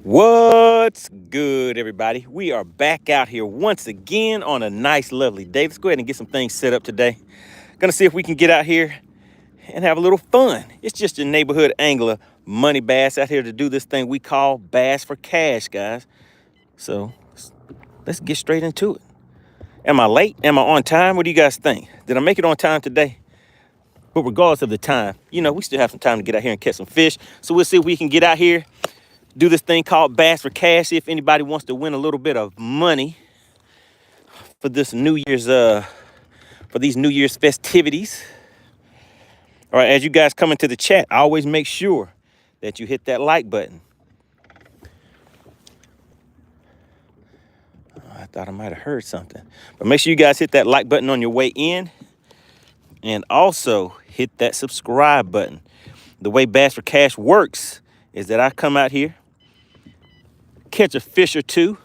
What's good, everybody? We are back out here once again on a nice, lovely day. Let's go ahead and get some things set up today. Gonna see if we can get out here and have a little fun. It's just your neighborhood angler, MoneyBass, out here to do this thing we call Bass for Cash, guys. So let's get straight into it. Am I late? Am I on time? What do you guys think? Did I make it on time today? But regardless of the time, we still have some time to get out here and catch some fish. So we'll see if we can get out here, do this thing called Bass for Cash. See if anybody wants to win a little bit of money for this for these New Year's festivities. All right, as you guys come into the chat, always make sure that you hit that like button. I thought I might have heard something, but make sure you guys hit that like button on your way in, and also hit that subscribe button. The way Bass for Cash works is that I come out here, catch a fish or two,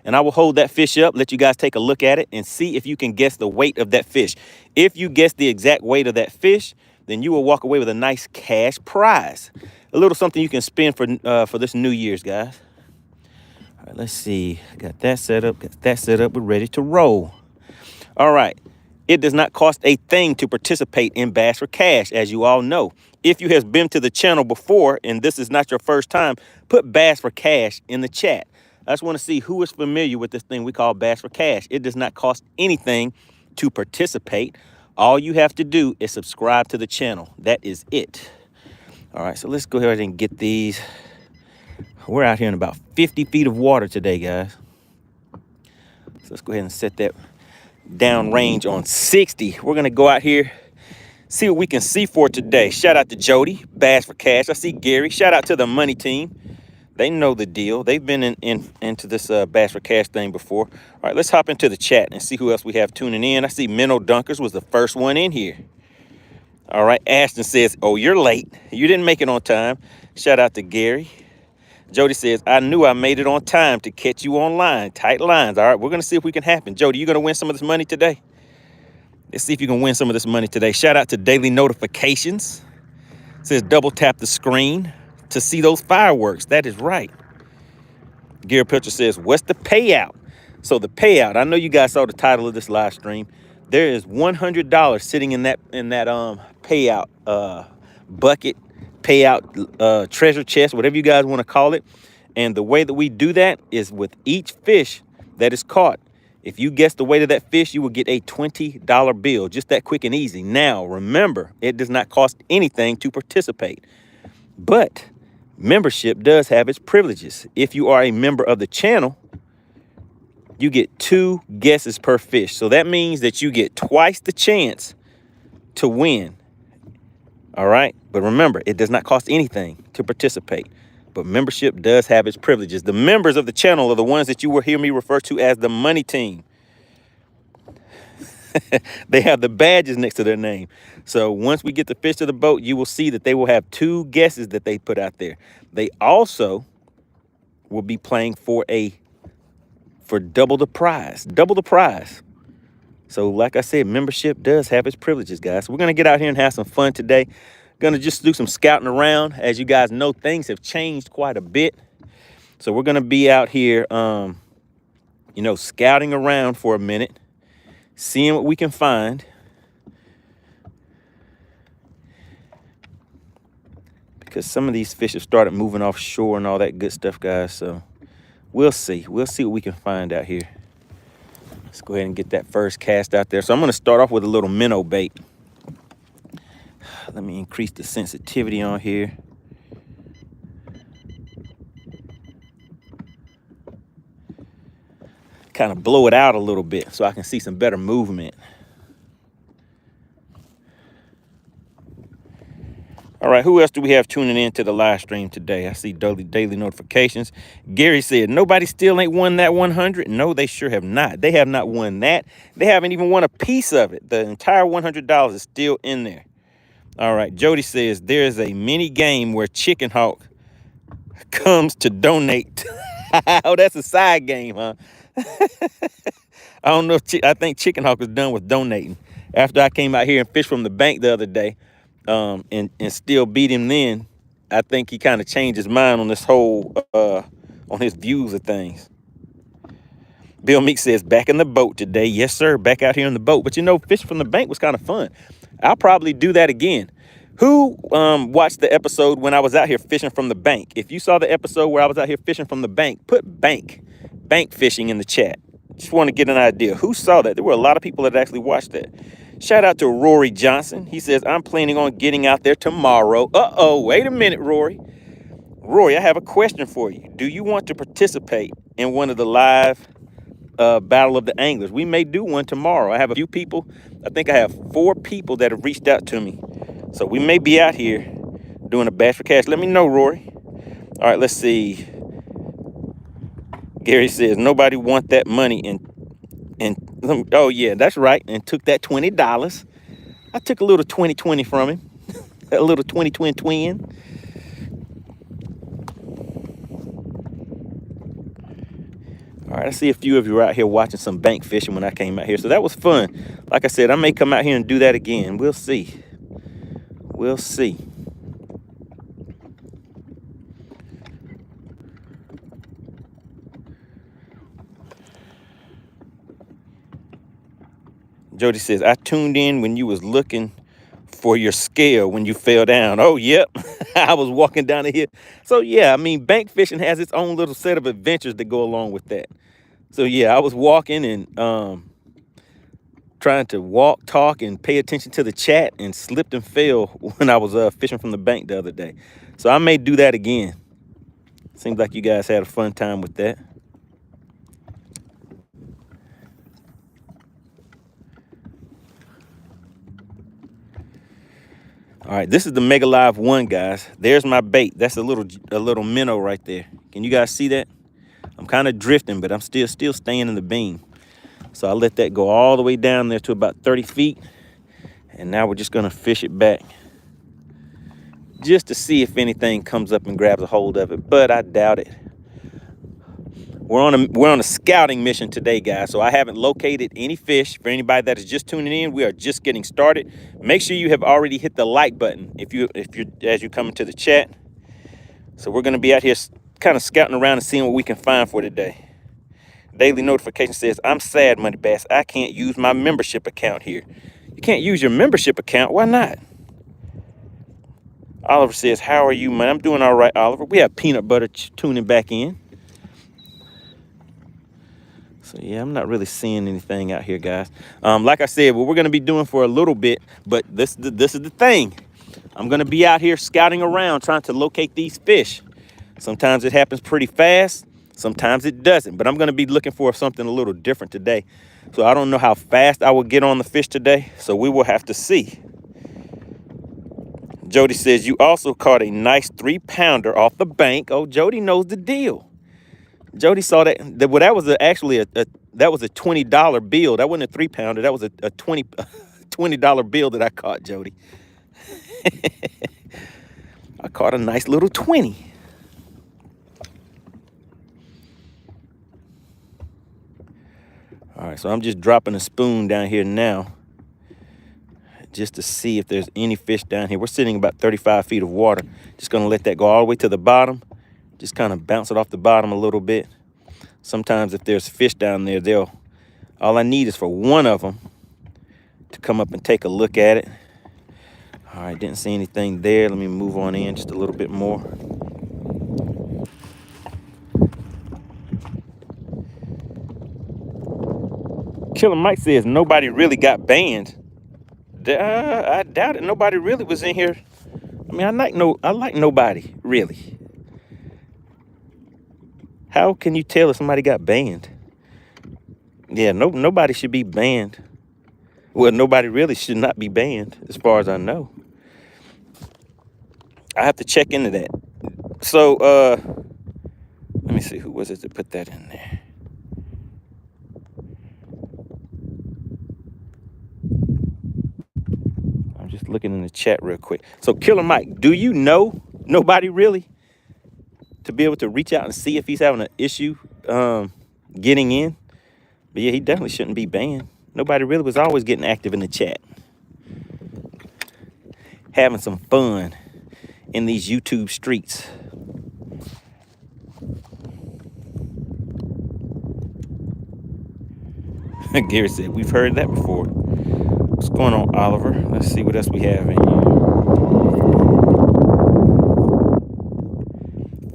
and I will hold that fish up, let you guys take a look at it and see if you can guess the weight of that fish. If you guess the exact weight of that fish, then you will walk away with a nice cash prize. A little something you can spend for this New Year's, guys. All right, let's see. Got that set up. We're ready to roll. All right. It does not cost a thing to participate in Bass for Cash, as you all know. If you have been to the channel before and this is not your first time, put Bass for Cash in the chat. I just want to see who is familiar with this thing we call Bass for Cash. It does not cost anything to participate. All you have to do is subscribe to the channel. That is it. All right, so let's go ahead and get these. We're out here in about 50 feet of water today, guys. So let's go ahead and set that down range on 60. We're going to go out here, see what we can see for today. Shout out to Jody, Bass for Cash. I see Gary. Shout out to the Money Team. They know the deal. They've been into this Bass for Cash thing before. All right, let's hop into the chat and see who else we have tuning in. I see Minnow Dunkers was the first one in here. All right, Ashton says, oh, you're late. You didn't make it on time. Shout out to Gary. Jody says, I knew I made it on time to catch you online. Tight lines. All right, we're going to see if we can happen. Jody, you going to win some of this money today? Let's see if you can win some of this money today. Shout out to Daily Notifications. It says double tap the screen to see those fireworks. That is right. Gary Pilcher says, what's the payout? So the payout, I know you guys saw the title of this live stream. There is $100 sitting in that payout bucket, payout treasure chest, whatever you guys want to call it. And the way that we do that is with each fish that is caught. If you guess the weight of that fish, you will get a $20 bill. Just that quick and easy. Now, remember, it does not cost anything to participate. But membership does have its privileges. If you are a member of the channel, you get 2 guesses per fish. So that means that you get twice the chance to win. All right. But remember, it does not cost anything to participate. But membership does have its privileges. The members of the channel are the ones that you will hear me refer to as the Money Team. They have the badges next to their name. So once we get the fish to the boat, you will see that they will have 2 guesses that they put out there. They also will be playing for double the prize. Double the prize. So like I said, membership does have its privileges, guys. So we're going to get out here and have some fun today. Going to just do some scouting around. As you guys know, things have changed quite a bit. So we're going to be out here, scouting around for a minute, seeing what we can find. Because some of these fish have started moving offshore and all that good stuff, guys. So we'll see. We'll see what we can find out here. Let's go ahead and get that first cast out there. So I'm going to start off with a little minnow bait. Let me increase the sensitivity on here. Kind of blow it out a little bit so I can see some better movement. All right, who else do we have tuning in to the live stream today? I see daily notifications. Gary said, nobody still ain't won that 100. No, they sure have not. They have not won that. They haven't even won a piece of it. The entire $100 is still in there. All right, Jody says, there is a mini game where Chicken Hawk comes to donate. Oh, that's a side game, huh? I don't know if I think Chicken Hawk is done with donating. After I came out here and fished from the bank the other day, and still beat him then, I think he kind of changed his mind on this whole on his views of things. Bill Meek says, back in the boat today. Yes, sir, back out here in the boat. But you know, fishing from the bank was kind of fun. I'll probably do that again. Who watched the episode when I was out here fishing from the bank? If you saw the episode where I was out here fishing from the bank, put bank fishing in the chat. Just want to get an idea. Who saw that? There were a lot of people that actually watched that. Shout out to Rory Johnson. He says, I'm planning on getting out there tomorrow. Uh-oh, wait a minute, Rory. Rory, I have a question for you. Do you want to participate in one of the live Battle of the Anglers? We may do one tomorrow. I have a few people. I think I have 4 people that have reached out to me. So we may be out here doing a bass for cash. Let me know, Rory. All right, let's see. Gary says, nobody want that money. And oh, yeah, that's right. And took that $20. I took a little 20-20 from him. A little 20-twin. All right, I see a few of you out here watching some bank fishing when I came out here. So that was fun. Like I said, I may come out here and do that again. We'll see. We'll see. Jody says, I tuned in when you was looking for your scale when you fell down. Oh, yep. I was walking down the hill. So, yeah, I mean, bank fishing has its own little set of adventures that go along with that. So, yeah, I was walking and trying to walk, talk, and pay attention to the chat and slipped and fell when I was fishing from the bank the other day. So I may do that again. Seems like you guys had a fun time with that. All right, this is the Mega Live 1, guys. There's my bait. That's a little minnow right there. Can you guys see that? I'm kind of drifting, but I'm still staying in the beam. So I let that go all the way down there to about 30 feet. And now we're just gonna fish it back just to see if anything comes up and grabs a hold of it, but I doubt it. We're on a scouting mission today, guys, so I haven't located any fish. For anybody that is just tuning in, we are just getting started. Make sure you have already hit the like button if you're as you come into the chat. So we're gonna be out here kind of scouting around and seeing what we can find for today. Daily notification says, I'm sad, MoneyBass. I can't use my membership account here. You can't use your membership account? Why not? Oliver says, how are you, man? I'm doing all right, Oliver. We have Peanut Butter tuning back in. So, yeah, I'm not really seeing anything out here, guys. Like I said, what we're going to be doing for a little bit, but this is the thing. I'm going to be out here scouting around trying to locate these fish. Sometimes it happens pretty fast. Sometimes it doesn't. But I'm going to be looking for something a little different today. So I don't know how fast I will get on the fish today. So we will have to see. Jody says, you also caught a nice 3-pounder off the bank. Oh, Jody knows the deal. Jody saw that. Well, that was actually a $20 bill. That wasn't a 3-pounder. That was a $20 bill that I caught, Jody. I caught a nice little 20. All right, so I'm just dropping a spoon down here now just to see if there's any fish down here. We're sitting about 35 feet of water. Just gonna let that go all the way to the bottom. Just kind of bounce it off the bottom a little bit. Sometimes if there's fish down there, all I need is for one of them to come up and take a look at it. All right, didn't see anything there. Let me move on in just a little bit more. Killer Mike says nobody really got banned. I doubt it. Nobody really was in here. I mean, I like nobody really. How can you tell if somebody got banned? Yeah, nobody should be banned. Well, nobody really should not be banned, as far as I know. I have to check into that. So, let me see, who was it that put that in there? I'm just looking in the chat real quick. So, Killer Mike, do you know nobody really to be able to reach out and see if he's having an issue getting in? But yeah, he definitely shouldn't be banned. Nobody really was always getting active in the chat. Having some fun in these YouTube streets. Gary said, we've heard that before. What's going on, Oliver? Let's see what else we have in here.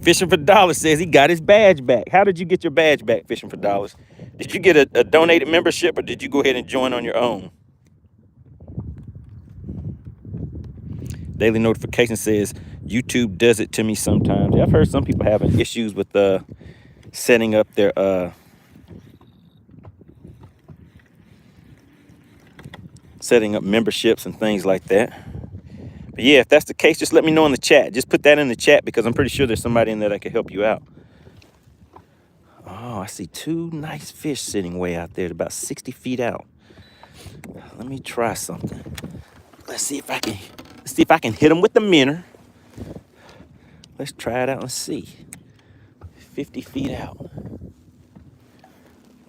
Fishing for Dollars says he got his badge back. How did you get your badge back, Fishing for Dollars? Did you get a donated membership, or did you go ahead and join on your own? Daily notification says YouTube does it to me sometimes. I've heard some people having issues with setting up their setting up memberships and things like that. But yeah, if that's the case, just let me know in the chat. Just put that in the chat, because I'm pretty sure there's somebody in there that can help you out. Oh, I see two nice fish sitting way out there, about 60 feet out. Let me try something. Let's see if I can hit them with the minnow. Let's try it out and see. 50 feet out.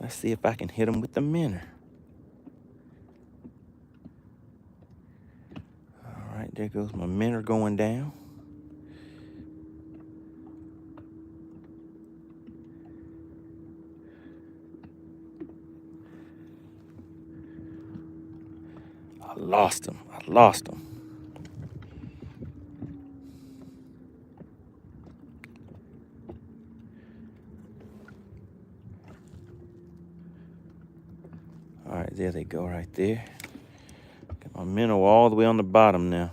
Let's see if I can hit them with the minnow. All right, there goes my minnow going down. I lost him. All right, there they go right there. Got my minnow all the way on the bottom now.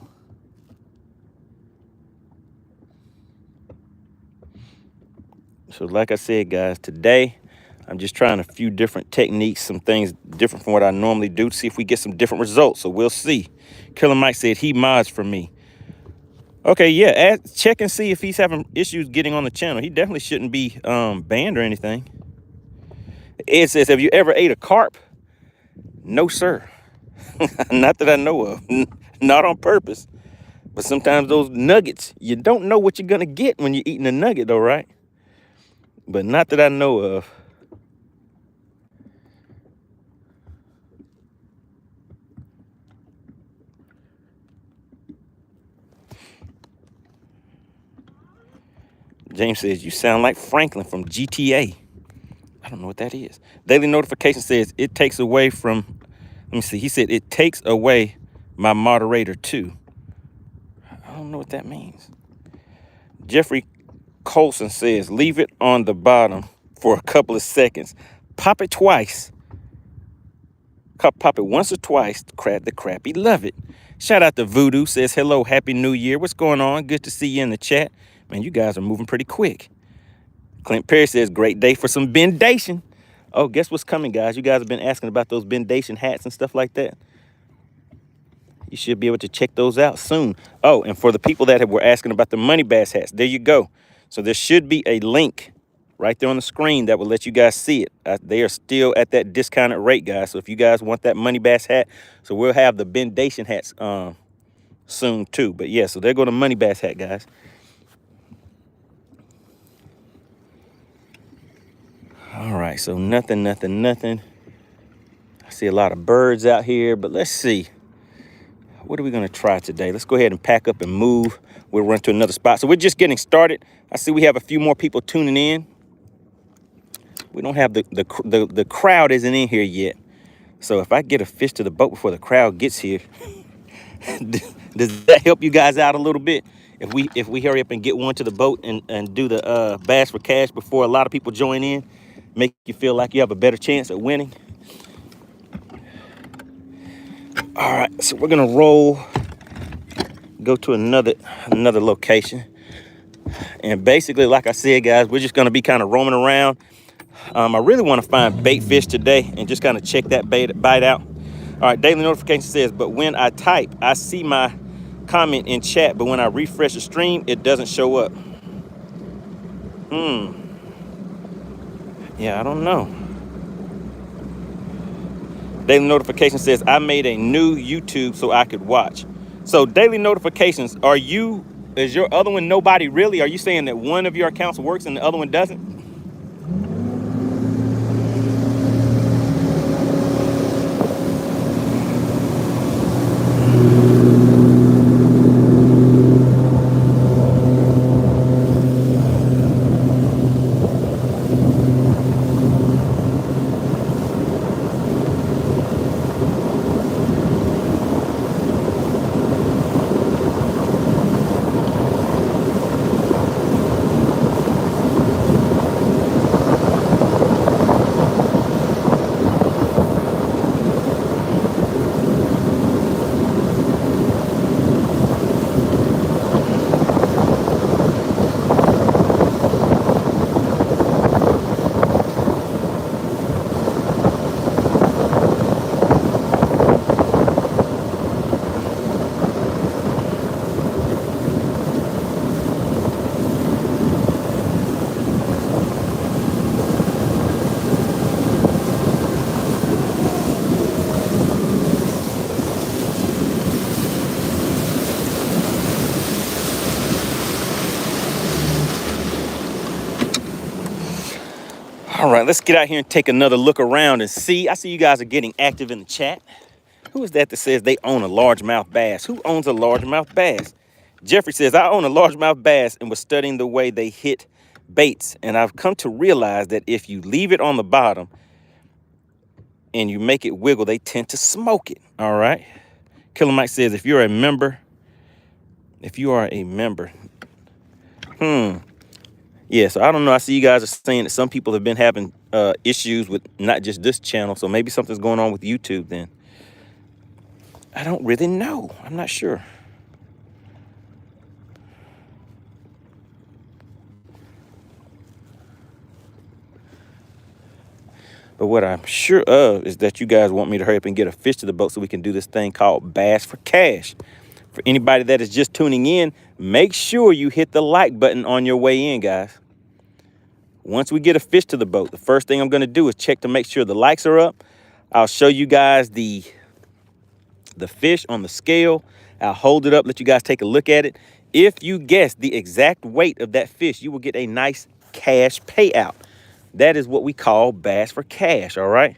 So like I said, guys, today I'm just trying a few different techniques, some things different from what I normally do, to see if we get some different results. So we'll see. Killer Mike said he mods for me. Okay, yeah, check and see if he's having issues getting on the channel. He definitely shouldn't be banned or anything. Ed says, have you ever ate a carp? No, sir. Not that I know of. Not on purpose. But sometimes those nuggets, you don't know what you're going to get when you're eating a nugget, though, right? But not that I know of. James says, you sound like Franklin from GTA. I don't know what that is. Daily notification says it takes away from, let me see. He said it takes away my moderator too. I don't know what that means. Jeffrey Colson says, leave it on the bottom for a couple of seconds. Pop it twice. Pop it once or twice. The crappie love it. Shout out to Voodoo, says, hello, happy new year. What's going on? Good to see you in the chat. Man, you guys are moving pretty quick. Clint Perry says, great day for some bendation. Oh, guess what's coming, guys? You guys have been asking about those bendation hats and stuff like that. You should be able to check those out soon. Oh, and for the people that were asking about the MoneyBass hats, there you go. So there should be a link right there on the screen that will let you guys see it. They are still at that discounted rate, guys. So if you guys want that MoneyBass hat, so we'll have the bendation hats soon too. But yeah, so there go the MoneyBass hat, guys. All right, so nothing. I see a lot of birds out here, but let's see. What are we gonna try today? Let's go ahead and pack up and move. We'll run to another spot. So we're just getting started. I see we have a few more people tuning in. We don't have the crowd isn't in here yet. So if I get a fish to the boat before the crowd gets here, does that help you guys out a little bit? If we hurry up and get one to the boat and do the bass for cash before a lot of people join in, make you feel like you have a better chance at winning. All right, so we're gonna go to another location. And basically, like I said, guys, we're just gonna be kind of roaming around. I really want to find bait fish today and just kind of check that bite out. All right, daily notification says, but when I type, I see my comment in chat, but when I refresh the stream, it doesn't show up. Yeah, I don't know. Daily notification says, I made a new YouTube so I could watch. So daily notifications, is your other one nobody really? Are you saying that one of your accounts works and the other one doesn't? All right, let's get out here and take another look around and see. I see you guys are getting active in the chat. Who is that says they own a largemouth bass? Who owns a largemouth bass? Jeffrey says, I own a largemouth bass and was studying the way they hit baits. And I've come to realize that if you leave it on the bottom and you make it wiggle, they tend to smoke it. All right. Killer Mike says, if you are a member. Yeah, so I don't know. I see you guys are saying that some people have been having issues with not just this channel. So maybe something's going on with YouTube then. I don't really know. I'm not sure. But what I'm sure of is that you guys want me to hurry up and get a fish to the boat so we can do this thing called Bass for Cash. For anybody that is just tuning in, make sure you hit the like button on your way in, guys. Once we get a fish to the boat, the first thing I'm going to do is check to make sure the likes are up. I'll show you guys the fish on the scale. I'll hold it up, let you guys take a look at it. If you guess the exact weight of that fish, you will get a nice cash payout. That is what we call Bass for Cash, all right?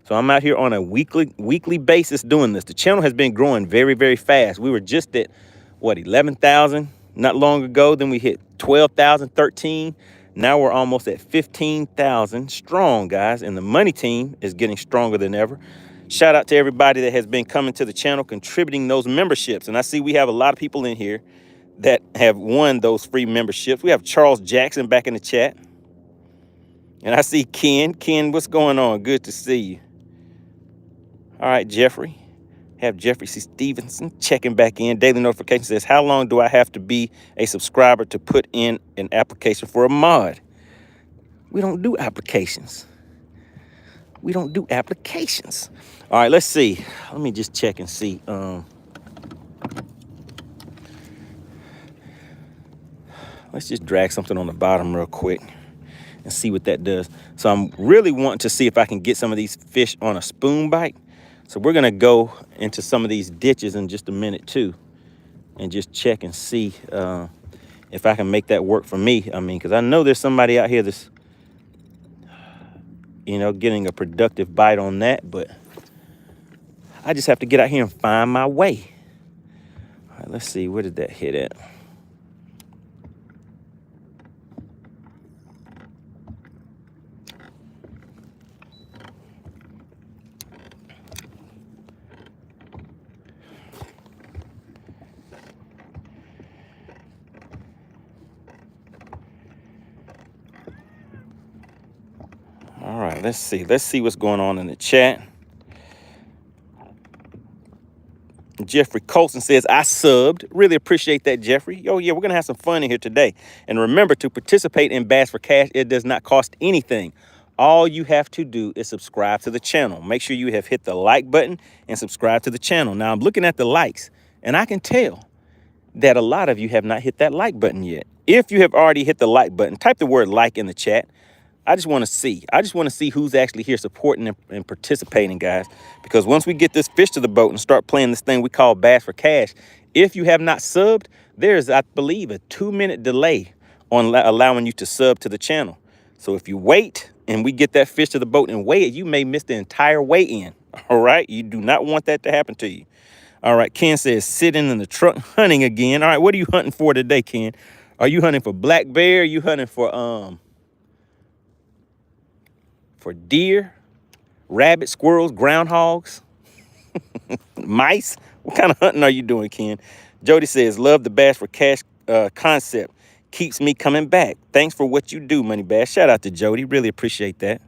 So I'm out here on a weekly basis doing this. The channel has been growing very, very fast. We were just at, what, 11,000 not long ago. Then we hit 12,000, 13. Now we're almost at 15,000 strong, guys. And the money team is getting stronger than ever. Shout out to everybody that has been coming to the channel, contributing those memberships. And I see we have a lot of people in here that have won those free memberships. We have Charles Jackson back in the chat. And I see Ken. Ken, what's going on? Good to see you. All right, Jeffrey. Have Jeffrey C. Stevenson checking back in. Daily notification says, how long do I have to be a subscriber to put in an application for a mod? We don't do applications. We don't do applications. All right, let's see. Let me just check and see. Let's just drag something on the bottom real quick and see what that does. So I'm really wanting to see if I can get some of these fish on a spoon bite. So we're gonna go into some of these ditches in just a minute too, and just check and see if I can make that work for me. I mean, because I know there's somebody out here that's, you know, getting a productive bite on that, but I just have to get out here and find my way. All right, let's see, where did that hit at? All right, let's see. Let's see what's going on in the chat. Jeffrey Colson says, I subbed. Really appreciate that, Jeffrey. Oh, yeah, we're going to have some fun in here today. And remember, to participate in Bass for Cash, it does not cost anything. All you have to do is subscribe to the channel. Make sure you have hit the like button and subscribe to the channel. Now, I'm looking at the likes, and I can tell that a lot of you have not hit that like button yet. If you have already hit the like button, type the word like in the chat. I just want to see. I just want to see who's actually here supporting and participating, guys. Because once we get this fish to the boat and start playing this thing we call Bass for Cash, if you have not subbed, there's, I believe, a 2-minute delay on allowing you to sub to the channel. So if you wait and we get that fish to the boat and weigh it, you may miss the entire weigh-in. All right? You do not want that to happen to you. All right, Ken says, sitting in the truck hunting again. All right, what are you hunting for today, Ken? Are you hunting for black bear? Are you hunting for deer, rabbits, squirrels, groundhogs, mice? What kind of hunting are you doing, Ken? Jody says, love the Bass for Cash concept. Keeps me coming back. Thanks for what you do, MoneyBass. Shout out to Jody. Really appreciate that.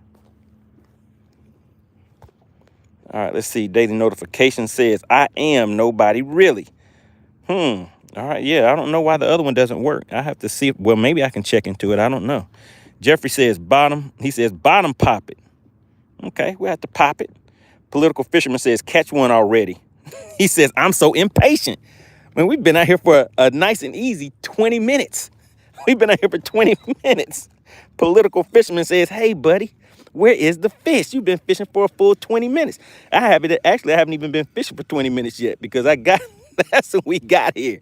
All right, let's see. Daily notification says, I am nobody really. All right, yeah, I don't know why the other one doesn't work. I have to see. Well, maybe I can check into it. I don't know. Jeffrey says bottom. He says bottom pop it. Okay, we have to pop it. Political Fisherman says catch one already. He says I'm so impatient. Man, we've been out here for a nice and easy 20 minutes. We've been out here for 20 minutes. Political Fisherman says, hey, buddy, where is the fish? You've been fishing for a full 20 minutes. I haven't even been fishing for 20 minutes yet because that's what we got here.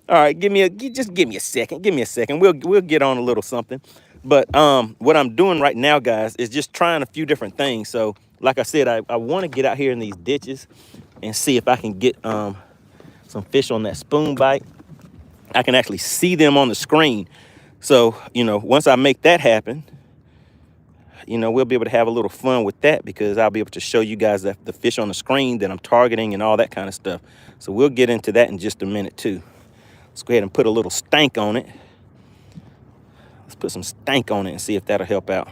All right, just give me a second. Give me a second. We'll get on a little something. But what I'm doing right now, guys, is just trying a few different things. So like I said, I want to get out here in these ditches and see if I can get some fish on that spoon bite. I can actually see them on the screen. So, you know, once I make that happen, you know, we'll be able to have a little fun with that, because I'll be able to show you guys the fish on the screen that I'm targeting and all that kind of stuff. So we'll get into that in just a minute too. Let's go ahead and put a little stank on it. Let's put some stank on it and see if that'll help out,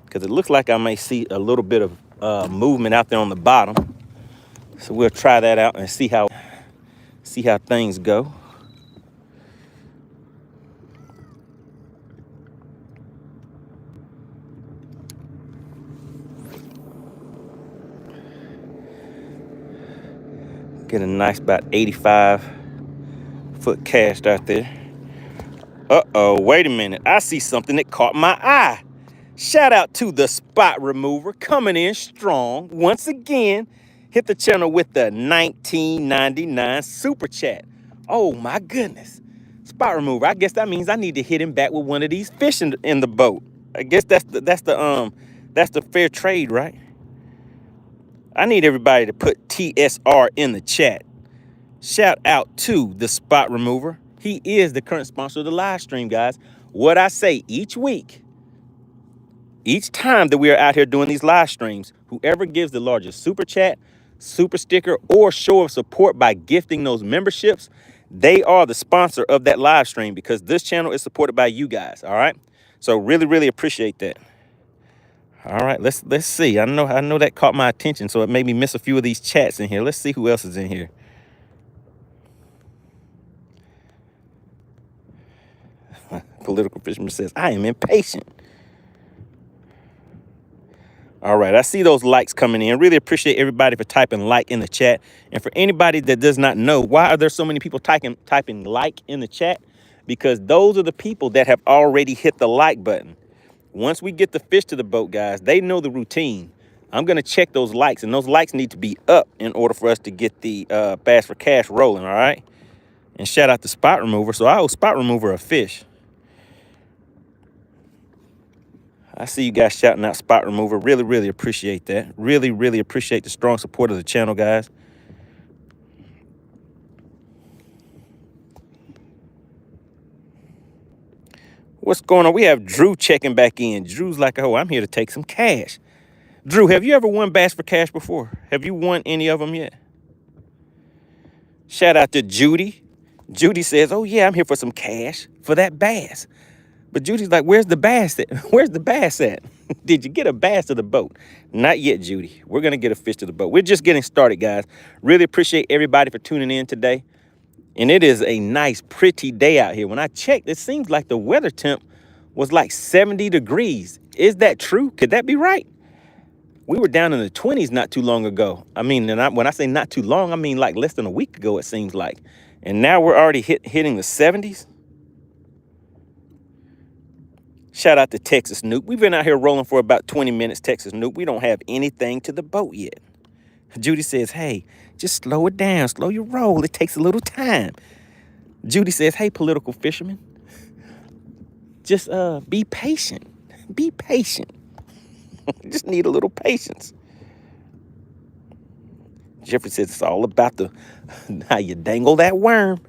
because it looks like I may see a little bit of movement out there on the bottom. So we'll try that out and see how things go. Get a nice about 85-foot cast out there. Uh-oh, wait a minute. I see something that caught my eye. Shout out to the spot remover coming in strong. Once again, hit the channel with the 19.99 super chat. Oh my goodness. Spot remover. I guess that means I need to hit him back with one of these fish in the boat. I guess that's the fair trade, right? I need everybody to put TSR in the chat. Shout out to the spot remover. He is the current sponsor of the live stream, guys. What I say each week, each time that we are out here doing these live streams, whoever gives the largest super chat, super sticker, or show of support by gifting those memberships, they are the sponsor of that live stream, because this channel is supported by you guys. All right. So really, really appreciate that. All right, let's see. I know that caught my attention, so it made me miss a few of these chats in here. Let's see who else is in here. Political Fisherman says, I am impatient. All right, I see those likes coming in. Really appreciate everybody for typing like in the chat. And for anybody that does not know, why are there so many people typing like in the chat? Because those are the people that have already hit the like button. Once we get the fish to the boat, guys, they know the routine. I'm going to check those likes, and those likes need to be up in order for us to get the Bass for Cash rolling, all right? And shout out to Spot Remover. So I owe Spot Remover a fish. I see you guys shouting out Spot Remover. Really, really appreciate that. Really, really appreciate the strong support of the channel, guys. What's going on? We have Drew checking back in. Drew's like, oh, I'm here to take some cash. Drew, have you ever won Bass for Cash before? Have you won any of them yet? Shout out to Judy. Judy says, oh, yeah, I'm here for some cash for that bass. But Judy's like, where's the bass at? Where's the bass at? Did you get a bass to the boat? Not yet, Judy. We're going to get a fish to the boat. We're just getting started, guys. Really appreciate everybody for tuning in today. And it is a nice, pretty day out here. When I checked, it seems like the weather temp was like 70 degrees. Is that true? Could that be right? We were down in the 20s not too long ago. I mean, and when I say not too long, I mean like less than a week ago, it seems like. And now we're already hitting the 70s. Shout out to Texas Noop. We've been out here rolling for about 20 minutes, Texas Noop. We don't have anything to the boat yet. Judy says, hey, just slow it down. Slow your roll. It takes a little time. Judy says, hey, political fisherman, just be patient. Be patient. Just need a little patience. Jeffrey says it's all about how you dangle that worm.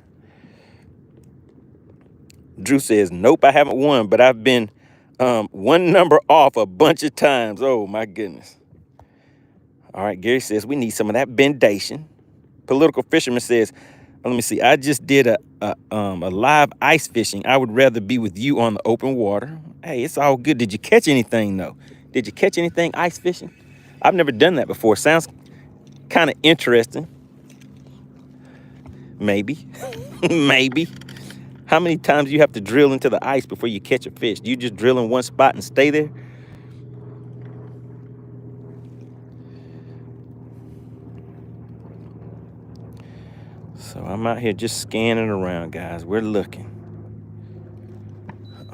Drew says, nope, I haven't won, but I've been one number off a bunch of times. Oh, my goodness. All right, Gary says we need some of that bendation. Political Fisherman says, let me see, I just did a live ice fishing. I would rather be with you on the open water. Hey, it's all good. Did you catch anything, though? Did you catch anything ice fishing? I've never done that before. Sounds kind of interesting. Maybe. Maybe. How many times do you have to drill into the ice before you catch a fish? Do you just drill in one spot and stay there? So I'm out here just scanning around, guys. We're looking.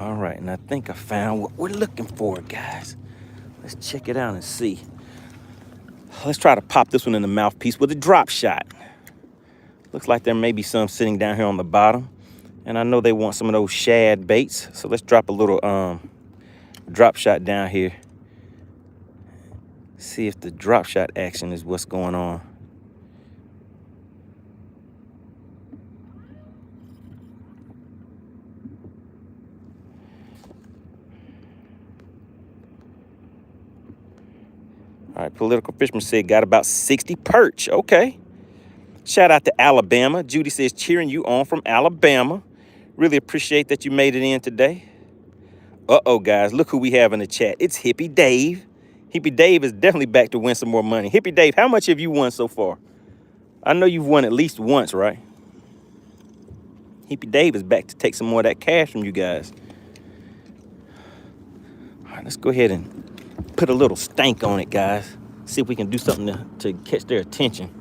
All right, and I think I found what we're looking for, guys. Let's check it out and see. Let's try to pop this one in the mouthpiece with a drop shot. Looks like there may be some sitting down here on the bottom. And I know they want some of those shad baits. So let's drop a little drop shot down here. See if the drop shot action is what's going on. All right, Political Fisherman said got about 60 perch. Okay. Shout out to Alabama. Judy says cheering you on from Alabama. Really appreciate that you made it in today. Uh-oh, guys, look who we have in the chat. It's Hippie Dave. Hippie Dave is definitely back to win some more money. Hippie Dave, how much have you won so far? I know you've won at least once, right? Hippie Dave is back to take some more of that cash from you guys. All right, let's go ahead and put a little stank on it, guys. See if we can do something to catch their attention.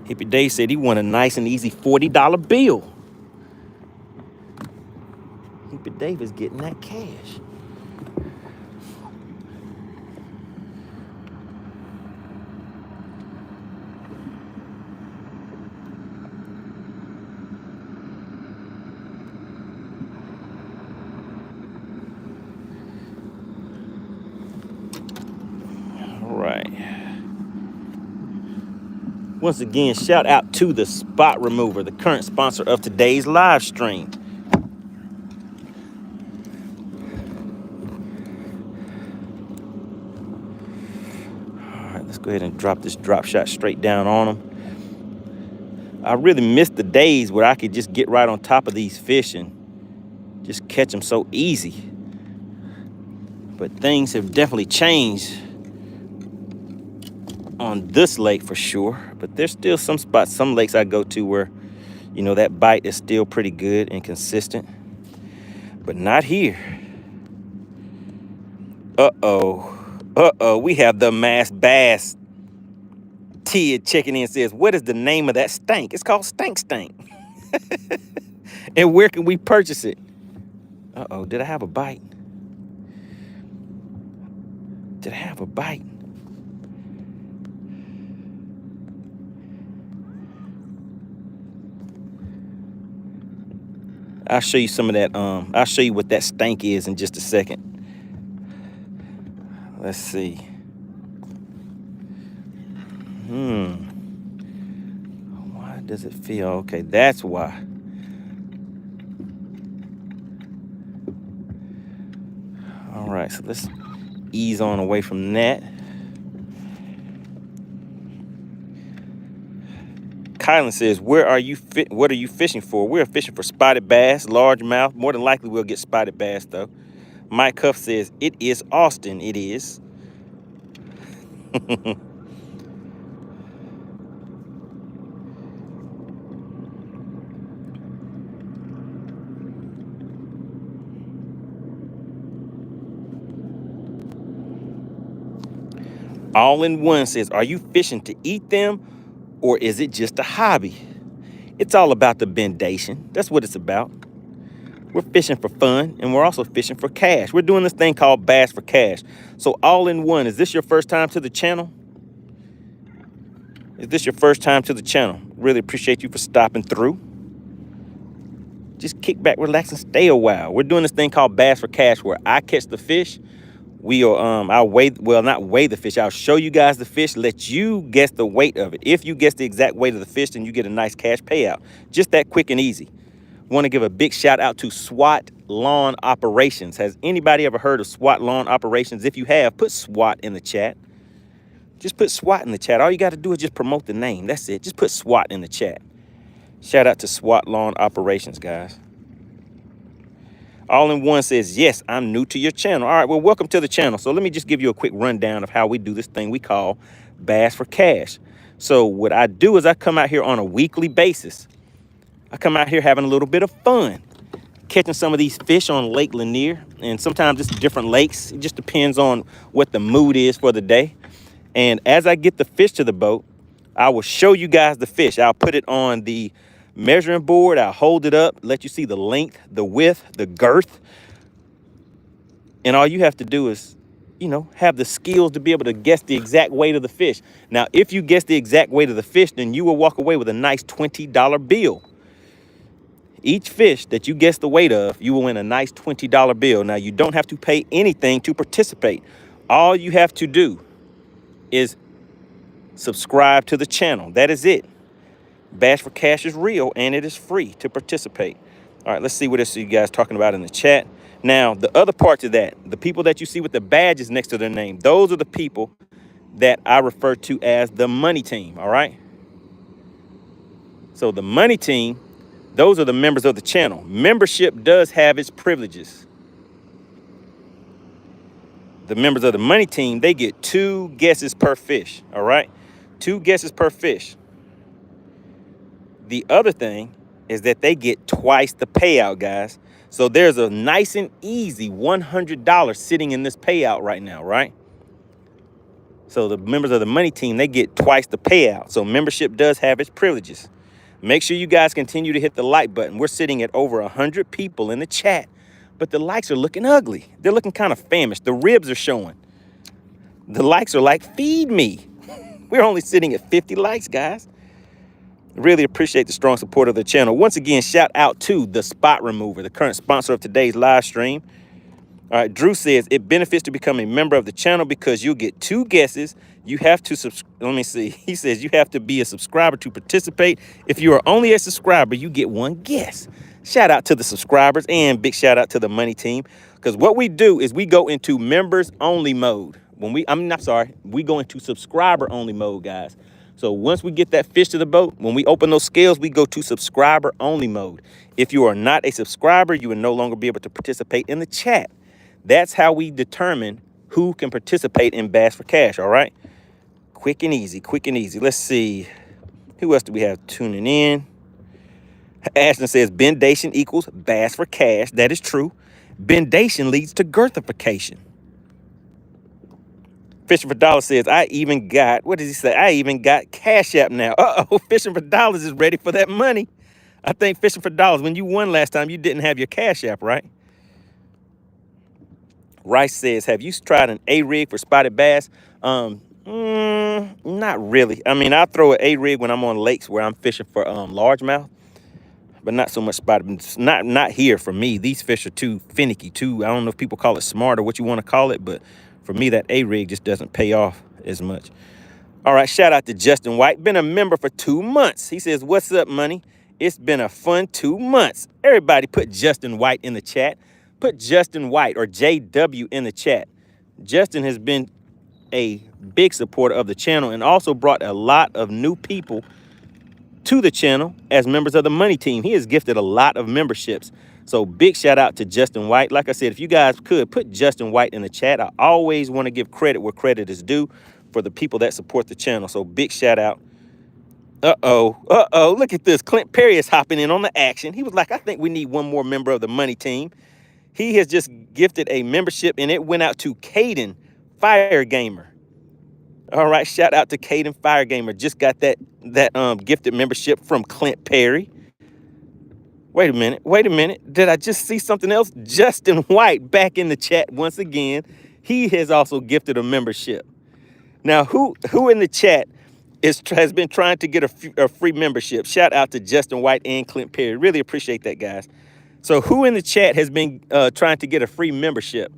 Hippie Dave said he won a nice and easy $40 bill. Hippie Dave is getting that cash. All right. Once again, shout out to the Spot Remover, the current sponsor of today's live stream. All right, let's go ahead and drop this drop shot straight down on them. I really miss the days where I could just get right on top of these fish and just catch them so easy. But things have definitely changed on this lake for sure. But there's still some spots, some lakes I go to where, you know, that bite is still pretty good and consistent. But not here. Uh-oh. We have the mass bass. Tia checking in says, what is the name of that stank? It's called Stank Stank. And where can we purchase it? Uh-oh, did I have a bite? Did I have a bite? I'll show you some of that. I'll show you what that stank is in just a second. Let's see. Why does it feel? Okay, that's why. All right, so let's ease on away from that. Kylan says, what are you fishing for? We're fishing for spotted bass, largemouth. More than likely we'll get spotted bass though. Mike Huff says, it is Austin. It is. All in One says, are you fishing to eat them or is it just a hobby? It's all about the bendation. That's what it's about. We're fishing for fun and we're also fishing for cash. We're doing this thing called Bass for Cash. So All in One, is this your first time to the channel? Is this your first time to the channel? Really appreciate you for stopping through. Just kick back, relax, and stay a while. We're doing this thing called Bass for Cash where I catch the fish. I'll weigh, well, not weigh the fish. I'll show you guys the fish, let you guess the weight of it. If you guess the exact weight of the fish, then you get a nice cash payout. Just that quick and easy. Want to give a big shout out to SWAT Lawn Operations. Has anybody ever heard of SWAT Lawn Operations? If you have, put SWAT in the chat. Just put SWAT in the chat. All you got to do is just promote the name. That's it. Just put SWAT in the chat. Shout out to SWAT Lawn Operations, guys. All in One says, yes, I'm new to your channel. All right, well, welcome to the channel. So let me just give you a quick rundown of how we do this thing we call Bass for Cash. So what I do is I come out here on a weekly basis. I come out here having a little bit of fun, catching some of these fish on Lake Lanier. And sometimes it's different lakes. It just depends on what the mood is for the day. And as I get the fish to the boat, I will show you guys the fish. I'll put it on the measuring board. I'll hold it up, let you see the length, the width, the girth. And all you have to do is, you know, have the skills to be able to guess the exact weight of the fish. Now, if you guess the exact weight of the fish, then you will walk away with a nice $20 bill. Each fish that you guess the weight of, you will win a nice $20 bill. Now, you don't have to pay anything to participate. All you have to do is subscribe to the channel. That is it. Bass for Cash is real, and it is free to participate. All right, let's see what else you guys talking about in the chat. Now, the other part to that, the people that you see with the badges next to their name, those are the people that I refer to as the money team, all right? So the money team, those are the members of the channel. Membership does have its privileges. The members of the money team, they get 2 guesses per fish, all right? 2 guesses per fish. The other thing is that they get twice the payout, guys. So there's a nice and easy $100 sitting in this payout right now, right? So the members of the money team, they get twice the payout. So membership does have its privileges. Make sure you guys continue to hit the like button. We're sitting at over 100 people in the chat, but the likes are looking ugly. They're looking kind of famished. The ribs are showing. The likes are like, feed me. We're only sitting at 50 likes, guys. Really appreciate the strong support of the channel. Once again, shout out to the Spot Remover, the current sponsor of today's live stream. All right, Drew says it benefits to become a member of the channel because you'll get 2 guesses. You have to let me see. He says you have to be a subscriber to participate. If you are only a subscriber, you get 1 guess. Shout out to the subscribers and big shout out to the money team, because what we do is we go into members only mode. We go into subscriber only mode, guys. So once we get that fish to the boat, when we open those scales, we go to subscriber only mode. If you are not a subscriber, you will no longer be able to participate in the chat. That's how we determine who can participate in Bass for Cash, all right? Quick and easy, quick and easy. Let's see. Who else do we have tuning in? Ashton says bendation equals Bass for Cash. That is true. Bendation leads to girthification. Fishing for Dollars says, I even got, what does he say? I even got Cash App now. Uh-oh, Fishing for Dollars is ready for that money. I think Fishing for Dollars, when you won last time, you didn't have your Cash App, right? Rice says, have you tried an A-rig for spotted bass? Not really. I mean, I throw an A-rig when I'm on lakes where I'm fishing for largemouth, but not so much spotted. Not here for me. These fish are too finicky, I don't know if people call it smart or what you want to call it, but for me, that A-rig just doesn't pay off as much. All right, shout out to Justin White. Been a member for 2 months. He says, what's up, money? It's been a fun 2 months. Everybody put Justin White in the chat. Put Justin White or JW in the chat. Justin has been a big supporter of the channel and also brought a lot of new people to the channel as members of the money team. He has gifted a lot of memberships. So big shout out to Justin White. Like I said, if you guys could put Justin White in the chat. I always want to give credit where credit is due for the people that support the channel. So big shout out. Uh-oh. Look at this. Clint Perry is hopping in on the action. He was like, I think we need 1 more member of the money team. He has just gifted a membership, and it went out to Caden Fire Gamer. All right, shout out to Caden Fire Gamer. Just got that gifted membership from Clint Perry. Wait a minute. Did I just see something else? Justin White back in the chat once again. He has also gifted a membership. Now, who in the chat has been trying to get a free membership? Shout out to Justin White and Clint Perry. Really appreciate that, guys. So who in the chat has been trying to get a free membership?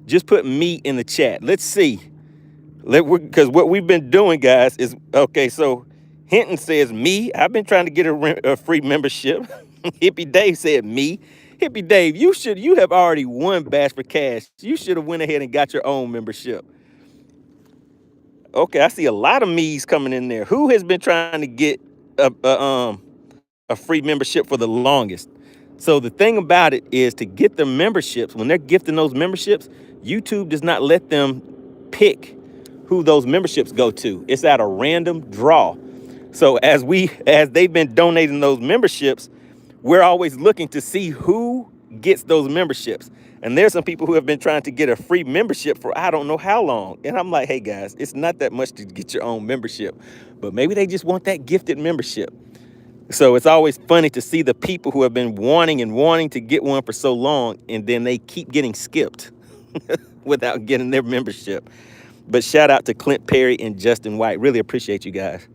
Just put me in the chat. Let's see. Because what we've been doing, guys, is, okay, so Hinton says me. I've been trying to get a free membership. Hippie Dave said me. Hippie Dave, you have already won Bass for Cash. You should have went ahead and got your own membership. Okay, I see a lot of me's coming in there. Who has been trying to get a free membership for the longest? So the thing about it is, to get the memberships, when they're gifting those memberships, YouTube does not let them pick who those memberships go to. It's at a random draw. So as they've been donating those memberships, we're always looking to see who gets those memberships. And there's some people who have been trying to get a free membership for I don't know how long. And I'm like, hey guys, it's not that much to get your own membership, but maybe they just want that gifted membership. So it's always funny to see the people who have been wanting to get one for so long, and then they keep getting skipped. without getting their membership. But shout out to Clint Perry and Justin White. Really appreciate you guys.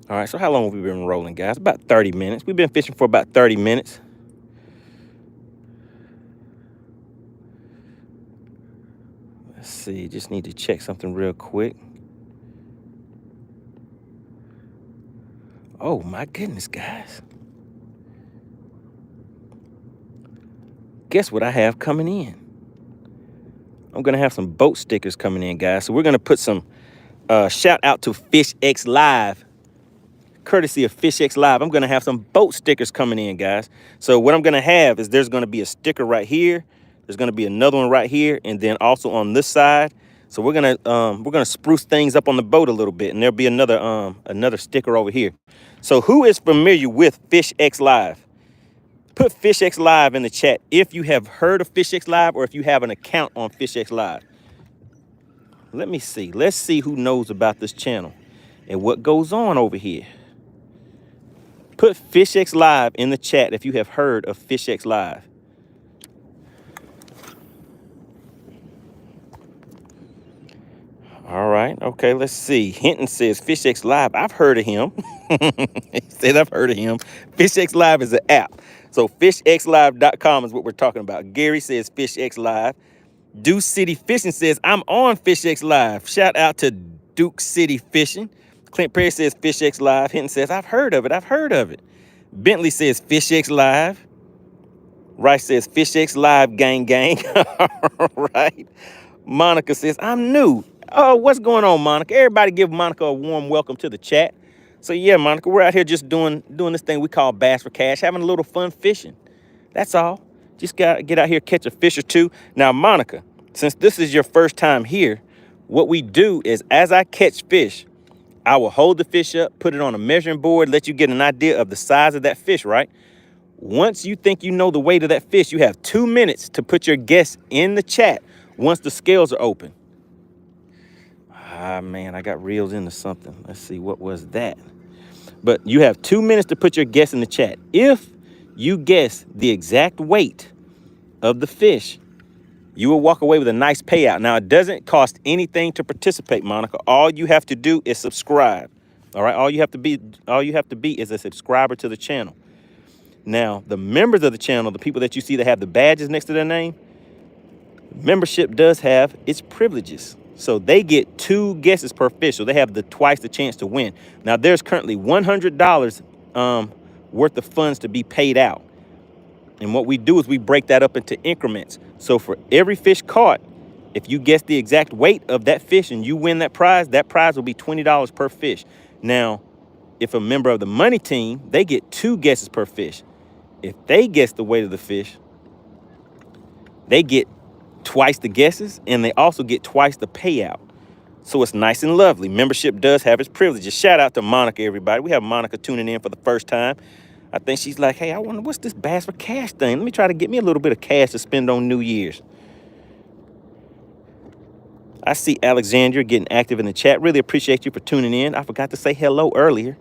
All right, so how long have we been rolling, guys? About 30 minutes. We've been fishing for about 30 minutes. Let's see, just need to check something real quick. Oh my goodness, guys. Guess what I have coming in? I'm gonna have some boat stickers coming in, guys. So we're gonna put some shout out to FishX Live, courtesy of FishX Live. I'm gonna have some boat stickers coming in, guys. So what I'm gonna have is there's gonna be a sticker right here. There's gonna be another one right here, and then also on this side. So we're gonna spruce things up on the boat a little bit, and there'll be another sticker over here. So who is familiar with FishX Live? Put FishX Live in the chat if you have heard of FishX Live or if you have an account on FishX Live. Let me see. Let's see who knows about this channel and what goes on over here. Put FishX Live in the chat if you have heard of FishX Live. All right. Okay, let's see. Hinton says FishX Live. I've heard of him. He said I've heard of him. FishX Live is an app. So fishxlive.com is what we're talking about. Gary says FishX Live. Duke City Fishing says I'm on FishX Live. Shout out to Duke City Fishing. Clint Perry says FishX Live. Hinton says I've heard of it. I've heard of it. Bentley says FishX Live. Rice says FishX Live gang gang. All right. Monica says I'm new. Oh, what's going on, Monica? Everybody give Monica a warm welcome to the chat. So yeah, Monica, we're out here just doing this thing we call Bass for Cash, having a little fun fishing. That's all. Just gotta get out here, catch a fish or two. Now, Monica, since this is your first time here, what we do is as I catch fish, I will hold the fish up, put it on a measuring board, let you get an idea of the size of that fish, right? Once you think you know the weight of that fish, you have 2 minutes to put your guess in the chat once the scales are open. Ah, man, I got reeled into something. Let's see, what was that? But you have 2 minutes to put your guess in the chat. If you guess the exact weight of the fish, you will walk away with a nice payout. Now, it doesn't cost anything to participate, Monica. All you have to do is subscribe. All right, all you have to be is a subscriber to the channel. Now, the members of the channel, the people that you see that have the badges next to their name, membership does have its privileges. So they get 2 guesses per fish. So they have twice the chance to win. Now, there's currently $100 worth of funds to be paid out. And what we do is we break that up into increments. So for every fish caught, if you guess the exact weight of that fish and you win that prize will be $20 per fish. Now, if a member of the money team, they get 2 guesses per fish. If they guess the weight of the fish, they get twice the guesses, and they also get twice the payout. So it's nice and lovely. Membership does have its privileges. Shout out to Monica, everybody. We have Monica tuning in for the first time. I think she's like, hey, I wonder what's this Bass for Cash thing? Let me try to get me a little bit of cash to spend on New Year's. I see Alexandria getting active in the chat. Really appreciate you for tuning in. I forgot to say hello earlier.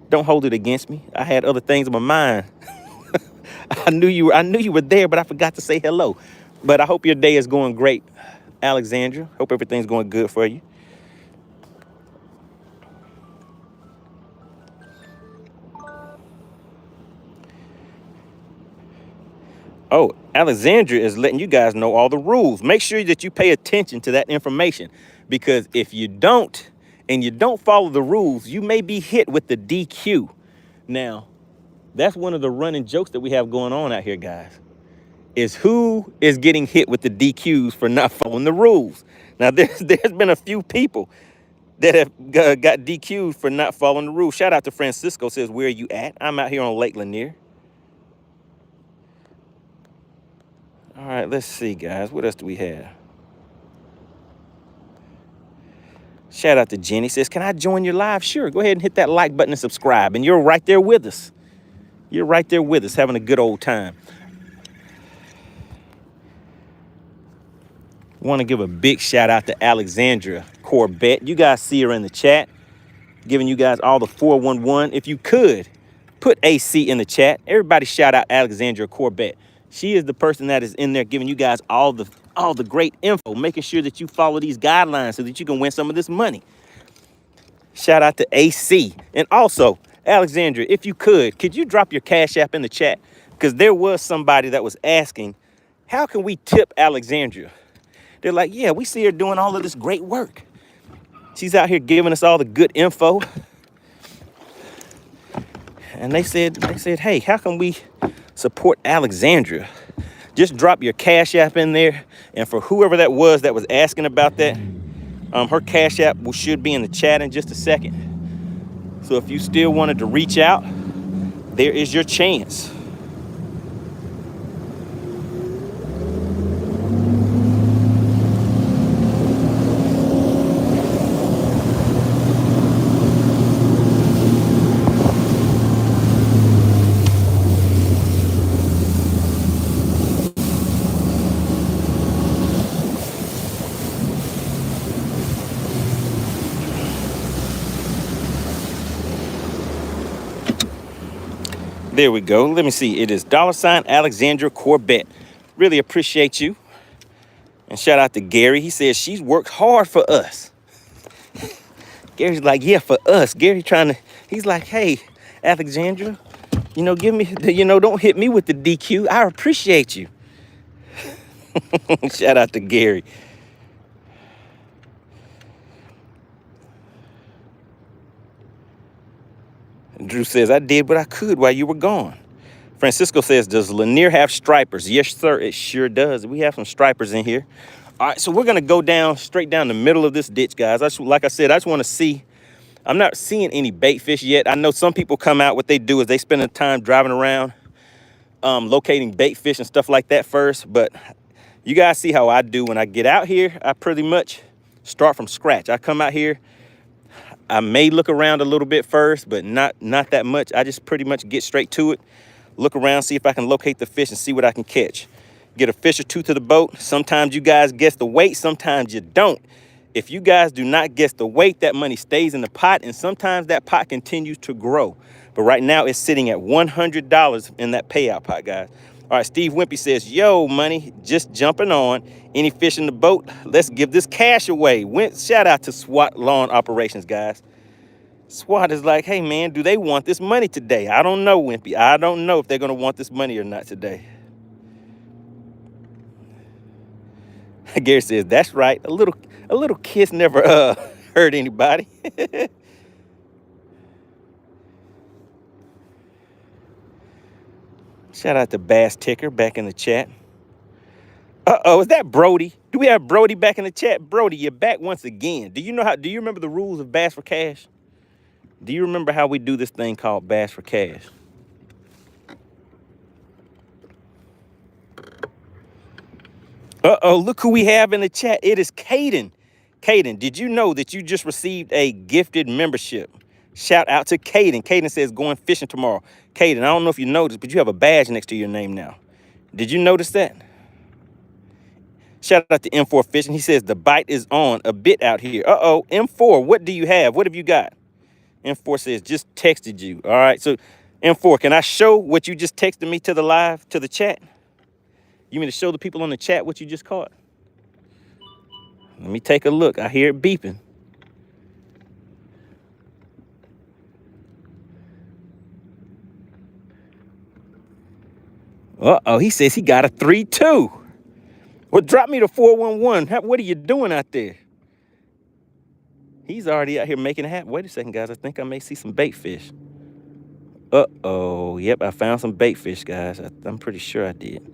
Don't hold it against me. I had other things in my mind. I knew you were there, but I forgot to say hello. But I hope your day is going great, Alexandra. Hope everything's going good for you. Oh, Alexandria is letting you guys know all the rules. Make sure that you pay attention to that information, because if you don't and you don't follow the rules, you may be hit with the DQ. Now, that's one of the running jokes that we have going on out here, guys, is who is getting hit with the DQs for not following the rules. Now, there's been a few people that have got DQ'd for not following the rules. Shout out to Francisco, says, where are you at? I'm out here on Lake Lanier. All right, let's see, guys. What else do we have? Shout out to Jenny, says, can I join your live? Sure, go ahead and hit that like button and subscribe. And you're right there with us. You're right there with us, having a good old time. Want to give a big shout out to Alexandria Corbett. You guys see her in the chat, giving you guys all the 411. If you could, Put AC in the chat. Everybody shout out Alexandria Corbett. She is the person that is in there giving you guys all the great info, making sure that you follow these guidelines so that you can win some of this money. Shout out to AC. And also, Alexandria, if you could you drop your Cash App in the chat? Because there was somebody that was asking, how can we tip Alexandria? They're like, yeah, we see her doing all of this great work. She's out here giving us all the good info. And they said, hey, how can we support Alexandria? Just drop your Cash App in there. And for whoever that was asking about that, her Cash App should be in the chat in just a second. So if you still wanted to reach out, there is your chance. There we go. Let me see. It is $ Alexandra Corbett. Really appreciate you. And shout out to Gary. He says she's worked hard for us. Gary's like, yeah, for us. Gary he's like, hey, Alexandra, give me, don't hit me with the DQ. I appreciate you. Shout out to Gary. Drew says, I did what I could while you were gone. Francisco says, does Lanier have stripers? Yes, sir, it sure does. We have some stripers in here. All right, so we're going to go straight down the middle of this ditch, guys. Like I said, I just want to see. I'm not seeing any bait fish yet. I know some people come out, what they do is they spend the time driving around, locating bait fish and stuff like that first. But you guys see how I do when I get out here. I pretty much start from scratch. I come out here. I may look around a little bit first, but not that much. I just pretty much get straight to it. Look around, see if I can locate the fish and see what I can catch. Get a fish or two to the boat. Sometimes you guys guess the weight, sometimes you don't. If you guys do not guess the weight, that money stays in the pot, and sometimes that pot continues to grow. But right now it's sitting at $100 in that payout pot, guys. All right, Steve Wimpy says, yo, money, just jumping on. Any fish in the boat? Let's give this cash away. Shout out to SWAT Lawn Operations, guys. SWAT is like, hey, man, do they want this money today? I don't know, Wimpy. I don't know if they're going to want this money or not today. Gary says, that's right. A little kiss never hurt anybody. Shout out to Bass Ticker back in the chat. Uh-oh, is that Brody? Do we have Brody back in the chat? Brody, you're back once again. Do you remember the rules of Bass for Cash? Do you remember how we do this thing called Bass for Cash? Uh-oh, look who we have in the chat. It is Caden. Caden, did you know that you just received a gifted membership? Shout out to Caden. Caden says going fishing tomorrow. Caden, I don't know if you noticed, but you have a badge next to your name now. Did you notice that? Shout out to M4 Fishing. He says the bite is on a bit out here. Uh-oh, M4, what do you have? What have you got? M4 says just texted you. All right, so M4, can I show what you just texted me to the chat? You mean to show the people on the chat what you just caught? Let me take a look. I hear it beeping. Uh-oh, he says he got a 3-2. Well, drop me the 411. What are you doing out there? He's already out here making it happen. Wait a second, guys. I think I may see some bait fish. Uh-oh. Yep, I found some bait fish, guys. I'm pretty sure I did.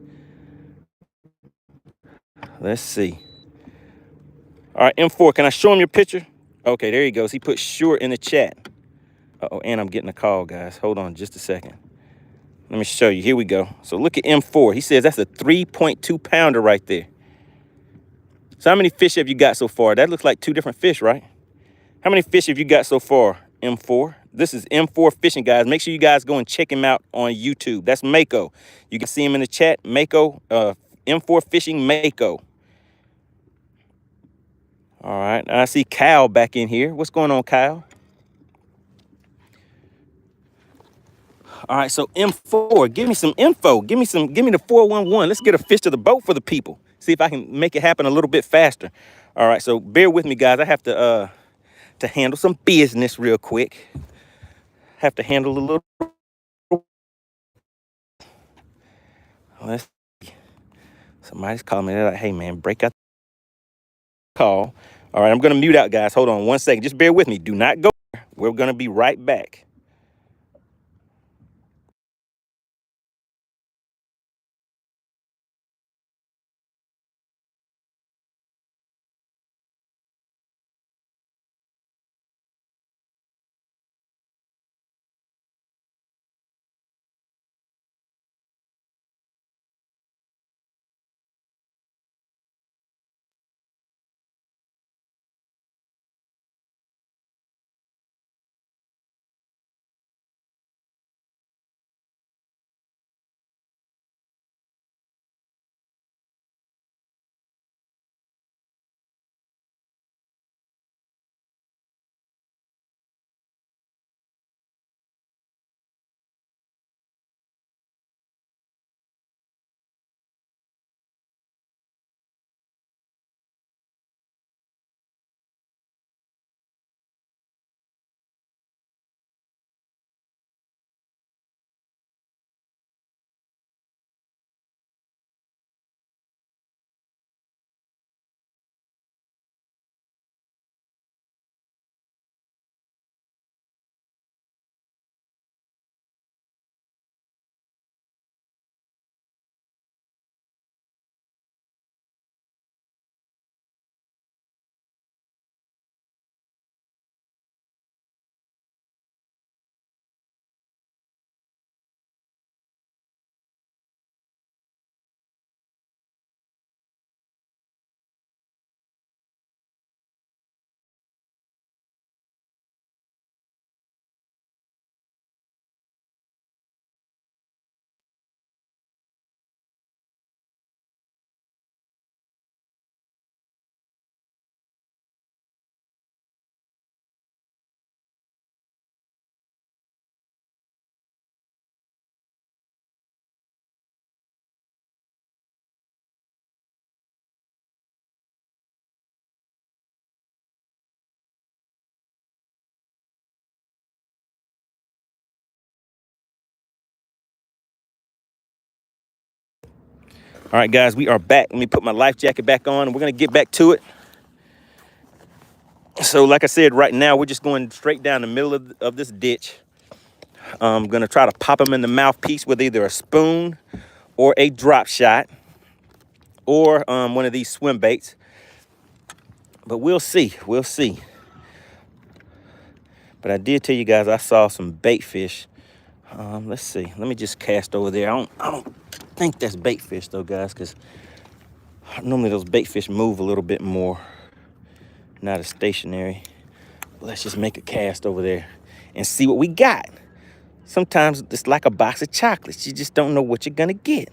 Let's see. All right, M4, can I show him your picture? Okay, there he goes. He put sure in the chat. Uh-oh, and I'm getting a call, guys. Hold on just a second. Let me show you. Here we go. So look at M4. He says that's a 3.2 pounder right there. So how many fish have you got so far? That looks like two different fish, right? How many fish have you got so far, M4? This is M4 Fishing, guys. Make sure you guys go and check him out on YouTube. That's Mako. You can see him in the chat. Mako, M4 Fishing Mako. All right. I see Kyle back in here. What's going on, Kyle? All right, so M4, give me some info. Give me the 411. Let's get a fish to the boat for the people. See if I can make it happen a little bit faster. All right, so bear with me, guys. I have to handle some business real quick. Have to handle a little. Let's see. Somebody's calling me. They're like, hey, man, break out the call. All right, I'm going to mute out, guys. Hold on 1 second. Just bear with me. Do not go. We're going to be right back. All right, guys, we are back. Let me put my life jacket back on, and we're going to get back to it. So like I said, right now, we're just going straight down the middle of this ditch. I'm going to try to pop them in the mouthpiece with either a spoon or a drop shot or one of these swim baits. But we'll see. We'll see. But I did tell you guys I saw some bait fish. Let's see. Let me just cast over there. I don't think that's bait fish, though, guys, because normally those bait fish move a little bit more, not as stationary. Let's just make a cast over there and see what we got. Sometimes it's like a box of chocolates. You just don't know what you're going to get.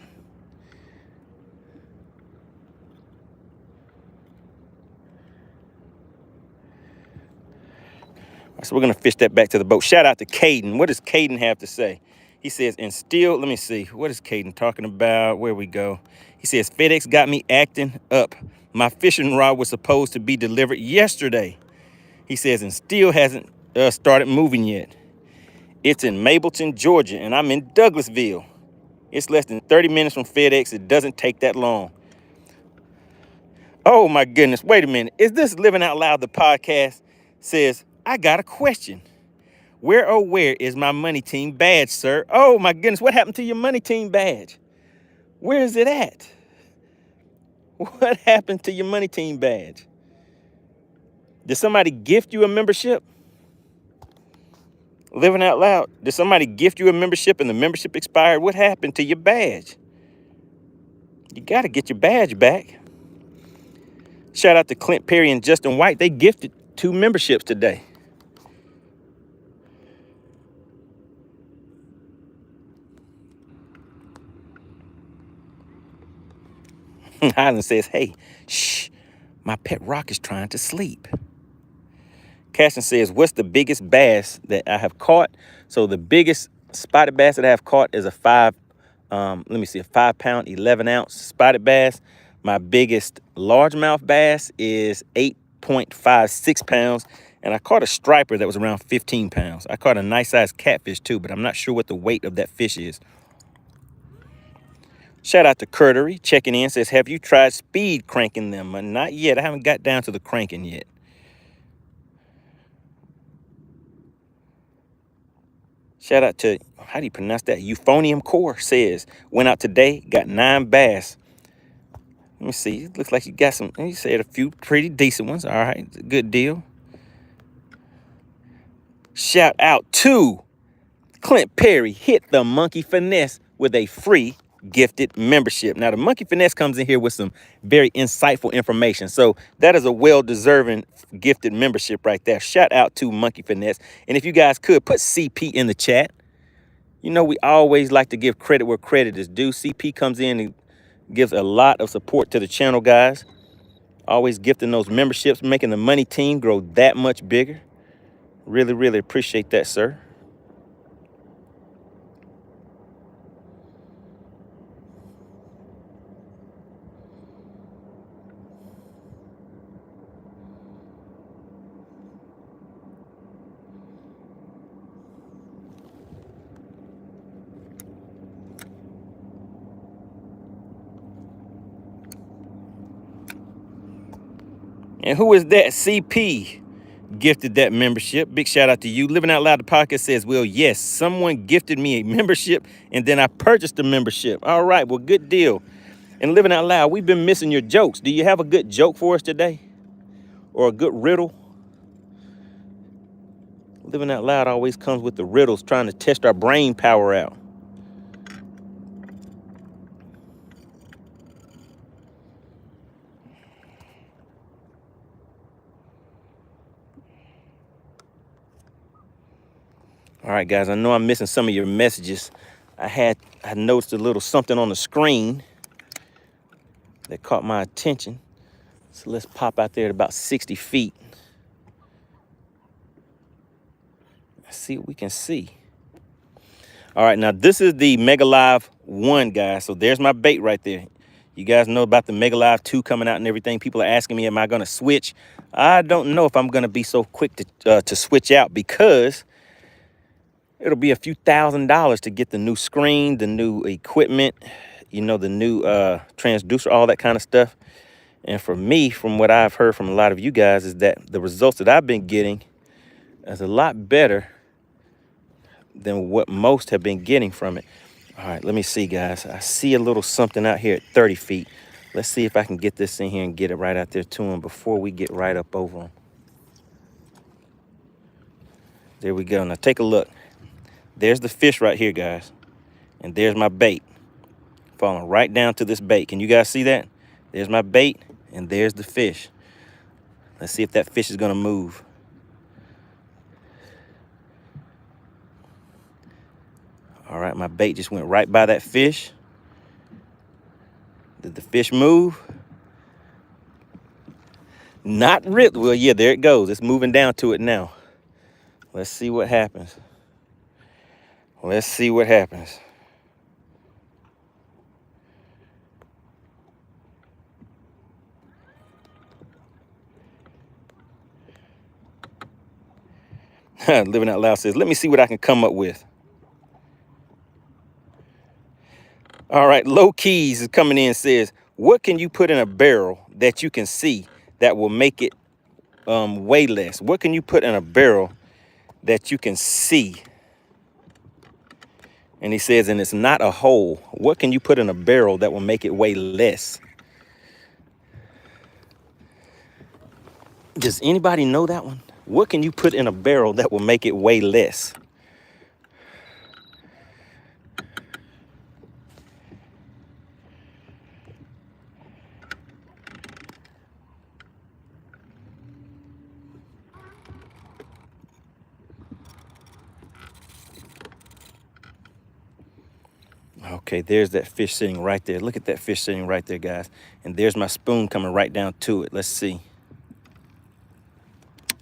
So we're going to fish that back to the boat. Shout out to Caden. What does Caden have to say? He says, and still, let me see. What is Caden talking about? Where we go? He says, FedEx got me acting up. My fishing rod was supposed to be delivered yesterday. He says, and still hasn't started moving yet. It's in Mableton, Georgia, and I'm in Douglasville. It's less than 30 minutes from FedEx. It doesn't take that long. Oh, my goodness. Wait a minute. Is this Living Out Loud, the podcast? Says, I got a question. Where, oh, where is my MoneyTeam badge, sir? Oh, my goodness. What happened to your MoneyTeam badge? Where is it at? What happened to your MoneyTeam badge? Did somebody gift you a membership? Living Out Loud. Did somebody gift you a membership and the membership expired? What happened to your badge? You got to get your badge back. Shout out to Clint Perry and Justin White. They gifted 2 memberships today. Highland says, hey, shh, my pet rock is trying to sleep. Caston says, what's the biggest bass that I have caught? So the biggest spotted bass that I have caught is a 5 pound, 11 ounce spotted bass. My biggest largemouth bass is 8.56 pounds. And I caught a striper that was around 15 pounds. I caught a nice sized catfish too, but I'm not sure what the weight of that fish is. Shout out to Curtery checking in, says, have you tried speed cranking them? Not yet. I haven't got down to the cranking yet. Shout out to, how do you pronounce that? Euphonium Core says, went out today, got 9 bass. Let me see. It looks like you got some, you said a few pretty decent ones. All right, good deal. Shout out to Clint Perry, hit the Monkey Finesse with a free gifted membership. Now, the Monkey Finesse comes in here with some very insightful information. So that is a well-deserving gifted membership right there. Shout out to Monkey Finesse. And if you guys could, put CP in the chat. You know, we always like to give credit where credit is due. CP comes in and gives a lot of support to the channel, guys. Always gifting those memberships, making the Money Team grow that much bigger. Really, really appreciate that, sir. And who is that? CP gifted that membership. Big shout out to you. Living Out Loud, the podcast says, well, yes, someone gifted me a membership and then I purchased the membership. All right, well, good deal. And Living Out Loud, we've been missing your jokes. Do you have a good joke for us today? Or a good riddle? Living Out Loud always comes with the riddles, trying to test our brain power out. All right, guys, I know I'm missing some of your messages. I noticed a little something on the screen that caught my attention. So let's pop out there at about 60 feet. Let's see what we can see. All right, now this is the Mega Live 1, guys. So there's my bait right there. You guys know about the Mega Live 2 coming out and everything. People are asking me, am I going to switch? I don't know if I'm going to be so quick to switch out, because it'll be a few $1,000s to get the new screen, the new equipment, you know, the new transducer, all that kind of stuff. And for me, from what I've heard from a lot of you guys, is that the results that I've been getting is a lot better than what most have been getting from it. All right, let me see, guys. I see a little something out here at 30 feet. Let's see if I can get this in here and get it right out there to him before we get right up over him. There we go. Now take a look. There's the fish right here, guys. And there's my bait falling right down to this bait. Can you guys see that? There's my bait and there's the fish. Let's see if that fish is going to move. All right, my bait just went right by that fish. Did the fish move? Not really. Well, yeah, there it goes. It's moving down to it now. Let's see what happens. Let's see what happens. Living Out Loud says, let me see what I can come up with. All right, Low Keys is coming in and says, what can you put in a barrel that you can see that will make it weigh less? What can you put in a barrel that you can see? And he says, and it's not a hole. What can you put in a barrel that will make it weigh less? Does anybody know that one? What can you put in a barrel that will make it weigh less? Okay, there's that fish sitting right there. Look at that fish sitting right there, guys. And there's my spoon coming right down to it. Let's see.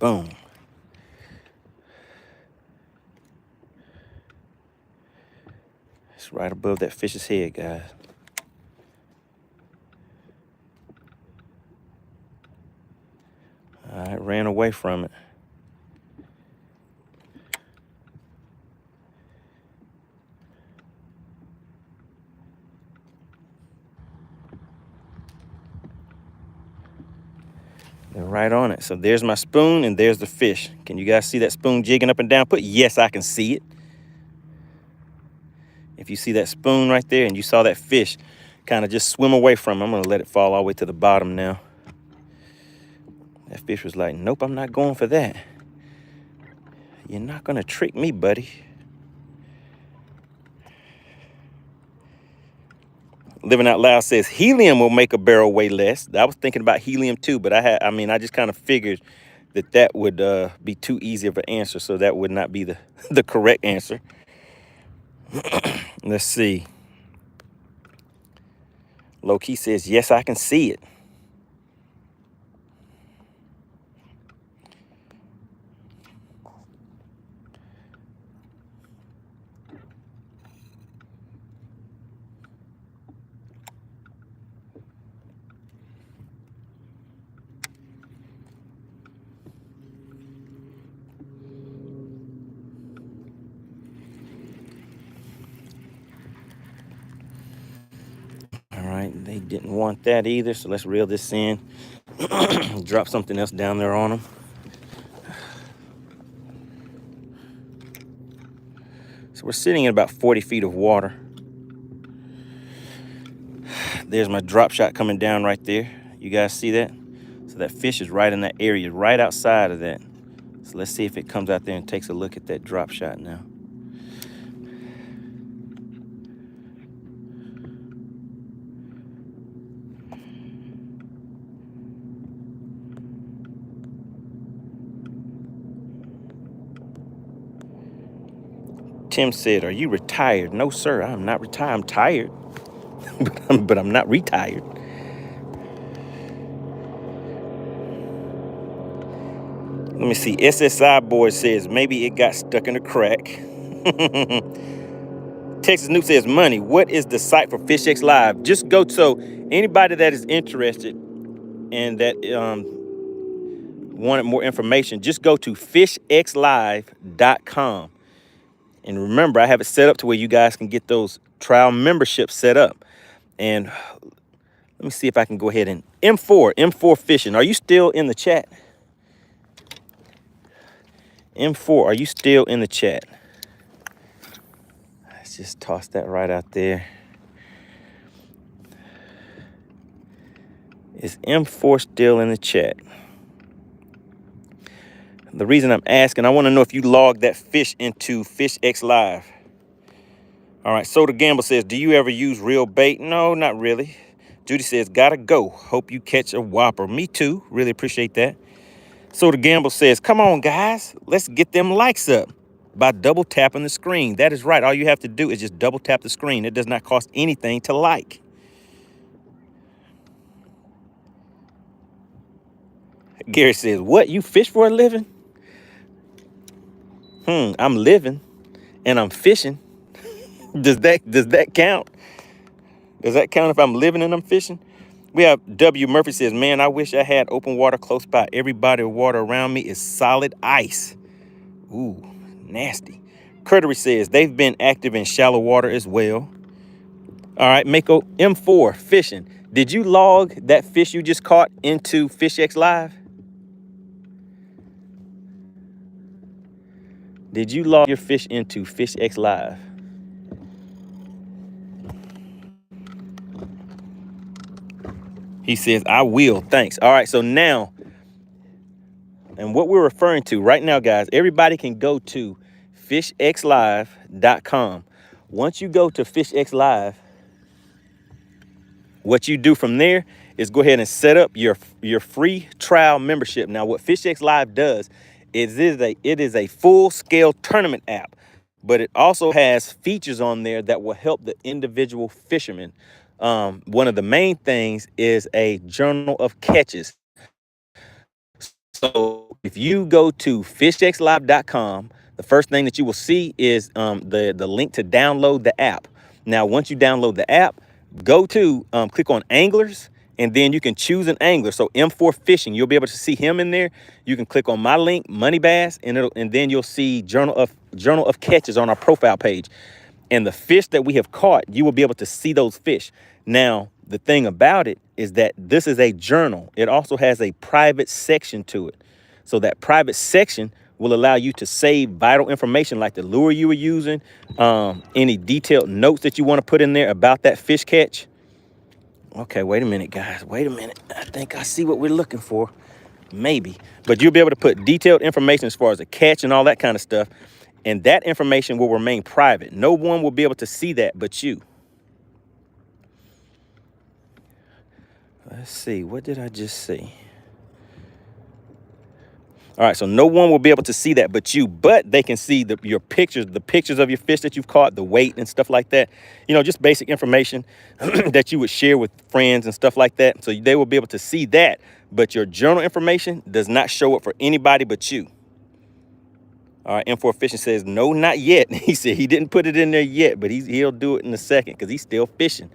Boom. It's right above that fish's head, guys. All right, ran away from it. They're right on it. So there's my spoon and there's the fish. Can you guys see that spoon jigging up and down? Put yes, I can see it. If you see that spoon right there and you saw that fish kind of just swim away from it, I'm going to let it fall all the way to the bottom now. That fish was like, nope, I'm not going for that. You're not going to trick me, buddy. Living Out Loud says helium will make a barrel weigh less. I was thinking about helium too, but I just kind of figured that would be too easy of an answer, so that would not be the correct answer. Let's see. Low Key says, yes, I can see it. All right, they didn't want that either, so let's reel this in. Drop something else down there on them. So we're sitting in about 40 feet of water. There's my drop shot coming down right there. You guys see that? So that fish is right in that area, right outside of that. So let's see if it comes out there and takes a look at that drop shot now. Tim said, are you retired? No, sir, I'm not retired. I'm tired, but I'm not retired. Let me see. SSI boy says, maybe it got stuck in a crack. Texas Noob says, money, what is the site for FishX Live? Just go to anybody that is interested and that wanted more information, just go to fishxlive.com. And remember, I have it set up to where you guys can get those trial memberships set up. And let me see if I can go ahead and M4 Fishing. Are you still in the chat? M4, are you still in the chat? Let's just toss that right out there. Is M4 still in the chat? The reason I'm asking, I want to know if you logged that fish into FishX Live. All right, Soda Gamble says, do you ever use real bait? No, not really. Judy says, gotta go. Hope you catch a whopper. Me too. Really appreciate that. Soda Gamble says, come on, guys. Let's get them likes up by double tapping the screen. That is right. All you have to do is just double tap the screen. It does not cost anything to like. Gary says, what? You fish for a living? I'm living and I'm fishing. Does that count? Does that count if I'm living and I'm fishing? We have W. Murphy says, man, I wish I had open water close by. Every body of water around me is solid ice. Ooh, nasty. Curtery says, they've been active in shallow water as well. All right, Mako M4 Fishing. Did you log that fish you just caught into FishX Live? Did you log your fish into FishX Live? He says, I will, thanks. All right, so now, and what we're referring to right now, guys, everybody can go to fishxlive.com. Once you go to FishX Live, what you do from there is go ahead and set up your free trial membership. Now, what FishX Live does is it is a full-scale tournament app, but it also has features on there that will help the individual fisherman. One of the main things is a journal of catches. So if you go to fishxlive.com, the first thing that you will see is the link to download the app. Now, once you download the app, go to click on anglers, and then you can choose an angler. So M4 Fishing, you'll be able to see him in there. You can click on my link, MoneyBass, and then you'll see Journal of Catches on our profile page. And the fish that we have caught, you will be able to see those fish. Now, the thing about it is that this is a journal. It also has a private section to it. So that private section will allow you to save vital information like the lure you were using, any detailed notes that you want to put in there about that fish catch. Okay, wait a minute, guys. Wait a minute. I think I see what we're looking for. Maybe. But you'll be able to put detailed information as far as the catch and all that kind of stuff. And that information will remain private. No one will be able to see that but you. Let's see. What did I just see? All right, so no one will be able to see that but you, but they can see your pictures, the pictures of your fish that you've caught, the weight and stuff like that. You know, just basic information that you would share with friends and stuff like that. So they will be able to see that, but your journal information does not show up for anybody but you. All right, M4 Fishing says, no, not yet. He said he didn't put it in there yet, but he'll do it in a second because he's still fishing.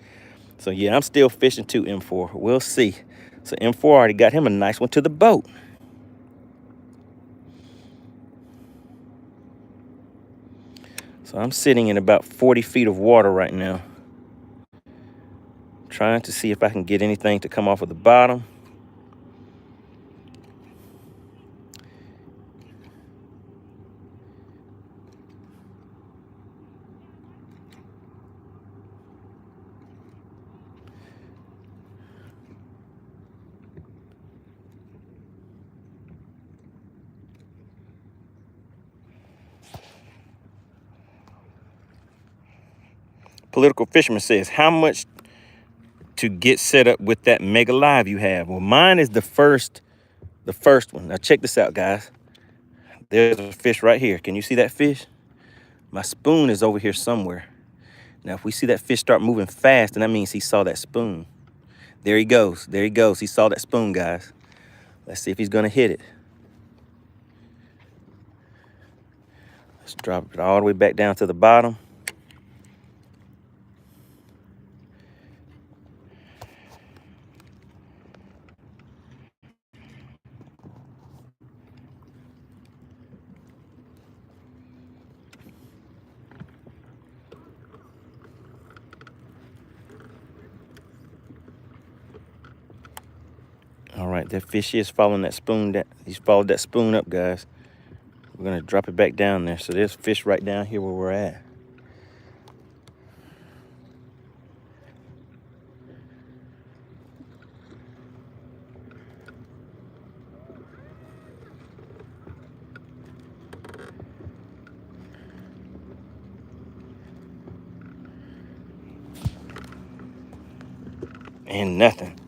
So, yeah, I'm still fishing too, M4. We'll see. So M4 already got him a nice one to the boat. So I'm sitting in about 40 feet of water right now, trying to see if I can get anything to come off of the bottom. Political Fisherman says, how much to get set up with that Mega Live you have? Well, mine is the first one. Now check this out, guys. There's a fish right here. Can you see that fish? My spoon is over here somewhere. Now, if we see that fish start moving fast, then that means he saw that spoon. There he goes. There he goes. He saw that spoon, guys. Let's see if he's going to hit it. Let's drop it all the way back down to the bottom. All right, that fish is following that spoon. He's followed that spoon up, guys. We're going to drop it back down there. So there's fish right down here where we're at. And nothing.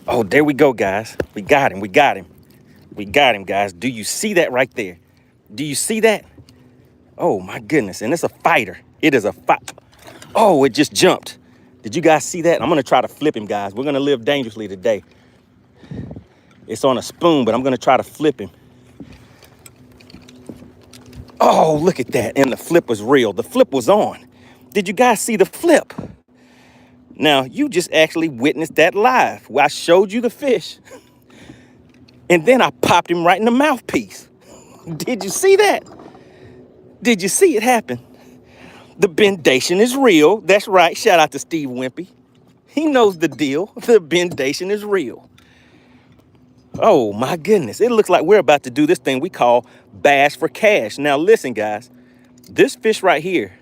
Oh, there we go, guys. We got him. We got him. We got him, guys. Do you see that right there? Do you see that? Oh, my goodness. And it's a fighter. It is a fight. Oh, it just jumped. Did you guys see that? I'm going to try to flip him, guys. We're going to live dangerously today. It's on a spoon, but I'm going to try to flip him. Oh, look at that. And the flip was real. The flip was on. Did you guys see the flip? Now, you just actually witnessed that live where I showed you the fish. And then I popped him right in the mouthpiece. Did you see that? Did you see it happen? The bendation is real. That's right. Shout out to Steve Wimpy. He knows the deal. The bendation is real. Oh, my goodness. It looks like we're about to do this thing we call bass for cash. Now, listen, guys. This fish right here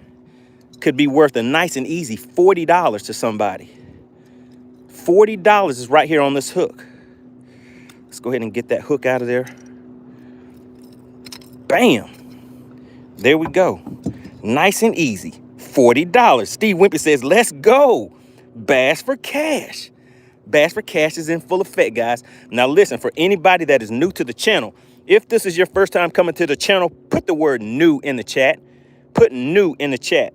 could be worth a nice and easy $40 to somebody. $40 is right here on this hook. Let's go ahead and get that hook out of there. Bam. There we go. Nice and easy. $40. Steve Wimpy says, let's go. Bass for cash. Bass for cash is in full effect, guys. Now, listen, for anybody that is new to the channel, if this is your first time coming to the channel, put the word new in the chat. Put new in the chat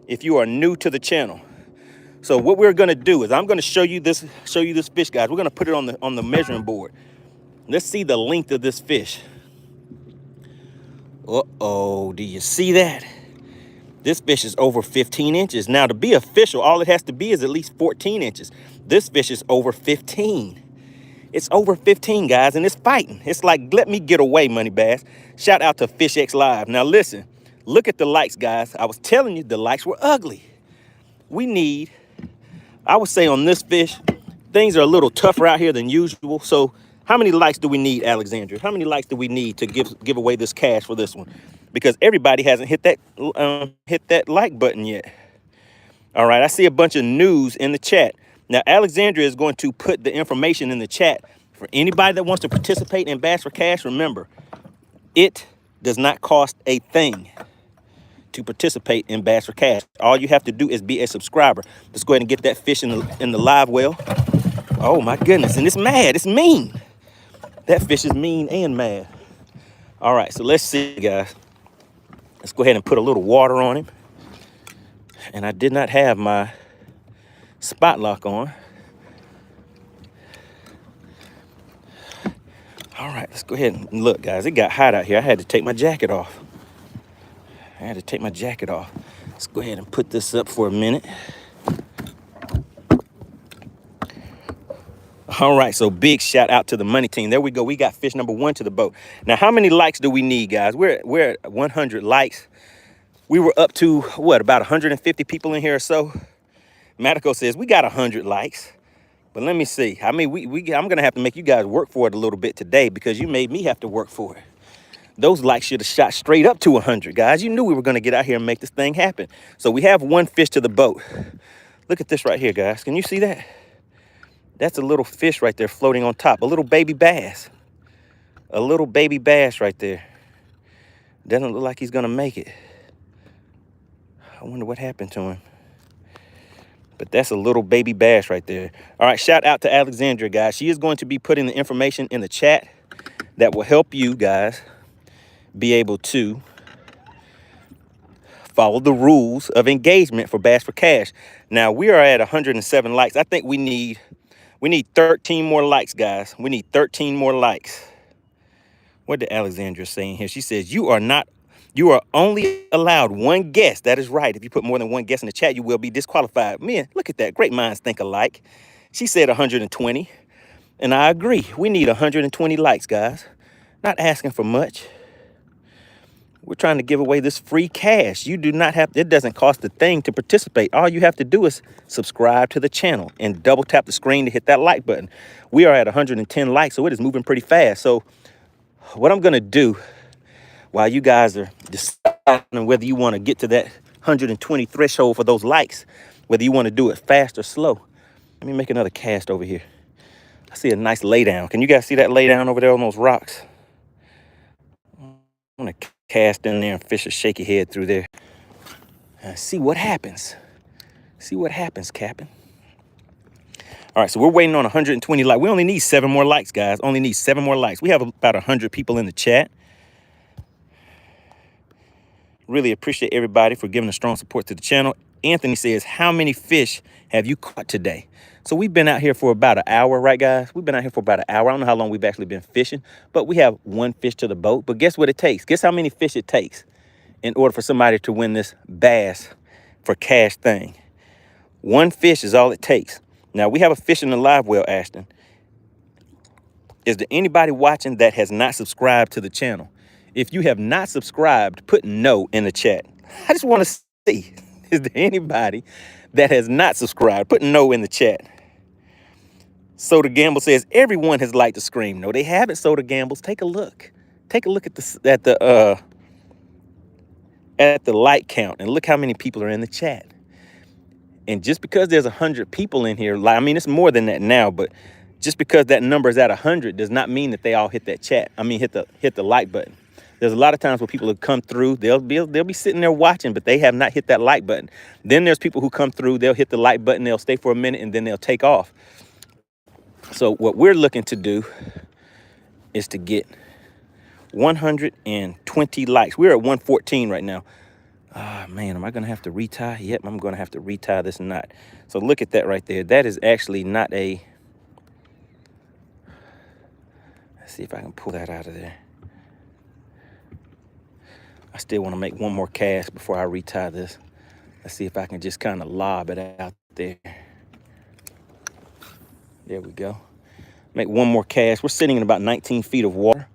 if you are new to the channel. So what we're going to do is I'm going to show you this fish, guys. We're going to put it on the measuring board. Let's see the length of this fish. Uh-oh, do you see that? This fish is over 15 inches. Now, to be official, all it has to be is at least 14 inches. This fish is over 15. It's over 15, guys, and it's fighting. It's like, let me get away, Money Bass. Shout out to FishX Live. Now, listen, look at the lights, guys. I was telling you the lights were ugly. We need, I would say on this fish, things are a little tougher out here than usual. So how many likes do we need, Alexandria? How many likes do we need to give away this cash for this one? Because everybody hasn't hit that like button yet. All right, I see a bunch of news in the chat. Now, Alexandria is going to put the information in the chat for anybody that wants to participate in Bass for Cash. Remember, it does not cost a thing to participate in Bass for Cash. All you have to do is be a subscriber. Let's go ahead and get that fish in the live well. Oh my goodness, and it's mad, it's mean. That fish is mean and mad. All right, so let's see, guys. Let's go ahead and put a little water on him. And I did not have my spot lock on. All right, let's go ahead and look, guys. It got hot out here. I had to take my jacket off. Let's go ahead and put this up for a minute. All right, so big shout out to the money team. There we go. We got fish number 1 to the boat. Now, how many likes do we need, guys? We're at 100 likes. We were up to, what, about 150 people in here or so? Matico says we got 100 likes. But let me see. I mean, I'm going to have to make you guys work for it a little bit today because you made me have to work for it. Those likes should have shot straight up to 100, guys. You knew we were going to get out here and make this thing happen. So we have 1 fish to the boat. Look at this right here, guys. Can you see that? That's a little fish right there floating on top. A little baby bass. A little baby bass right there. Doesn't look like he's going to make it. I wonder what happened to him. But that's a little baby bass right there. All right, shout out to Alexandria, guys. She is going to be putting the information in the chat that will help you guys be able to follow the rules of engagement for Bass for Cash. Now, we are at 107 likes. I think we need 13 more likes, guys. We need 13 more likes. What did Alexandria say in here? She says, you are only allowed 1 guess. That is right. If you put more than 1 guess in the chat, you will be disqualified. Man, look at that. Great minds think alike. She said 120. And I agree. We need 120 likes, guys. Not asking for much. We're trying to give away this free cash. You do not have, it doesn't cost a thing to participate. All you have to do is subscribe to the channel and double tap the screen to hit that like button. We are at 110 likes, so it is moving pretty fast. So what I'm going to do while you guys are deciding whether you want to get to that 120 threshold for those likes, whether you want to do it fast or slow, let me make another cast over here. I see a nice lay down. Can you guys see that lay down over there on those rocks? I'm going to cast in there and fish a shaky head through there. See what happens. See what happens, Captain. All right, so we're waiting on 120 likes. We only need 7 more likes, guys. Only need 7 more likes. We have about 100 people in the chat. Really appreciate everybody for giving a strong support to the channel. Anthony says, how many fish have you caught today? So we've been out here for about an hour, right, guys? We've been out here for about an hour. I don't know how long we've actually been fishing, but we have 1 fish to the boat. But guess what it takes? Guess how many fish it takes in order for somebody to win this Bass for Cash thing? 1 fish is all it takes. Now, we have a fish in the live well, Ashton. Is there anybody watching that has not subscribed to the channel? If you have not subscribed, put no in the chat. I just want to see, is there anybody that has not subscribed? Put no in the chat. Soda Gamble says, everyone has liked the scream. No, they haven't, Soda Gambles. Take a look. Take a look at the like count and look how many people are in the chat. And just because there's 100 people in here, I mean, it's more than that now, but just because that number is at 100 does not mean that they all hit that chat. I mean, hit the like button. There's a lot of times where people have come through, they'll be sitting there watching, but they have not hit that like button. Then there's people who come through, they'll hit the like button, they'll stay for a minute, and then they'll take off. So what we're looking to do is to get 120 likes. We're at 114 right now. Ah, man, am I going to have to retie? Yep, I'm going to have to retie this knot. So look at that right there. That is actually not a... Let's see if I can pull that out of there. I still want to make one more cast before I retie this. Let's see if I can just kind of lob it out there. There we go. Make one more cast. We're sitting in about 19 feet of water.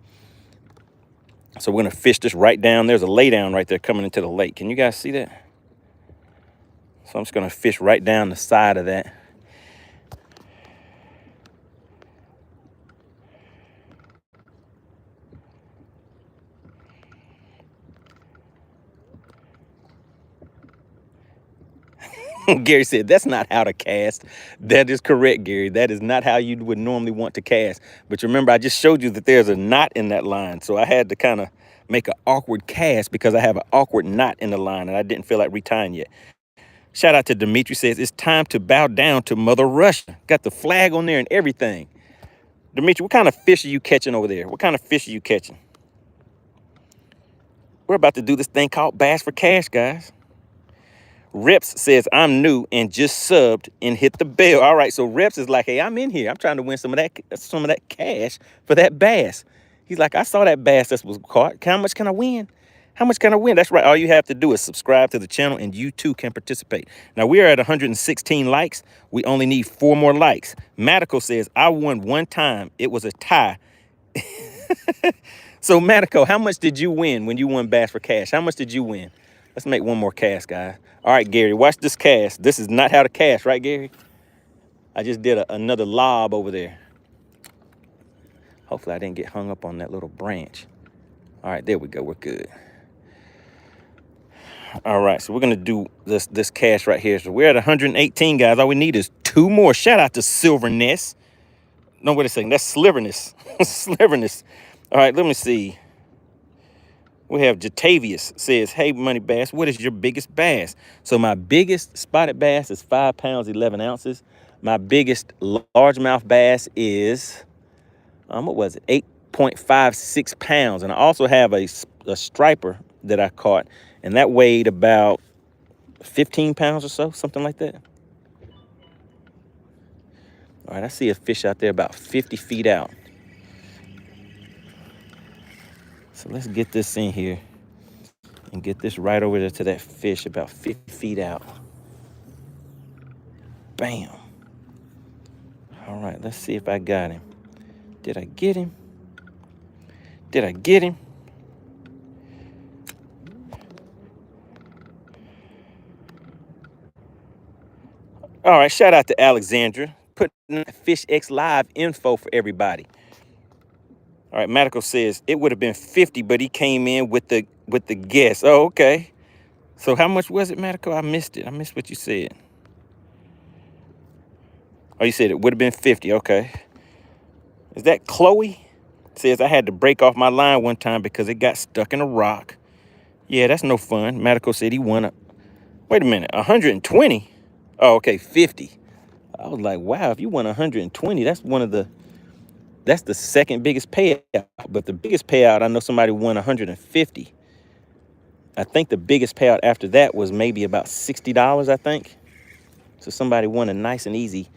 So we're gonna fish this right down. There's a lay down right there coming into the lake. Can you guys see that? So I'm just gonna fish right down the side of that. Gary said, that's not how to cast. That is correct, Gary. That is not how you would normally want to cast. But remember, I just showed you that there's a knot in that line. So I had to kind of make an awkward cast because I have an awkward knot in the line and I didn't feel like retying yet. Shout out to Dimitri, says, it's time to bow down to Mother Russia. Got the flag on there and everything. Dimitri, what kind of fish are you catching over there? What kind of fish are you catching? We're about to do this thing called Bass for Cash, guys. Reps says, I'm new and just subbed and hit the bell. All right, so Reps is like, hey, I'm in here. I'm trying to win some of that cash for that bass. He's like, I saw that bass that was caught. How much can I win? How much can I win? That's right. All you have to do is subscribe to the channel and you too can participate. Now we are at 116 likes. We only need 4 more likes. Matico says, I won one time. It was a tie. So Matico, how much did you win when you won Bass for Cash? How much did you win? Let's make one more cast, guys. All right, Gary, watch this cast. This is not how to cast, right, Gary? I just did another lob over there. Hopefully I didn't get hung up on that little branch. All right, there we go. We're good. All right, so we're going to do this cast right here. So we're at 118, guys. All we need is 2 more. Shout out to Silverness. No, wait a second. That's Sliverness. Sliverness. All right, let me see. We have Jatavius says, hey, Money Bass, what is your biggest bass? So my biggest spotted bass is 5 pounds, 11 ounces. My biggest largemouth bass is, what was it? 8.56 pounds. And I also have a striper that I caught, and that weighed about 15 pounds or so, something like that. All right, I see a fish out there about 50 feet out. So let's get this in here and get this right over there to that fish about 50 feet out. Bam. All right, let's see if I got him. Did I get him? Did I get him? All right, shout out to Alexandra, putting Fish X Live info for everybody. All right, Matico says it would have been 50, but he came in with the guess. Oh, okay. So how much was it, Matico? I missed it. I missed what you said. Oh, you said it would have been 50. Okay. Is that Chloe? Says I had to break off my line one time because it got stuck in a rock. Yeah, that's no fun. Matico said he won a, wait a minute, 120? Oh, okay, 50. I was like, wow, if you won 120, that's that's the second biggest payout. But the biggest payout, I know somebody won 150. I think the biggest payout after that was maybe about $60, I think. So somebody won a nice and easy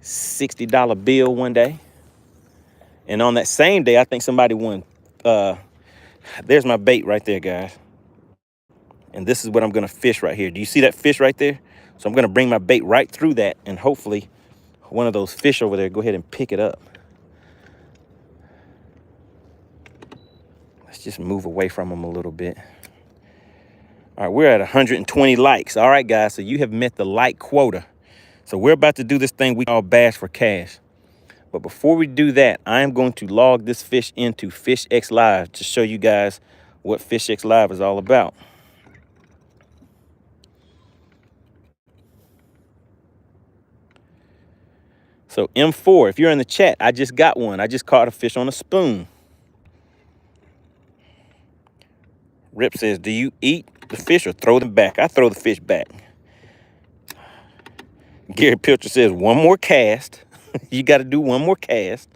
$60 bill one day. And on that same day, I think somebody won, there's my bait right there, guys. And this is what I'm gonna fish right here. Do you see that fish right there? So I'm gonna bring my bait right through that, and hopefully one of those fish over there, go ahead and pick it up. Let's just move away from them a little bit. All right, we're at 120 likes. All right, guys, so you have met the like quota. So we're about to do this thing we call Bass for Cash. But before we do that, I am going to log this fish into Fish X Live to show you guys what Fish X Live is all about. So M4, if you're in the chat, I just got one. I just caught a fish on a spoon. Rip says, do you eat the fish or throw them back? I throw the fish back. Gary Pilcher says, one more cast. You got to do one more cast.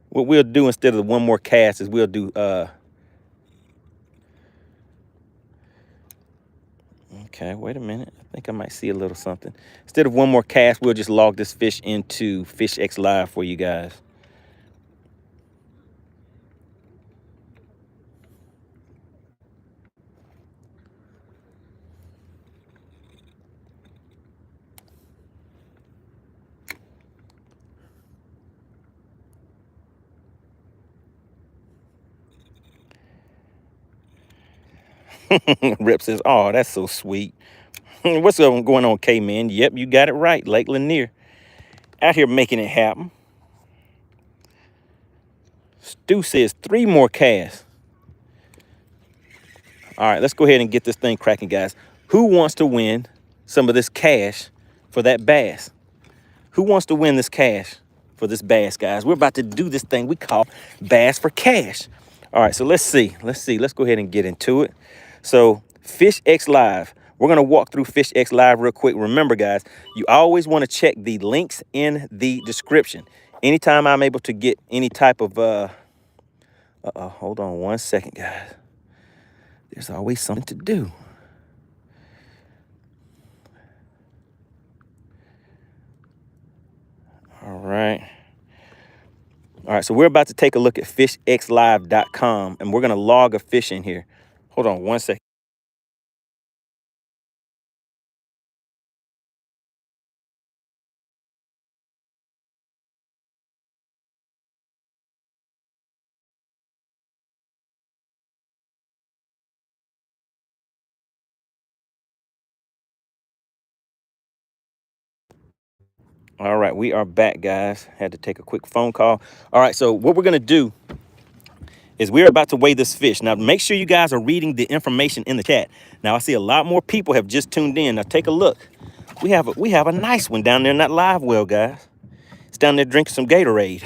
What we'll do instead of the one more cast is we'll do, okay, wait a minute. I think I might see a little something. Instead of one more cast, we'll just log this fish into Fish X Live for you guys. Rip says, oh, that's so sweet. What's going on, K-Man? Yep, you got it right. Lake Lanier. Out here making it happen. Stu says 3 more casts. All right, let's go ahead and get this thing cracking, guys. Who wants to win some of this cash for that bass? Who wants to win this cash for this bass, guys? We're about to do this thing we call Bass for Cash. All right, so let's see. Let's go ahead and get into it. So FishX Live. We're going to walk through FishX Live real quick. Remember, guys, you always want to check the links in the description. Anytime I'm able to get any type of... hold on one second, guys. There's always something to do. All right. All right, so we're about to take a look at fishxlive.com, and we're going to log a fish in here. Hold on one second. All right, we are back, guys. Had to take a quick phone call. All right, so what we're going to do is we're about to weigh this fish. Now, make sure you guys are reading the information in the chat. Now, I see a lot more people have just tuned in. Now, take a look. We have a nice one down there in that live well, guys. It's down there drinking some Gatorade.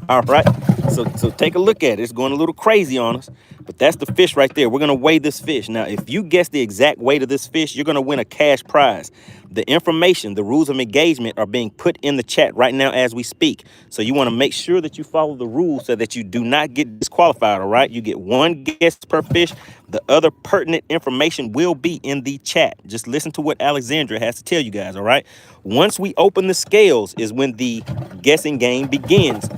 All right, so take a look at it. It's going a little crazy on us, but that's the fish right there. We're going to weigh this fish. Now, if you guess the exact weight of this fish, you're going to win a cash prize. The information, the rules of engagement are being put in the chat right now as we speak. So you want to make sure that you follow the rules so that you do not get disqualified, all right? You get 1 guess per fish. The other pertinent information will be in the chat. Just listen to what Alexandra has to tell you guys, all right? Once we open the scales is when the guessing game begins.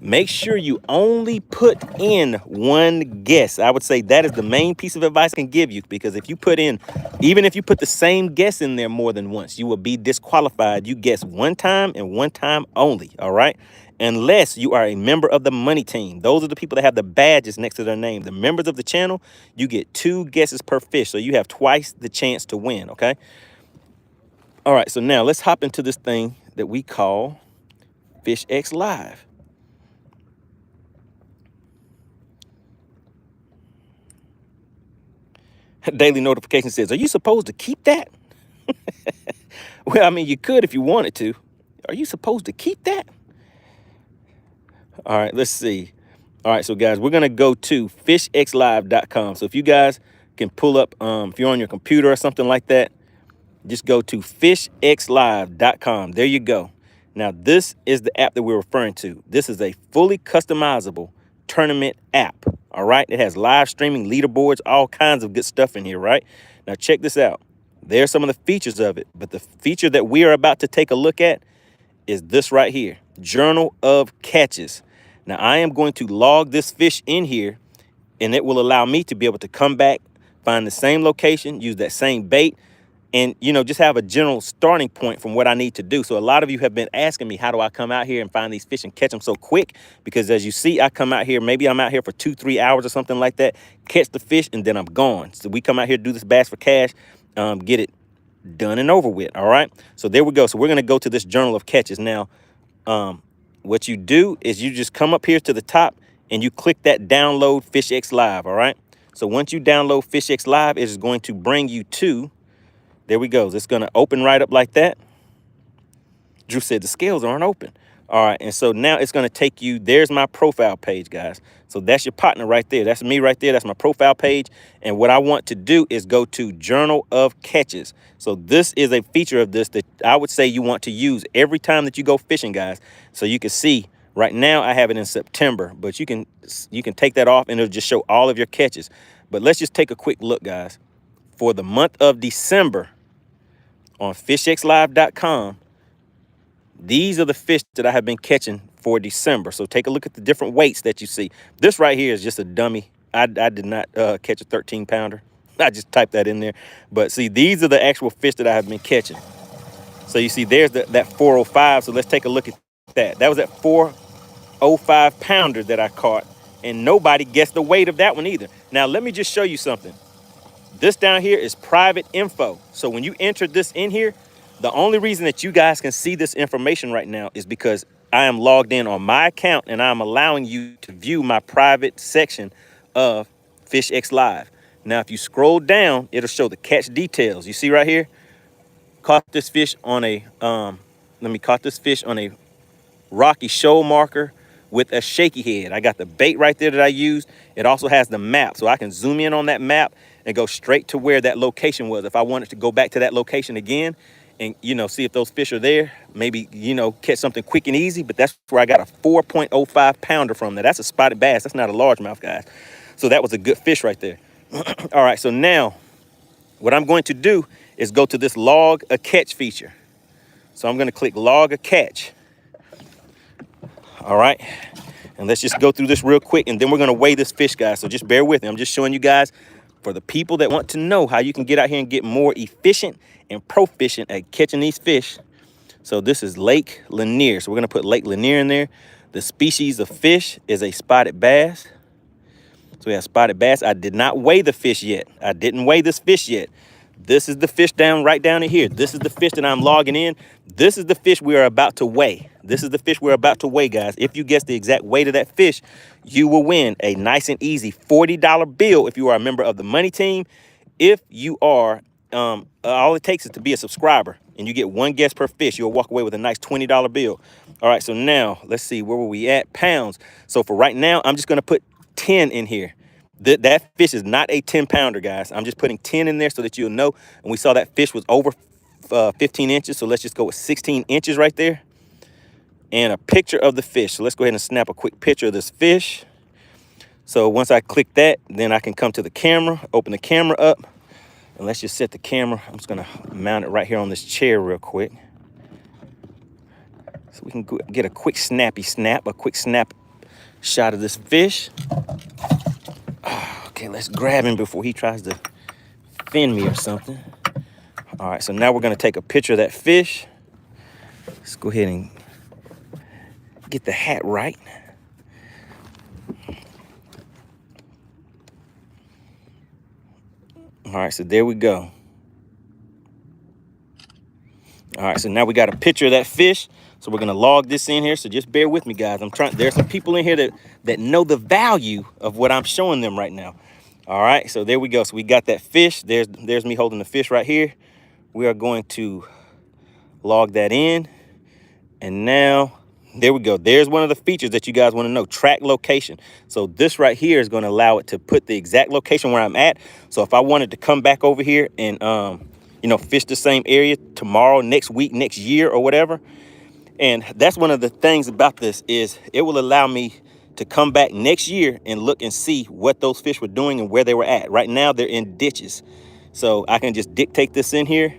Make sure you only put in 1 guess. I would say that is the main piece of advice I can give you, because if you put in, even if you put the same guess in there more than once, you will be disqualified. You guess 1 time and 1 time only, all right? Unless you are a member of the Money Team. Those are the people that have the badges next to their name. The members of the channel, you get 2 guesses per fish, so you have twice the chance to win, okay? All right, so now let's hop into this thing that we call FishX Live. Daily notification says, are you supposed to keep that? Well, I mean, you could if you wanted to. Are you supposed to keep that? All right, let's see. All right, so guys, we're going to go to fishxlive.com. So if you guys can pull up, if you're on your computer or something like that, just go to fishxlive.com. There you go. Now, this is the app that we're referring to. This is a fully customizable tournament app. All right, it has live streaming, leaderboards, all kinds of good stuff in here, right? Now, check this out. There's some of the features of it, but the feature that we are about to take a look at is this right here, Journal of Catches. Now, I am going to log this fish in here, and it will allow me to be able to come back, find the same location, use that same bait, and, you know, just have a general starting point from what I need to do. So a lot of you have been asking me, how do I come out here and find these fish and catch them so quick? Because as you see, I come out here, maybe I'm out here for 2-3 hours or something like that, catch the fish, and then I'm gone. So we come out here, do this Bass for Cash, get it done and over with, all right? So there we go. So we're going to go to this Journal of Catches. Now, what you do is you just come up here to the top and you click that download FishX Live, all right? So once you download FishX Live, it is going to bring you to, there we go. It's going to open right up like that. Drew said the scales aren't open. All right, and so now it's going to take you, there's my profile page, guys. So that's your partner right there. That's me right there. That's my profile page. And what I want to do is go to Journal of Catches. So this is a feature of this that I would say you want to use every time that you go fishing, guys. So you can see right now I have it in September, but you can take that off and it'll just show all of your catches. But let's just take a quick look, guys. For the month of December on fishxlive.com, these are the fish that I have been catching for December. So take a look at the different weights that you see. This right here is just a dummy. I did not catch a 13-pounder. I just typed that in there. But see, these are the actual fish that I have been catching. So you see there's that 405. So let's take a look at that. That was that 405-pounder that I caught. And nobody guessed the weight of that one either. Now, let me just show you something. This down here is private info. So when you enter this in here, the only reason that you guys can see this information right now is because I am logged in on my account and I'm allowing you to view my private section of FishX Live. Now, if you scroll down, it'll show the catch details. You see right here, caught this fish on a, caught this fish on a rocky shoal marker with a shaky head. I got the bait right there that I used. It also has the map, so I can zoom in on that map and go straight to where that location was. If I wanted to go back to that location again and, see if those fish are there, maybe, catch something quick and easy. But that's where I got a 4.05 pounder from. Now, that's a spotted bass. That's not a largemouth, guys. So that was a good fish right there. All right, so now what I'm going to do is go to this log a catch feature. So I'm going to click log a catch. All right, and let's just go through this real quick, and then we're going to weigh this fish, guys. So just bear with me. I'm just showing you guys, for the people that want to know how you can get out here and get more efficient and proficient at catching these fish. So this is Lake Lanier. So we're going to put Lake Lanier in there. The species of fish is a spotted bass. So we have spotted bass. I did not weigh the fish yet. I didn't weigh this fish yet. This is the fish right down in here. This is the fish that I'm logging in. This is the fish we are about to weigh. This is the fish we're about to weigh, guys. If you guess the exact weight of that fish, you will win a nice and easy $40 bill if you are a member of the Money Team. If you are, all it takes is to be a subscriber, and you get one guess per fish. You'll walk away with a nice $20 bill. All right, so now let's see, where were we at? Pounds. So for right now, I'm just going to put 10 in here. That fish is not a 10-pounder, guys. I'm just putting 10 in there so that you'll know. And we saw that fish was over 15 inches. So let's just go with 16 inches right there. And a picture of the fish. So let's go ahead and snap a quick picture of this fish. So once I click that, then I can come to the camera, open the camera up. And let's just set the camera. I'm just going to mount it right here on this chair real quick. So we can get a quick snappy snap, a quick snap shot of this fish. Okay, let's grab him before he tries to fin me or something. All right, so now we're going to take a picture of that fish. Let's go ahead and get the hat right. All right, so there we go. All right, so now we got a picture of that fish. So we're gonna log this in here. So just bear with me, guys. There's some people in here that know the value of what I'm showing them right now. All right, so there we go. So we got that fish. There's me holding the fish right here. We are going to log that in. And now, there we go. There's one of the features that you guys want to know, track location. So this right here is going to allow it to put the exact location where I'm at. So if I wanted to come back over here and, fish the same area tomorrow, next week, next year, or whatever. And that's one of the things about this is it will allow me to come back next year and look and see what those fish were doing and where they were at. Right now, they're in ditches. So I can just dictate this in here.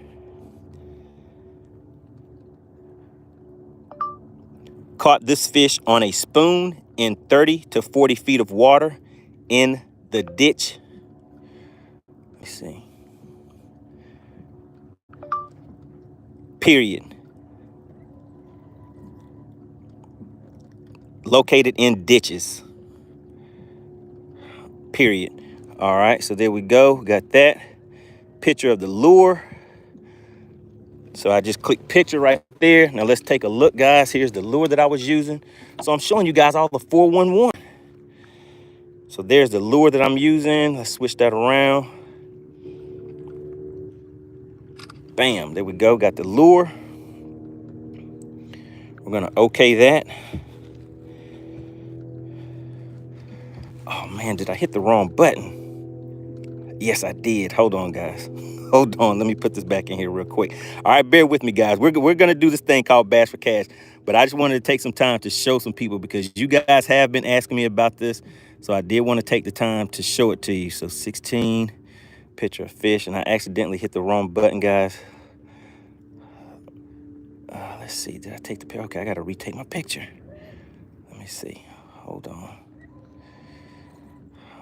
Caught this fish on a spoon in 30 to 40 feet of water in the ditch. Let me see. Period. Located in ditches. Period. All right, so there we go. Got that. Picture of the lure. So I just click picture right there. Now let's take a look, guys. Here's the lure that I was using. So I'm showing you guys all the 411. So there's the lure that I'm using. Let's switch that around. Bam, there we go. Got the lure. We're gonna okay that. Oh man, did I hit the wrong button? Yes, I did. Hold on, guys. Hold on, let me put this back in here real quick. All right, bear with me, guys. We're gonna do this thing called Bass for Cash, but I just wanted to take some time to show some people because you guys have been asking me about this. So I did want to take the time to show it to you. So 16, picture of fish, and I accidentally hit the wrong button, guys. Let's see, did I take the picture? Okay, I gotta retake my picture. Let me see, hold on.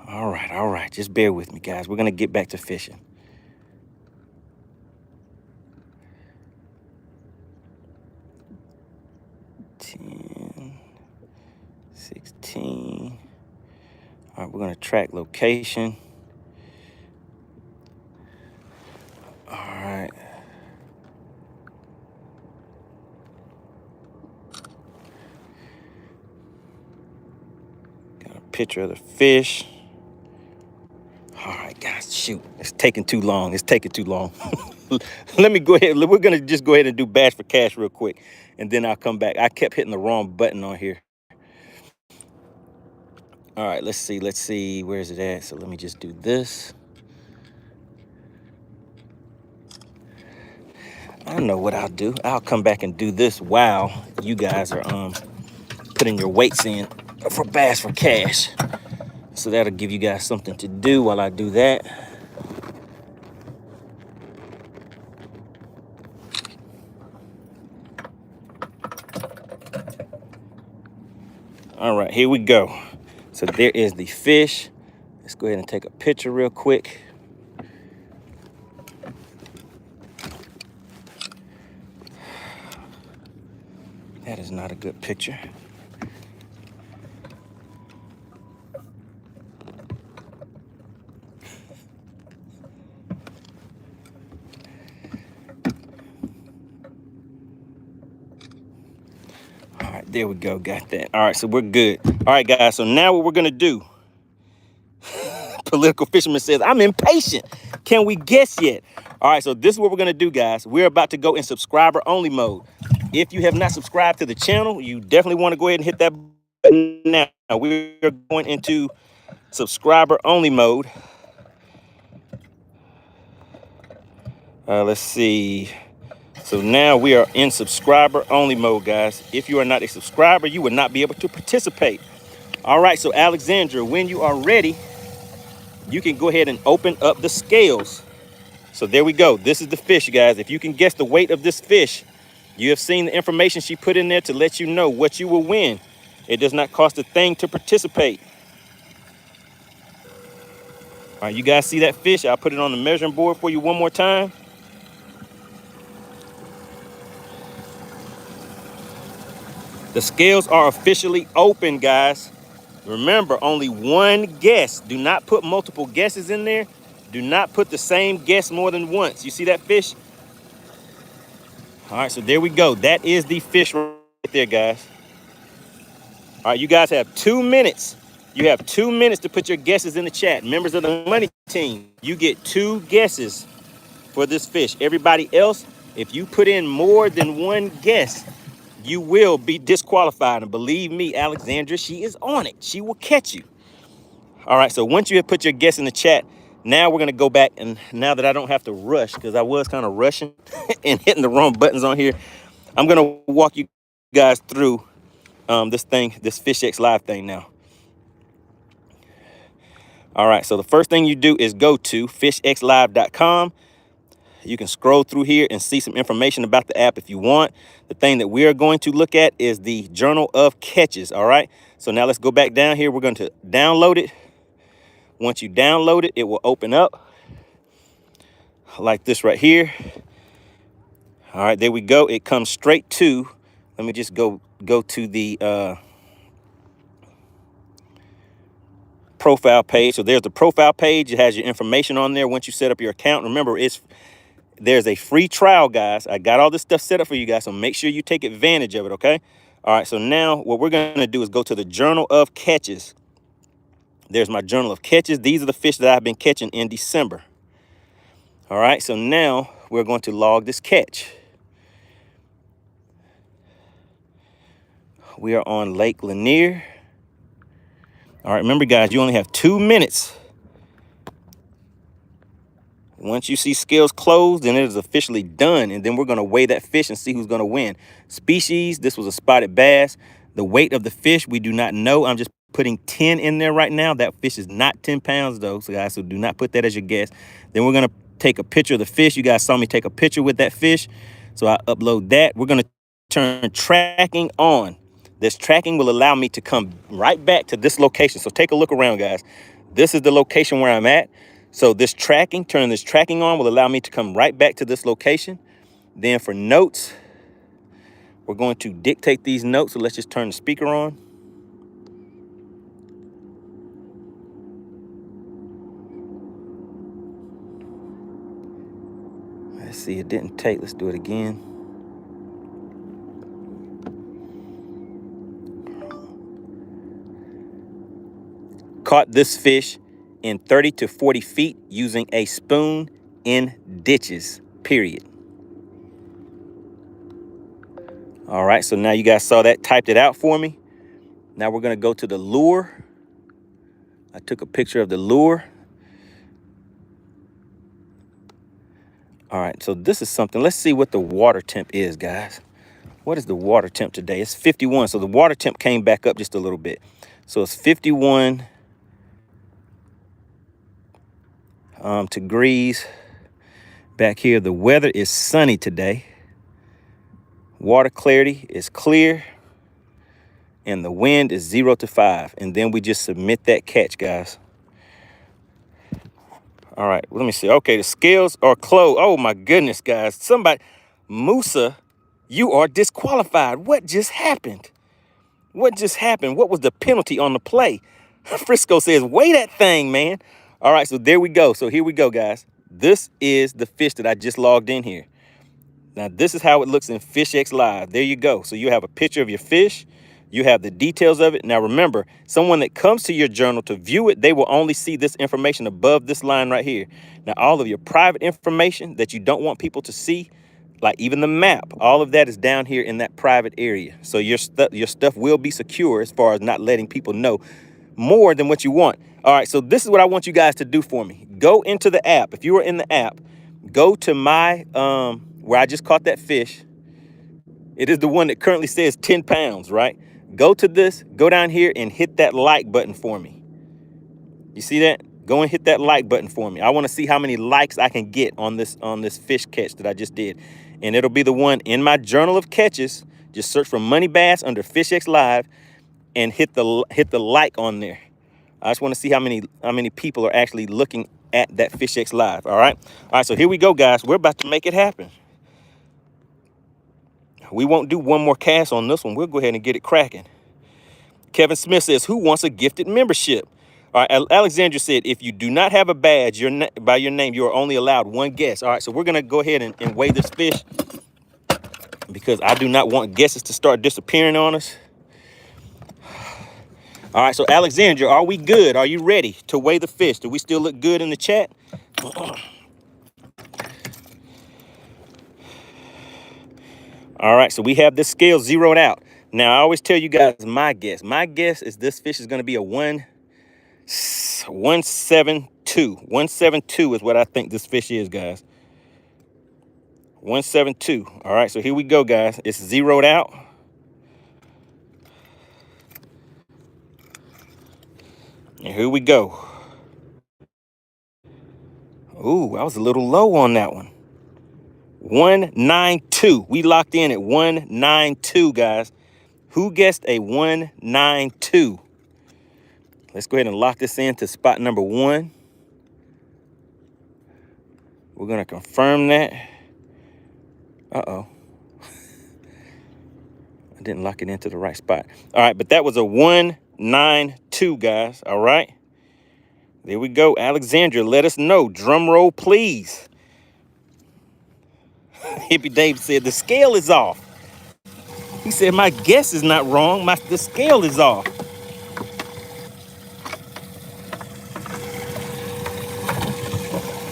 All right, just bear with me, guys. We're gonna get back to fishing. $10, $16. All right, we're gonna track location. All right. Got a picture of the fish. All right, guys, shoot. It's taking too long. It's taking too long. Let me go ahead. We're going to just go ahead and do Bass for Cash real quick, and then I'll come back. I kept hitting the wrong button on here. All right, let's see. Let's see. Where is it at? So let me just do this. I know what I'll do. I'll come back and do this while you guys are putting your weights in for Bass for Cash. So that'll give you guys something to do while I do that. All right, here we go. So there is the fish. Let's go ahead and take a picture real quick. That is not a good picture. All right, there we go. Got that. All right, so we're good. All right, guys. So now what we're going to do. Political Fisherman says, I'm impatient. Can we guess yet? All right, so this is what we're going to do, guys. We're about to go in subscriber only mode. If you have not subscribed to the channel, you definitely want to go ahead and hit that button now. We're going into subscriber only mode. Let's see. So now we are in subscriber only mode, guys. If you are not a subscriber, you would not be able to participate. All right, so Alexandra, when you are ready, you can go ahead and open up the scales. So there we go. This is the fish, guys. If you can guess the weight of this fish, you have seen the information she put in there to let you know what you will win. It does not cost a thing to participate. All right, you guys see that fish? I'll put it on the measuring board for you one more time. The scales are officially open, guys. Remember, only one guess. Do not put multiple guesses in there. Do not put the same guess more than once. You see that fish? All right, so there we go. That is the fish right there, guys. All right, you guys have 2 minutes. You have 2 minutes to put your guesses in the chat. Members of the money team, you get 2 guesses for this fish. Everybody else, if you put in more than one guess, you will be disqualified. And believe me, Alexandra, she is on it. She will catch you. All right, so once you have put your guess in the chat, now we're going to go back. And now that I don't have to rush, because I was kind of rushing and hitting the wrong buttons on here, I'm going to walk you guys through this FishX Live thing now. All right, so the first thing you do is go to fishxlive.com. You can scroll through here and see some information about the app if you want. The thing that we are going to look at is the Journal of Catches, all right? So now let's go back down here. We're going to download it. Once you download it, it will open up like this right here. All right, there we go. It comes straight to, let me just go to the profile page. So there's the profile page. It has your information on there once you set up your account. Remember, there's a free trial, guys. I got all this stuff set up for you guys, so make sure you take advantage of it, okay? All right, so now what we're going to do is go to the Journal of Catches. There's my Journal of Catches. These are the fish that I've been catching in December. All right, so now we're going to log this catch. We are on Lake Lanier. All right, remember, guys, you only have 2 minutes. Once you see scales closed, then it is officially done. And then we're going to weigh that fish and see who's going to win. Species, this was a spotted bass. The weight of the fish, we do not know. I'm just putting 10 in there right now. That fish is not 10 pounds, though, so guys, so do not put that as your guess. Then we're going to take a picture of the fish. You guys saw me take a picture with that fish, so I upload that. We're going to turn tracking on. This tracking will allow me to come right back to this location. So take a look around, guys. This is the location where I'm at. So this tracking, turning this tracking on will allow me to come right back to this location. Then for notes, we're going to dictate these notes. So let's just turn the speaker on. Let's see, it didn't take. Let's do it again. Caught this fish in 30 to 40 feet using a spoon in ditches, period. All right, so now you guys saw that, typed it out for me. Now we're gonna go to the lure. I took a picture of the lure. All right, so this is something. Let's see what the water temp is, guys. What is the water temp today? It's 51, so the water temp came back up just a little bit. So it's 51 degrees back here. The weather is sunny today. Water clarity is clear. And the wind is 0 to 5. And then we just submit that catch, guys. All right, let me see. Okay, the scales are closed. Oh, my goodness, guys. Somebody, Musa, you are disqualified. What just happened? What just happened? What was the penalty on the play? Frisco says, weigh that thing, man. All right, so there we go. So here we go, guys. This is the fish that I just logged in here. Now, this is how it looks in FishX Live. There you go. So you have a picture of your fish. You have the details of it. Now, remember, someone that comes to your journal to view it, they will only see this information above this line right here. Now, all of your private information that you don't want people to see, like even the map, all of that is down here in that private area. So your stuff will be secure as far as not letting people know more than what you want. All right, so this is what I want you guys to do for me. Go into the app. If you are in the app, go to my, where I just caught that fish. It is the one that currently says 10 pounds, right? Go to this, go down here and hit that like button for me. You see that? Go and hit that like button for me. I want to see how many likes I can get on this fish catch that I just did. And it'll be the one in my journal of catches. Just search for MoneyBass under FishX Live and hit the like on there. I just want to see how many people are actually looking at that FishX Live. All right. All right, so here we go, guys. We're about to make it happen. We won't do one more cast on this one. We'll go ahead and get it cracking. Kevin Smith says, who wants a gifted membership? All right, Alexandra said, if you do not have a badge by your name, you are only allowed one guest. All right, so we're going to go ahead and weigh this fish because I do not want guesses to start disappearing on us. All right, so Alexandra, are we good? Are you ready to weigh the fish? Do we still look good in the chat? All right, so we have this scale zeroed out. Now, I always tell you guys my guess. My guess is this fish is going to be a 172. 172 is what I think this fish is, guys. 172. All right, so here we go, guys. It's zeroed out. And here we go. Ooh, I was a little low on that one. 192. We locked in at 192, guys. Who guessed a 192? Let's go ahead and lock this in to spot number 1. We're going to confirm that. Uh-oh. I didn't lock it into the right spot. All right, but that was a 192, guys. All right. There we go. Alexandra, let us know. Drum roll, please. Hippie Dave said the scale is off. He said my guess is not wrong. The scale is off.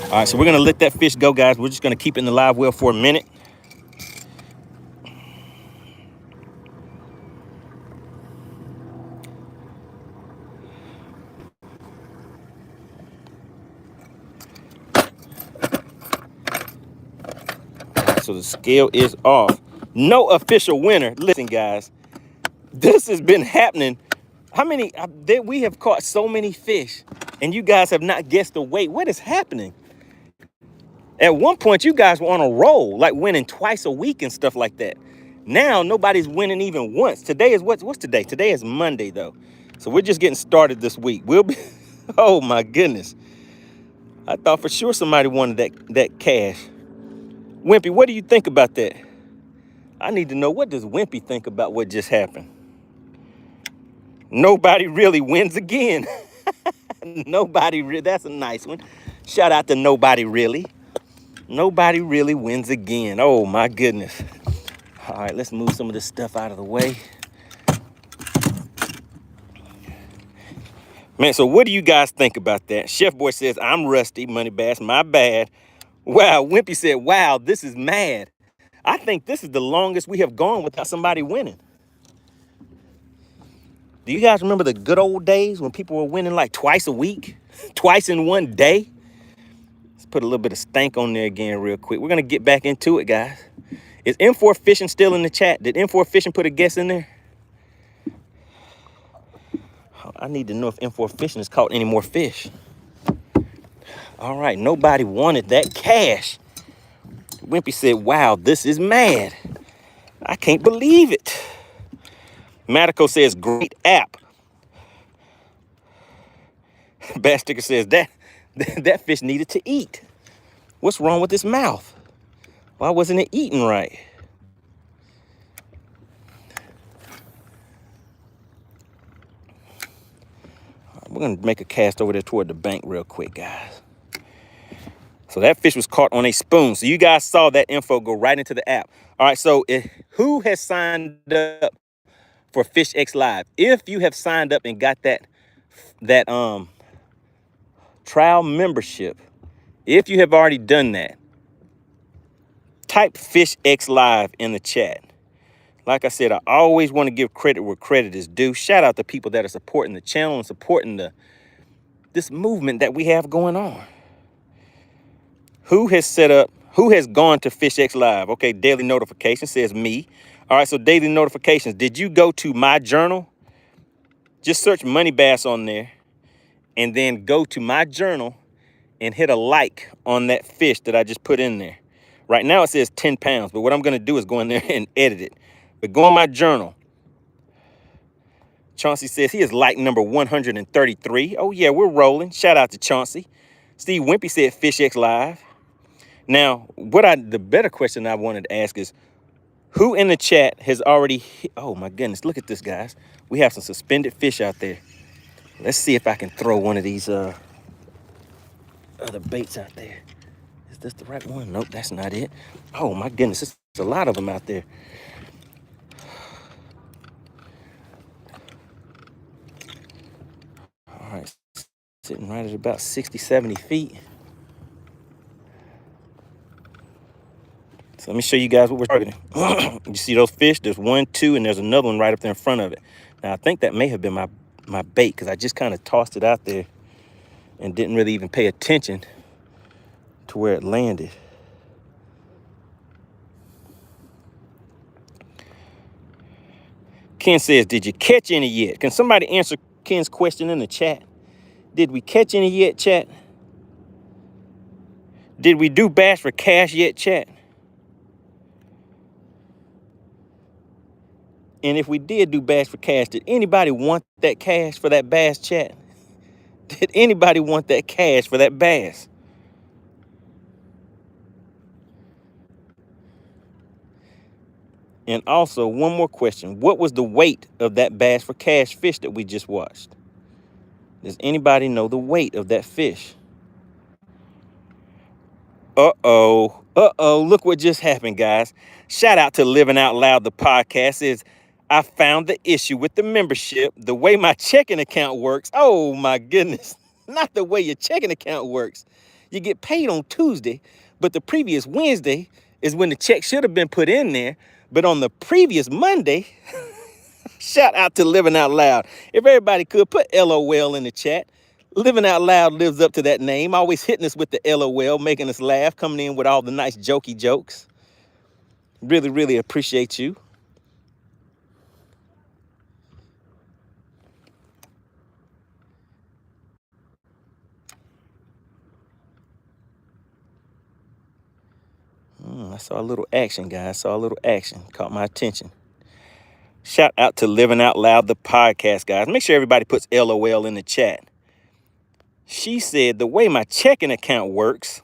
All right, so we're going to let that fish go, guys. We're just going to keep it in the live well for a minute. So the scale is off. No official winner. Listen, guys, this has been happening. How many? We have caught so many fish, and you guys have not guessed the weight. What is happening? At one point, you guys were on a roll, like winning twice a week and stuff like that. Now, nobody's winning even once. Today is what's today? Today is Monday, though. So we're just getting started this week. We'll be, oh, my goodness. I thought for sure somebody wanted that cash. Wimpy, what do you think about that? I need to know, what does Wimpy think about what just happened? Nobody really wins again. Nobody really, that's a nice one. Shout out to nobody really. Nobody really wins again. Oh my goodness. All right, let's move some of this stuff out of the way. Man, so what do you guys think about that? Chef Boy says, I'm rusty, MoneyBass, my bad. Wow, Wimpy said, wow, this is mad. I think this is the longest we have gone without somebody winning. Do you guys remember the good old days when people were winning like twice a week? Twice in one day? Let's put a little bit of stank on there again real quick. We're going to get back into it, guys. Is M4 Fishing still in the chat? Did M4 Fishing put a guess in there? I need to know if M4 Fishing has caught any more fish. All right, nobody wanted that cash. Wimpy said, wow, this is mad. I can't believe it. Matico says, great app. Bass Sticker says, that fish needed to eat. What's wrong with its mouth? Why wasn't it eating right? We're going to make a cast over there toward the bank real quick, guys. So that fish was caught on a spoon. So you guys saw that info go right into the app. All right, so who has signed up for FishX Live? If you have signed up and got that trial membership, if you have already done that, type FishX Live in the chat. Like I said, I always want to give credit where credit is due. Shout out to people that are supporting the channel and supporting this movement that we have going on. Who has gone to FishX Live? Okay, daily notification says me. All right, so daily notifications. Did you go to my journal? Just search MoneyBass on there and then go to my journal and hit a like on that fish that I just put in there. Right now it says 10 pounds, but what I'm going to do is go in there and edit it. But go on my journal. Chauncey says he is like number 133. Oh, yeah, we're rolling. Shout out to Chauncey. Steve Wimpy said FishX Live. Now, the better question I wanted to ask is, who in the chat has already, oh my goodness, look at this, guys. We have some suspended fish out there. Let's see if I can throw one of these other baits out there. Is this the right one? Nope, that's not it. Oh my goodness, there's a lot of them out there. All right, sitting right at about 60, 70 feet. So let me show you guys what we're targeting. You see those fish? There's 1, 2, and there's another one right up there in front of it. Now, I think that may have been my bait because I just kind of tossed it out there and didn't really even pay attention to where it landed. Ken says, did you catch any yet? Can somebody answer Ken's question in the chat? Did we catch any yet, chat? Did we do bass for cash yet, chat? And if we did do bass for cash, did anybody want that cash for that bass, chat? Did anybody want that cash for that bass? And also, one more question. What was the weight of that bass for cash fish that we just watched? Does anybody know the weight of that fish? Uh-oh. Uh-oh. Look what just happened, guys. Shout out to Living Out Loud, the podcast. I found the issue with the membership, the way my checking account works. Oh, my goodness. Not the way your checking account works. You get paid on Tuesday, but the previous Wednesday is when the check should have been put in there. But on the previous Monday, shout out to Living Out Loud. If everybody could, put LOL in the chat. Living Out Loud lives up to that name, always hitting us with the LOL, making us laugh, coming in with all the nice jokey jokes. Really, really appreciate you. I saw a little action, guys. I saw a little action. Caught my attention. Shout out to Living Out Loud, the podcast, guys. Make sure everybody puts LOL in the chat. She said, the way my checking account works.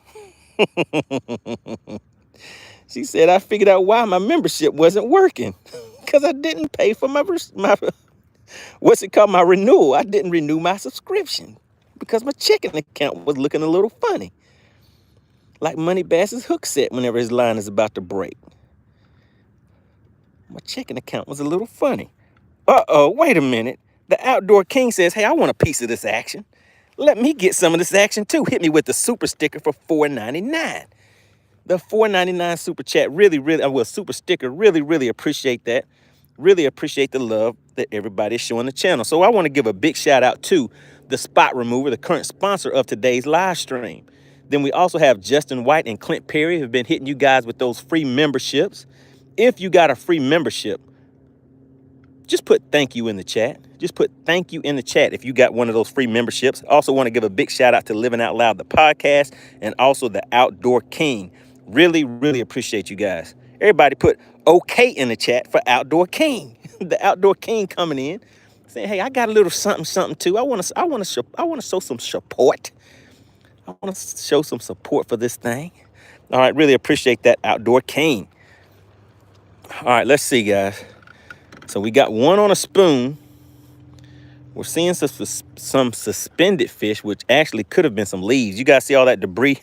She said, I figured out why my membership wasn't working. Because I didn't pay for my what's it called? My renewal. I didn't renew my subscription because my checking account was looking a little funny. like MoneyBass's hook set whenever his line is about to break. My checking account was a little funny. Uh-oh, wait a minute. The Outdoor King says, hey, I want a piece of this action. Let me get some of this action too. Hit me with the super sticker for $4.99. The $4.99 super chat, super sticker, really appreciate that. Really appreciate the love that everybody's showing the channel. So I want to give a big shout out to the Spot Remover, the current sponsor of today's live stream. Then we also have Justin White and Clint Perry who have been hitting you guys with those free memberships. If you got a free membership, just put thank you in the chat. Just put thank you in the chat if you got one of those free memberships. Also want to give a big shout out to Living Out Loud, the podcast, and also the Outdoor King. Really appreciate you guys. Everybody put okay in the chat for Outdoor King. The Outdoor King coming in, saying, hey, I got a little something too. I want to show some support. I want to show some support for this thing. All right, really appreciate that, Outdoor King. All right, let's see, guys. So we got one on a spoon. We're seeing some suspended fish, which actually could have been some leaves. You guys see all that debris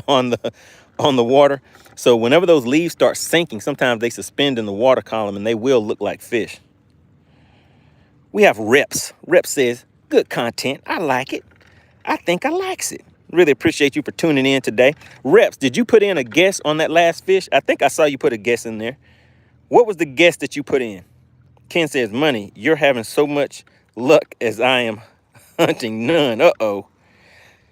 on the water? So whenever those leaves start sinking, sometimes they suspend in the water column and they will look like fish. We have Reps. Reps says, good content. I like it. I think I likes it. Really appreciate you for tuning in today. Reps, did you put in a guess on that last fish? I think I saw you put a guess in there. What was the guess that you put in? Ken says, Money, you're having so much luck as I am hunting none. Uh-oh.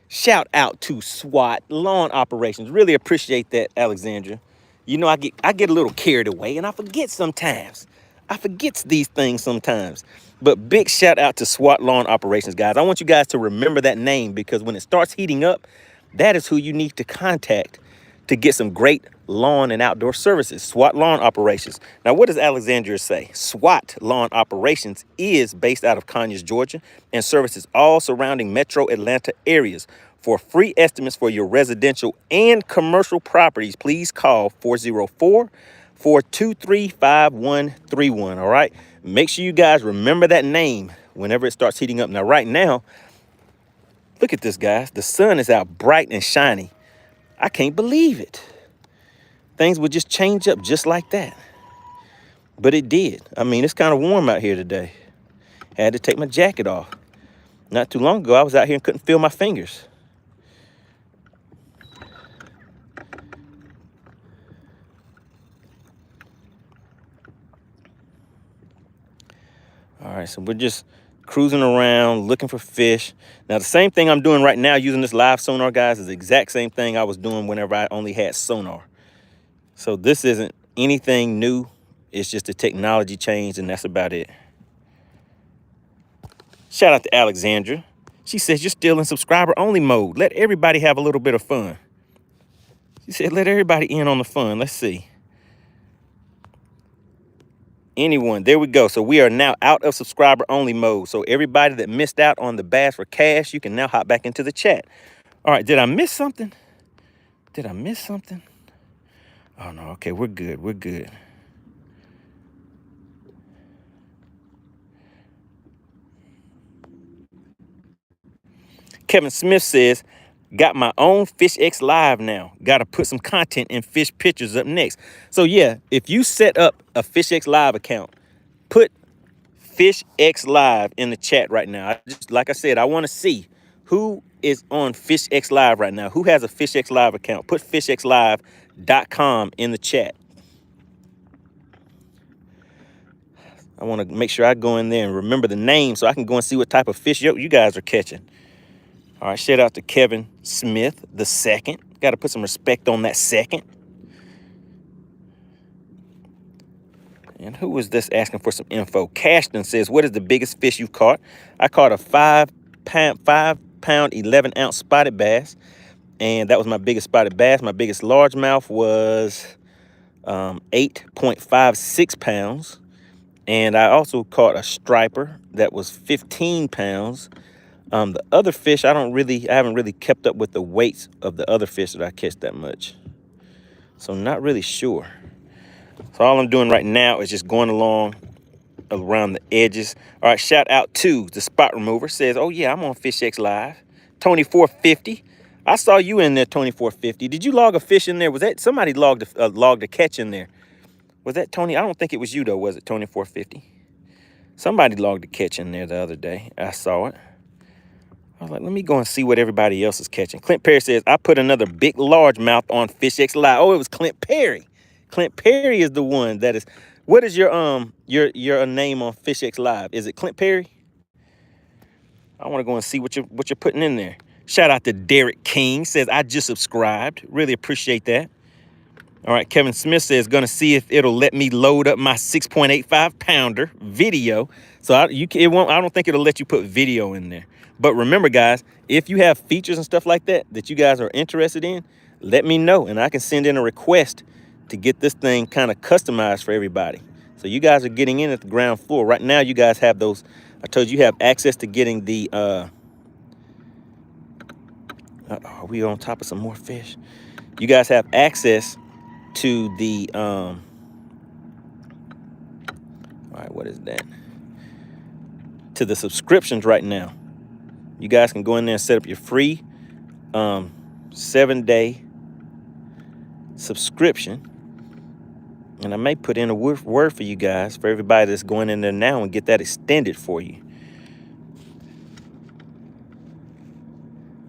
Shout out to SWAT Lawn Operations. Really appreciate that, Alexandra. You know, I get a little carried away and I forget sometimes. I forget these things sometimes. But big shout out to SWAT Lawn Operations, guys. I want you guys to remember that name because when it starts heating up, that is who you need to contact to get some great lawn and outdoor services. SWAT Lawn Operations. Now, what does Alexandria say? SWAT Lawn Operations is based out of Conyers, Georgia, and services all surrounding metro Atlanta areas. For free estimates for your residential and commercial properties, please call 404-423-5131, all right? Make sure you guys remember that name whenever it starts heating up. Now, right now, look at this, guys. The sun is out bright and shiny. I can't believe it. Things would just change up just like that. But it did. I mean, it's kind of warm out here today. Had to take my jacket off. Not too long ago, I was out here and couldn't feel my fingers. All right, so we're just cruising around, looking for fish. Now, the same thing I'm doing right now using this live sonar, guys, is the exact same thing I was doing whenever I only had sonar. So this isn't anything new. It's just a technology change, and that's about it. Shout out to Alexandra. She says, you're still in subscriber-only mode. Let everybody have a little bit of fun. She said, let everybody in on the fun. Let's see. Anyone, there we go. So we are now out of subscriber only mode. So everybody that missed out on the Bass for Cash, you can now hop back into the chat. All right, did I miss something? Did I miss something? Oh no, okay, we're good, we're good. Kevin Smith says, got my own FishX Live now. Got to put some content and fish pictures up next. So yeah, if you set up a FishX Live account, put FishX Live in the chat right now. Like I said, I want to see who is on FishX Live right now. Who has a FishX Live account? Put fishxlive.com in the chat. I want to make sure I go in there and remember the name so I can go and see what type of fish you guys are catching. All right, shout out to Kevin Smith, the second. Got to put some respect on that second. And who was this asking for some info? Cashton says, what is the biggest fish you've caught? I caught a 5-pound, 11-ounce spotted bass. And that was my biggest spotted bass. My biggest largemouth was 8.56 pounds. And I also caught a striper that was 15 pounds. The other fish, I haven't really kept up with the weights of the other fish that I catch that much. So I'm not really sure. So all I'm doing right now is just going along around the edges. All right, shout out to the Spot Remover. Says, oh yeah, I'm on FishX Live. Tony 450. I saw you in there, 2450. Did you log a fish in there? Was that somebody logged a catch in there? Was that Tony? I don't think it was you though, was it, 2450? Somebody logged a catch in there the other day. I saw it. I was like, let me go and see what everybody else is catching. Clint Perry says, I put another big largemouth on FishX Live. Oh, it was Clint Perry. Clint Perry is the one that is. What is your name on FishX Live? Is it Clint Perry? I want to go and see what you're putting in there. Shout out to Derek King, says, I just subscribed. Really appreciate that. All right, Kevin Smith says, gonna see if it'll let me load up my 6.85 pounder video. So I don't think it'll let you put video in there. But remember, guys, if you have features and stuff like that you guys are interested in, let me know, and I can send in a request to get this thing kind of customized for everybody. So you guys are getting in at the ground floor. Right now, you guys have those. I told you have access to getting the, are we on top of some more fish? You guys have access to the, all right, what is that? To the subscriptions right now. You guys can go in there and set up your free 7-day subscription. And I may put in a word for you guys, for everybody that's going in there now, and get that extended for you.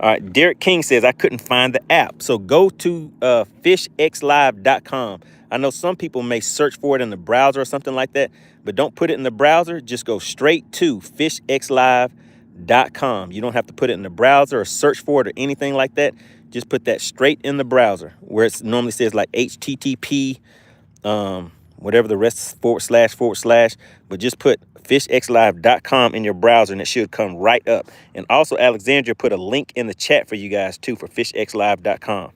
All right, Derek King says, I couldn't find the app. So go to fishxlive.com. I know some people may search for it in the browser or something like that, but don't put it in the browser. Just go straight to fishxlive.com. You don't have to put it in the browser or search for it or anything like that. Just put that straight in the browser, where it normally says like HTTP, whatever the rest is, // but just put fishxlive.com in your browser and it should come right up. And also, Alexandria put a link in the chat for you guys too for fishxlive.com.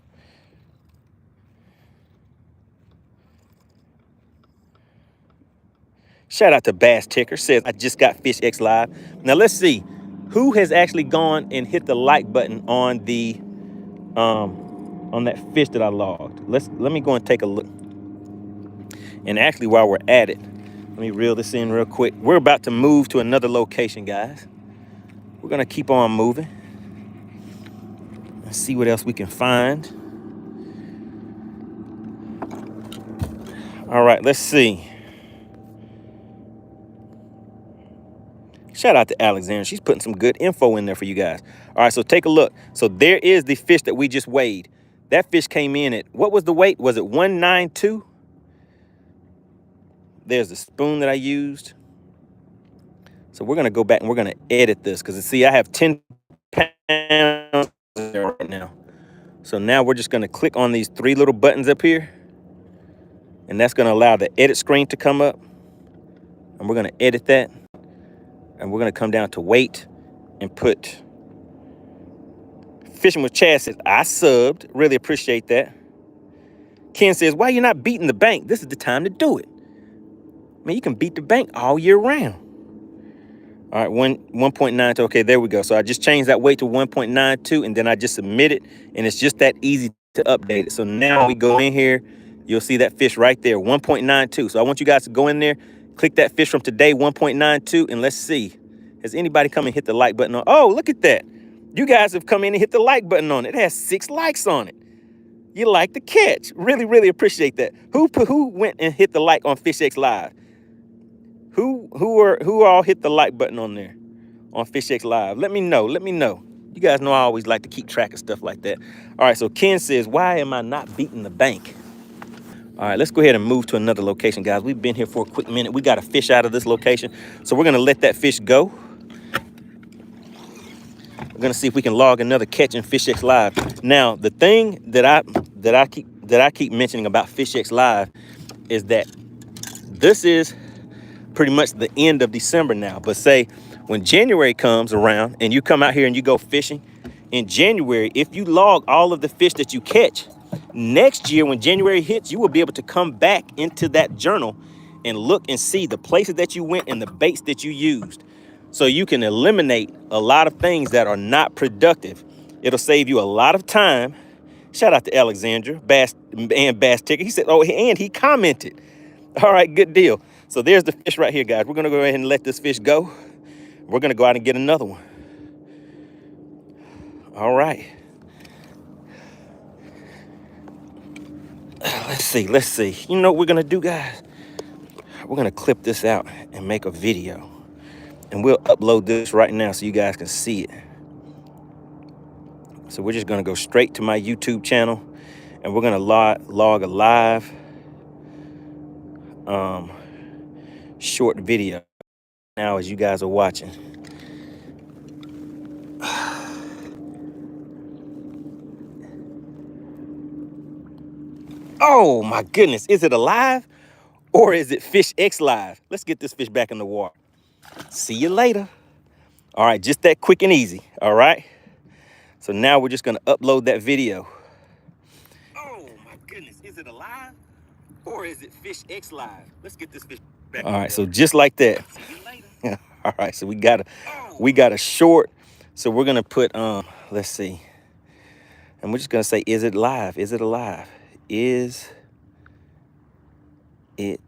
Shout out to Bass Ticker, says, I just got FishX Live. Now let's see who has actually gone and hit the like button on the on that fish that I logged. Let me go and take a look. And actually, while we're at it, let me reel this in real quick. We're about to move to another location, guys. We're gonna keep on moving. Let's see what else we can find. All right, let's see. Shout out to Alexandra. She's putting some good info in there for you guys. All right, so take a look. So there is the fish that we just weighed. That fish came in at, what was the weight? Was it 192? There's the spoon that I used. So we're going to go back and we're going to edit this because, see, I have 10 pounds there right now. So now we're just going to click on these 3 little buttons up here. And that's going to allow the edit screen to come up. And we're going to edit that. And we're going to come down to weight and put Fishing with Chad says, I subbed. Really appreciate that. Ken says, why are you not beating the bank? This is the time to do it. Man, you can beat the bank all year round. All right, 1.92. Okay, there we go. So I just changed that weight to 1.92, and then I just submit it, and it's just that easy to update it. So now we go in here, you'll see that fish right there, 1.92. So I want you guys to go in there, click that fish from today, 1.92, and let's see. Has anybody come and hit the like button on? Oh, look at that. You guys have come in and hit the like button on it. It has 6 likes on it. You like the catch. Really, really appreciate that. Who went and hit the like on FishX Live? Who all hit the like button on there on FishX Live? Let me know. Let me know. You guys know I always like to keep track of stuff like that. All right, so Ken says, why am I not beating the bank? All right, let's go ahead and move to another location, guys. We've been here for a quick minute. We got a fish out of this location, so we're going to let that fish go. We're going to see if we can log another catch in FishX Live. Now, the thing that I keep mentioning about FishX Live is that this is pretty much the end of December now. But say when January comes around and you come out here and you go fishing in January, if you log all of the fish that you catch, next year when January hits, you will be able to come back into that journal and look and see the places that you went and the baits that you used. So you can eliminate a lot of things that are not productive. It'll save you a lot of time. Shout out to Alexandra Bass Ticker. He said, oh, and he commented. All right, good deal. So there's the fish right here, guys. We're going to go ahead and let this fish go. We're going to go out and get another one. All right. Let's see. You know what we're gonna do, guys? We're gonna clip this out and make a video. And we'll upload this right now so you guys can see it. So we're just gonna go straight to my YouTube channel and we're gonna log a live short video now as you guys are watching. Oh my goodness, is it alive or is it Fish X Live? Let's get this fish back in the water. See you later. All right, just that quick and easy, all right? So now we're just gonna upload that video. Oh my goodness, is it alive or is it Fish X Live? Let's get this fish back. All right, so just like that. See you later. All right, so we got a short. So we're gonna put let's see. And we're just gonna say, is it live? Is it alive? Is it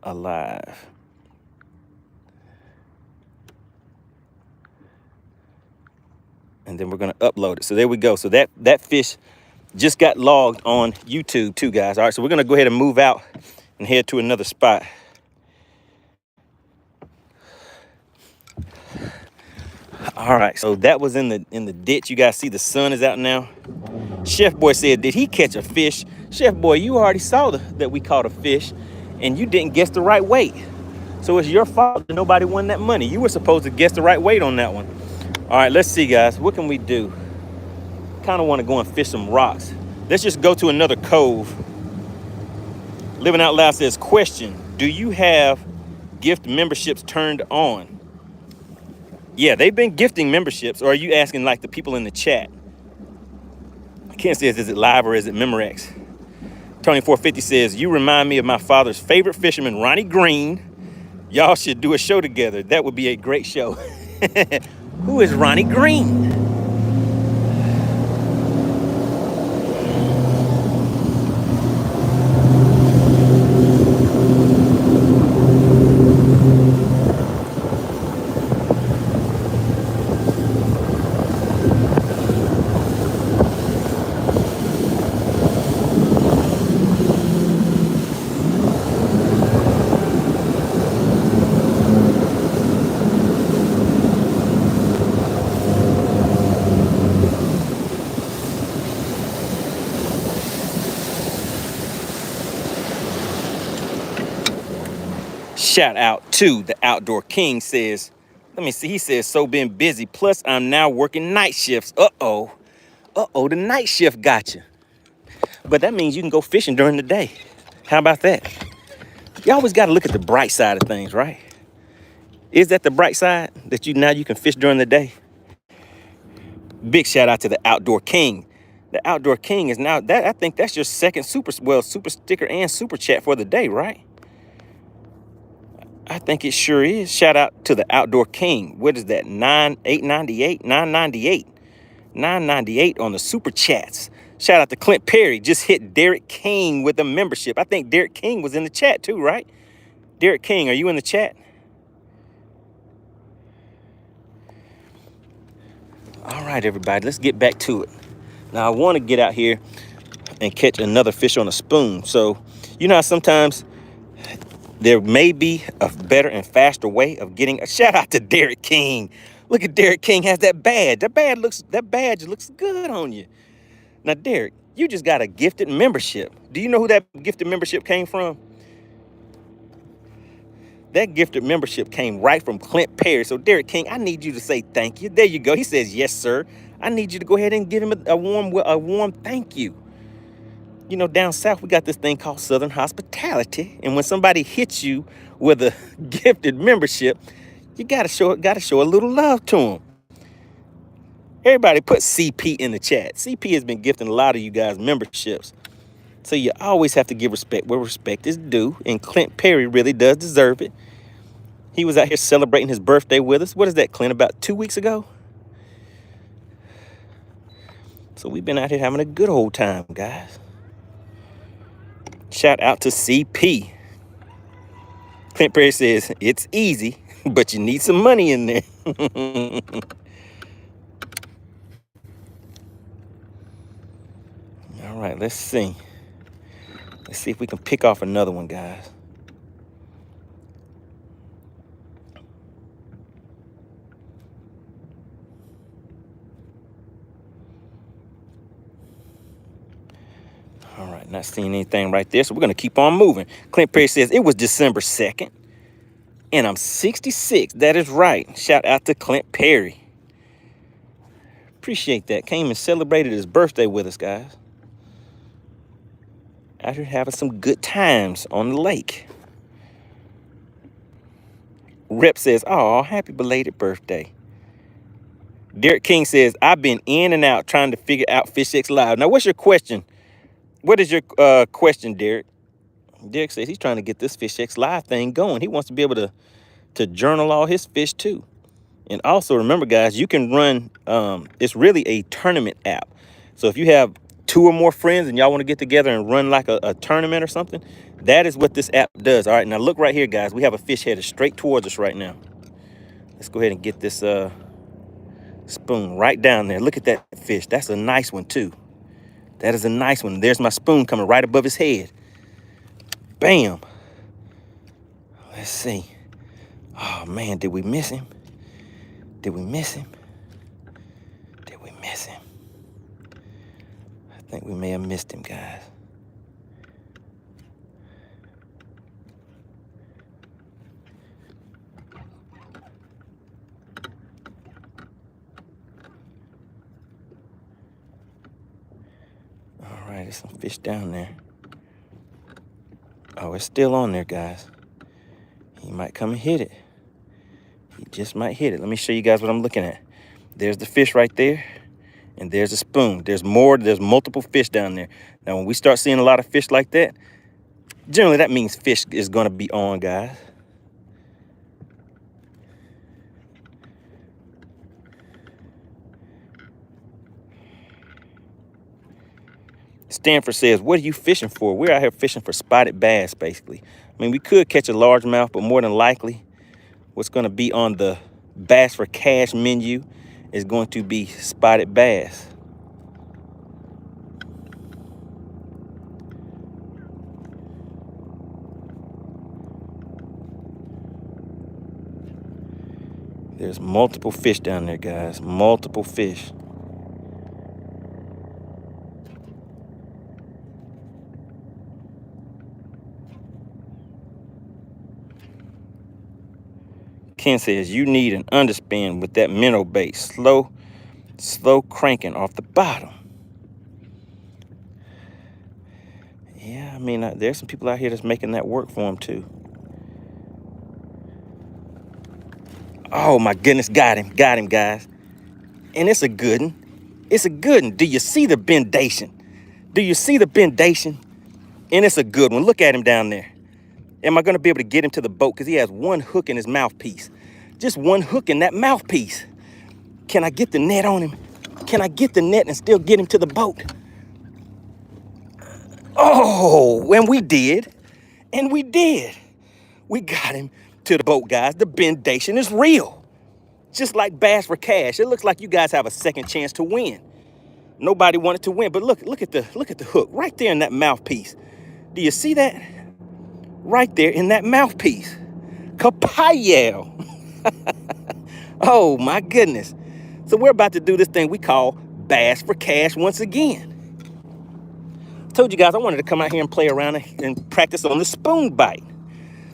alive? And then we're gonna upload it. So there we go. So that fish just got logged on YouTube too, guys. All right, so we're gonna go ahead and move out and head to another spot. All right, so that was in the ditch. You guys see the sun is out now. Chef Boy said, did he catch a fish? Chef Boy, you already saw that we caught a fish and you didn't guess the right weight. So it's your fault that nobody won that money. You were supposed to guess the right weight on that one. All right, let's see, guys. What can we do? Kind of want to go and fish some rocks. Let's just go to another cove. Living Out Loud says, question, do you have gift memberships turned on? Yeah, they've been gifting memberships. Or are you asking like the people in the chat? Ken says, is it live or is it Memorex? Tony450 says, you remind me of my father's favorite fisherman, Ronnie Green. Y'all should do a show together. That would be a great show. Who is Ronnie Green? Shout out to the Outdoor King says, let me see, he says, so been busy. Plus, I'm now working night shifts. Uh-oh, the night shift got you. But that means you can go fishing during the day. How about that? You always got to look at the bright side of things, right? Is that the bright side that now you can fish during the day? Big shout out to the Outdoor King. The Outdoor King is now, I think that's your second super sticker and super chat for the day, right? I think it sure is. Shout out to the Outdoor King. What is that? 898, 998. 998 on the super chats. Shout out to Clint Perry. Just hit Derek King with a membership. I think Derek King was in the chat too, right? Derek King, are you in the chat? All right, everybody, let's get back to it. Now, I want to get out here and catch another fish on a spoon. So, you know how sometimes there may be a better and faster way of getting a shout out to Derek King. Look at Derek King has that badge. That badge looks good on you. Now, Derek, you just got a gifted membership. Do you know who that gifted membership came from? That gifted membership came right from Clint Perry. So, Derek King, I need you to say thank you. There you go. He says, yes, sir. I need you to go ahead and give him a warm thank you. You know, down south, we got this thing called Southern hospitality. And when somebody hits you with a gifted membership, you gotta show a little love to them. Everybody put CP in the chat. CP has been gifting a lot of you guys memberships. So you always have to give respect where respect is due. And Clint Perry really does deserve it. He was out here celebrating his birthday with us. What is that, Clint, about 2 weeks ago? So we've been out here having a good old time, guys. Shout out to CP. Clint Perry says, it's easy, but you need some money in there. All All right, let's see. Let's see if we can pick off another one, guys. All right, not seeing anything right there, so we're going to keep on moving. Clint Perry says, it was December 2nd, and I'm 66. That is right. Shout out to Clint Perry. Appreciate that. Came and celebrated his birthday with us, guys. Out here having some good times on the lake. Rep says, oh, happy belated birthday. Derek King says, I've been in and out trying to figure out FishX Live. Now, what's your question? What is your question, Derek? Derek says he's trying to get this FishX Live thing going. He wants to be able to journal all his fish too. And also remember, guys, you can run, it's really a tournament app. So if you have 2 or more friends and y'all want to get together and run like a tournament or something, that is what this app does. All right, now look right here, guys. We have a fish headed straight towards us right now. Let's go ahead and get this spoon right down there. Look at that fish. That's a nice one too. That is a nice one. There's my spoon coming right above his head. Bam. Let's see. Oh man, did we miss him? Did we miss him? Did we miss him? I think we may have missed him, guys. All right, there's some fish down there. Oh, it's still on there, guys. He might come and hit it. He just might hit it. Let me show you guys what I'm looking at. There's the fish right there, and there's a spoon. There's multiple fish down there. Now, when we start seeing a lot of fish like that, generally that means fish is going to be on, guys. Stanford says, what are you fishing for? We're out here fishing for spotted bass, basically. I mean, we could catch a largemouth, but more than likely, what's going to be on the Bass for Cash menu is going to be spotted bass. There's multiple fish down there, guys. Multiple fish. Ken says, you need an underspin with that minnow bait. Slow cranking off the bottom. Yeah, I mean, there's some people out here that's making that work for them too. Oh my goodness, got him, guys. And it's a good one. It's a good one. Do you see the bendation? Do you see the bendation? And it's a good one. Look at him down there. Am I going to be able to get him to the boat? Because he has one hook in his mouthpiece. Just one hook in that mouthpiece. Can I get the net on him? Can I get the net and still get him to the boat? Oh, and we did. And we did. We got him to the boat, guys. The bendation is real. Just like Bass for Cash. It looks like you guys have a second chance to win. Nobody wanted to win, but look at the hook right there in that mouthpiece. Do you see that? Right there in that mouthpiece. Kapayo. Oh my goodness. So we're about to do this thing we call Bass for Cash once again. Told you guys I wanted to come out here and play around and practice on the spoon bite.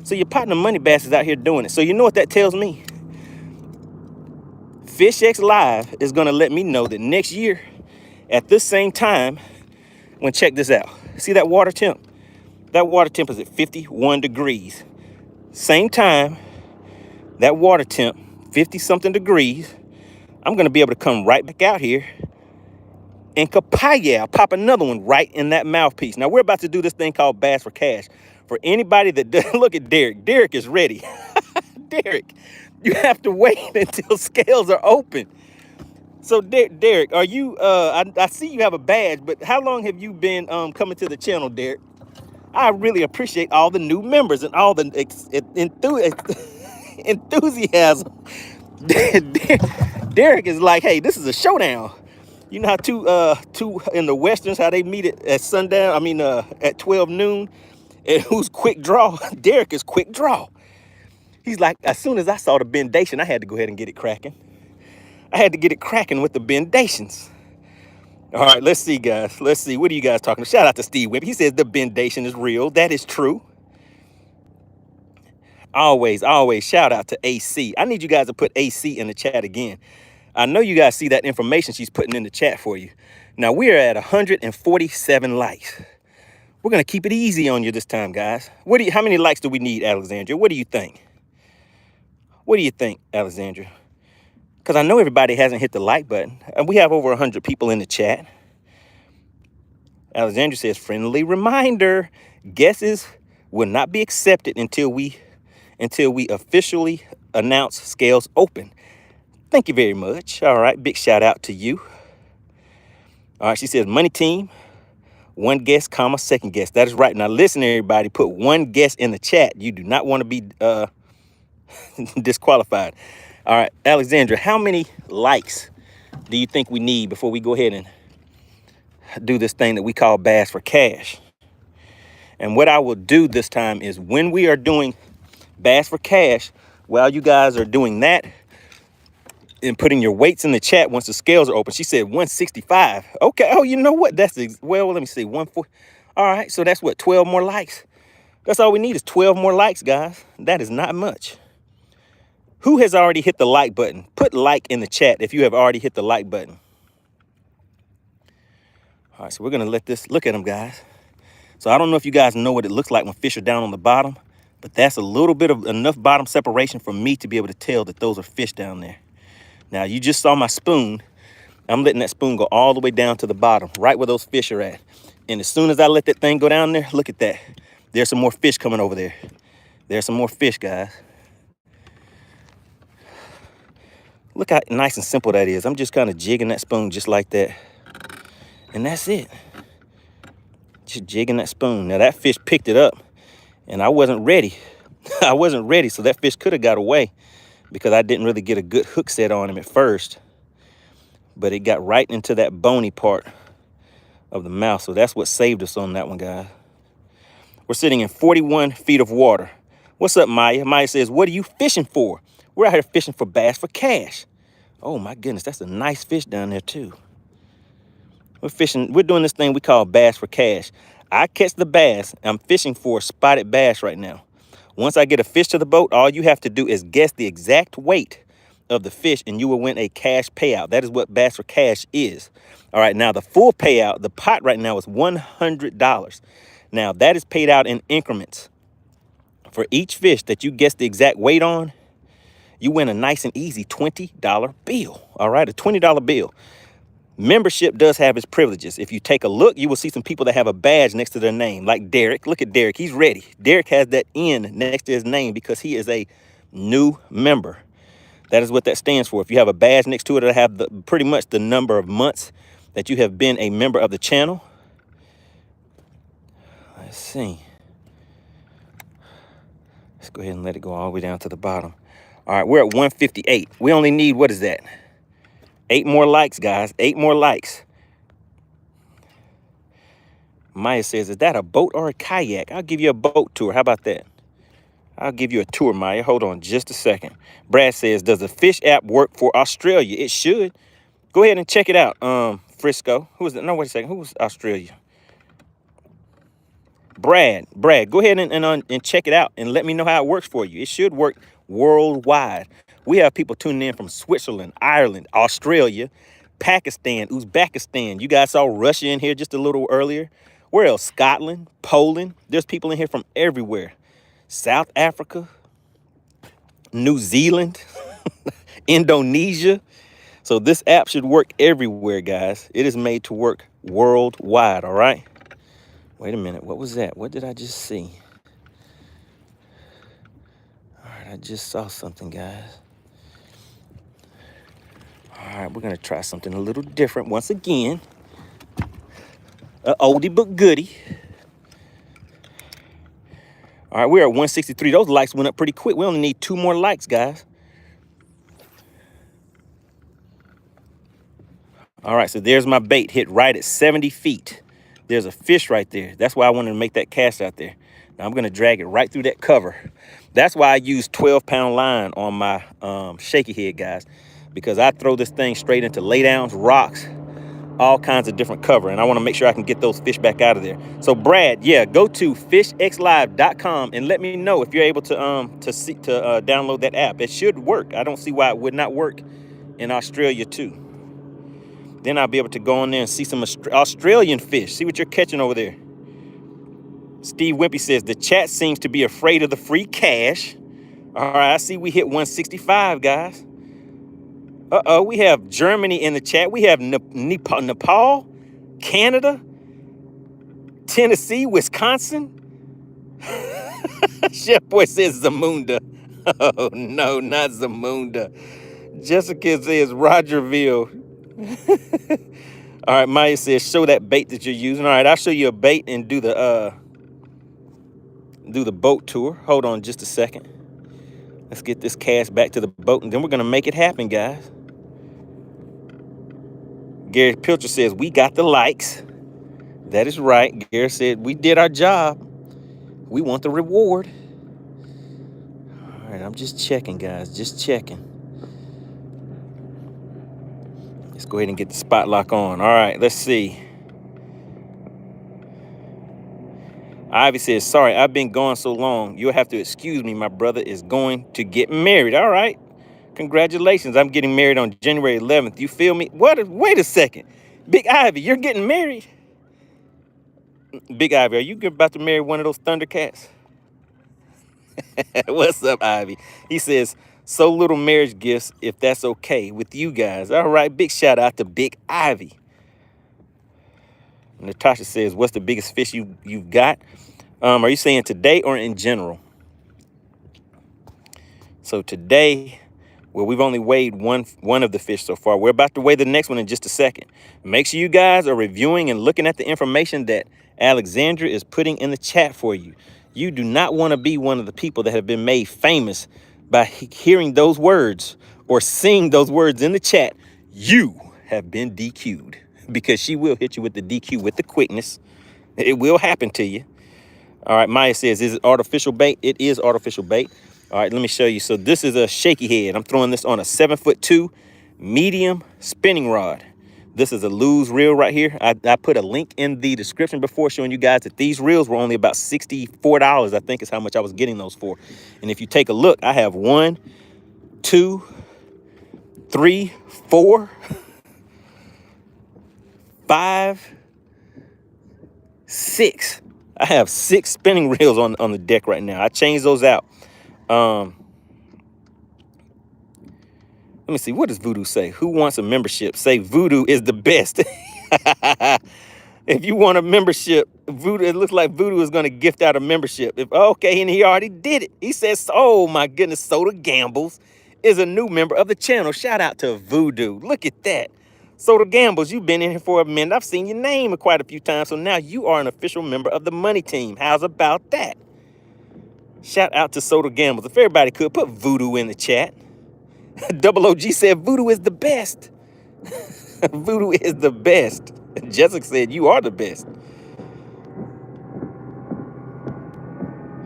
So your partner MoneyBass is out here doing it. So you know what that tells me? FishX Live is going to let me know that next year at this same time, when check this out. See that water temp? That water temp is at 51 degrees. Same time, that water temp, 50-something degrees, I'm going to be able to come right back out here and kapaya, pop another one right in that mouthpiece. Now, we're about to do this thing called Bass for Cash. For anybody that doesn't, look at Derek. Derek is ready. Derek, you have to wait until scales are open. So, Derek, are you, I see you have a badge, but how long have you been coming to the channel, Derek? I really appreciate all the new members and all the enthusiasm. Derek is like, hey, this is a showdown. You know how two in the Westerns, how they meet at sundown, I mean at 12 noon? And who's quick draw? Derek is quick draw. He's like, as soon as I saw the bendation, I had to go ahead and get it cracking. I had to get it cracking with the bendations. All right, let's see, guys. Let's see. What are you guys talking about? Shout out to Steve Webb. He says the bendation is real. That is true. Always shout out to AC. I need you guys to put AC in the chat again. I know you guys see that information she's putting in the chat for you. Now, we are at 147 likes. We're going to keep it easy on you this time, guys. How many likes do we need, Alexandria? What do you think? What do you think, Alexandria? Because I know everybody hasn't hit the like button. And we have over 100 people in the chat. Alexandria says, friendly reminder, guesses will not be accepted until we officially announce scales open. Thank you very much. All right, big shout out to you. All right, she says, money team, one guess, comma, second guess. That is right. Now listen, everybody, put one guess in the chat. You do not want to be disqualified. All right, Alexandra, how many likes do you think we need before we go ahead and do this thing that we call Bass for Cash? And what I will do this time is when we are doing Bass for Cash, while you guys are doing that and putting your weights in the chat once the scales are open, she said 165. Okay. Oh, you know what? Well, let me see. 140. All right. So that's what, 12 more likes. That's all we need is 12 more likes, guys. That is not much. Who has already hit the like button? Put like in the chat if you have already hit the like button. All right, so we're going to let this, look at them, guys. So I don't know if you guys know what it looks like when fish are down on the bottom, but that's a little bit of enough bottom separation for me to be able to tell that those are fish down there. Now, you just saw my spoon. I'm letting that spoon go all the way down to the bottom, right where those fish are at. And as soon as I let that thing go down there, look at that. There's some more fish coming over there. There's some more fish, guys. Look how nice and simple that is. I'm just kind of jigging that spoon just like that. And that's it. Just jigging that spoon. Now that fish picked it up and I wasn't ready. I wasn't ready. So that fish could have got away because I didn't really get a good hook set on him at first. But it got right into that bony part of the mouth. So that's what saved us on that one, guys. We're sitting in 41 feet of water. What's up, Maya? Maya says, what are you fishing for? We're out here fishing for bass for cash. Oh my goodness, that's a nice fish down there too. We're fishing, we're doing this thing we call bass for cash. I catch the bass, I'm fishing for a spotted bass right now. Once I get a fish to the boat, all you have to do is guess the exact weight of the fish and you will win a cash payout. That is what bass for cash is. All right, now the full payout, the pot right now is $100. Now that is paid out in increments. For each fish that you guess the exact weight on, you win a nice and easy $20 bill. All right, a $20 bill. Membership does have its privileges. If you take a look, you will see some people that have a badge next to their name, like Derek. Look at Derek. He's ready. Derek has that N next to his name because he is a new member. That is what that stands for. If you have a badge next to it, it'll have pretty much the number of months that you have been a member of the channel. Let's see. Let's go ahead and let it go all the way down to the bottom. All right, we're at 158. We only need, what is that? 8 more likes, guys. 8 more likes. Maya says, is that a boat or a kayak? I'll give you a boat tour. How about that? I'll give you a tour, Maya. Hold on just a second. Brad says, does the fish app work for Australia? It should. Go ahead and check it out. Frisco. Who is it? No, wait a second. Who's Australia? Brad, go ahead and check it out and let me know how it works for you. It should work worldwide. We have people tuning in from Switzerland, Ireland, Australia, Pakistan, Uzbekistan. You guys saw Russia in here just a little earlier. Where else? Scotland, Poland. There's people in here from everywhere. South Africa, New Zealand, Indonesia. So this app should work everywhere, guys. It is made to work worldwide, all right? Wait a minute, what was that? What did I just see? All right, I just saw something, guys. All right, we're gonna try something a little different once again. Oldie but goodie. All right, we're at 163. Those likes went up pretty quick. We only need 2 more likes, guys. All right, so there's my bait hit right at 70 feet. There's a fish right there. That's why I wanted to make that cast out there. Now I'm gonna drag it right through that cover. That's why I use 12-pound line on my shaky head, guys, because I throw this thing straight into laydowns, rocks, all kinds of different cover, and I want to make sure I can get those fish back out of there. So Brad, yeah, go to fishxlive.com and let me know if you're able to download that app. It should work. I don't see why it would not work in Australia too. Then I'll be able to go on there and see some Australian fish. See what you're catching over there. Steve Wimpy says the chat seems to be afraid of the free cash. All right, I see we hit 165, guys. We have Germany in the chat. We have Nepal, Canada, Tennessee, Wisconsin. Chef Boy says Zamunda. Oh, no, not Zamunda. Jessica says Rogerville. All right, Maya says, show that bait that you're using. All right, I'll show you a bait and do the boat tour. Hold on just a second. Let's get this cast back to the boat, and then we're going to make it happen, guys. Gary Pilcher says, we got the likes. That is right. Gary said, we did our job. We want the reward. All right, I'm just checking, guys. Just checking. Let's go ahead and get the spot lock on. All right, let's see. Ivy says, sorry, I've been gone so long. You'll have to excuse me. My brother is going to get married. All right. Congratulations. I'm getting married on January 11th. You feel me? Wait a second. Big Ivy, you're getting married? Big Ivy, are you about to marry one of those Thundercats? What's up, Ivy? He says, so little marriage gifts, if that's okay with you guys. All right, big shout out to Big Ivy. Natasha says, what's the biggest fish you've got? Are you saying today or in general? So today, well, we've only weighed one of the fish so far. We're about to weigh the next one in just a second. Make sure you guys are reviewing and looking at the information that Alexandra is putting in the chat for you. You do not want to be one of the people that have been made famous by hearing those words or seeing those words in the chat. You have been DQ'd, because she will hit you with the DQ with the quickness. It will happen to you. All right, Maya says, is it artificial bait? It is artificial bait. All right, let me show you. So this is a shaky head. I'm throwing this on a 7'2" medium spinning rod. This is a Lose reel right here. I put a link in the description before showing you guys that these reels were only about $64, I think is how much I was getting those for. And if you take a look, I have 1, 2, 3, 4, 5, 6. I have 6 spinning reels on the deck right now. I changed those out. Let me see. What does Voodoo say? Who wants a membership? Say Voodoo is the best. If you want a membership, Voodoo, it looks like Voodoo is going to gift out a membership. Okay, and he already did it. He says, oh my goodness, Soda Gambles is a new member of the channel. Shout out to Voodoo. Look at that. Soda Gambles, you've been in here for a minute. I've seen your name quite a few times. So now you are an official member of the Money Team. How's about that? Shout out to Soda Gambles. If everybody could, put Voodoo in the chat. Double OG said Voodoo is the best. Voodoo is the best. Jessica said you are the best.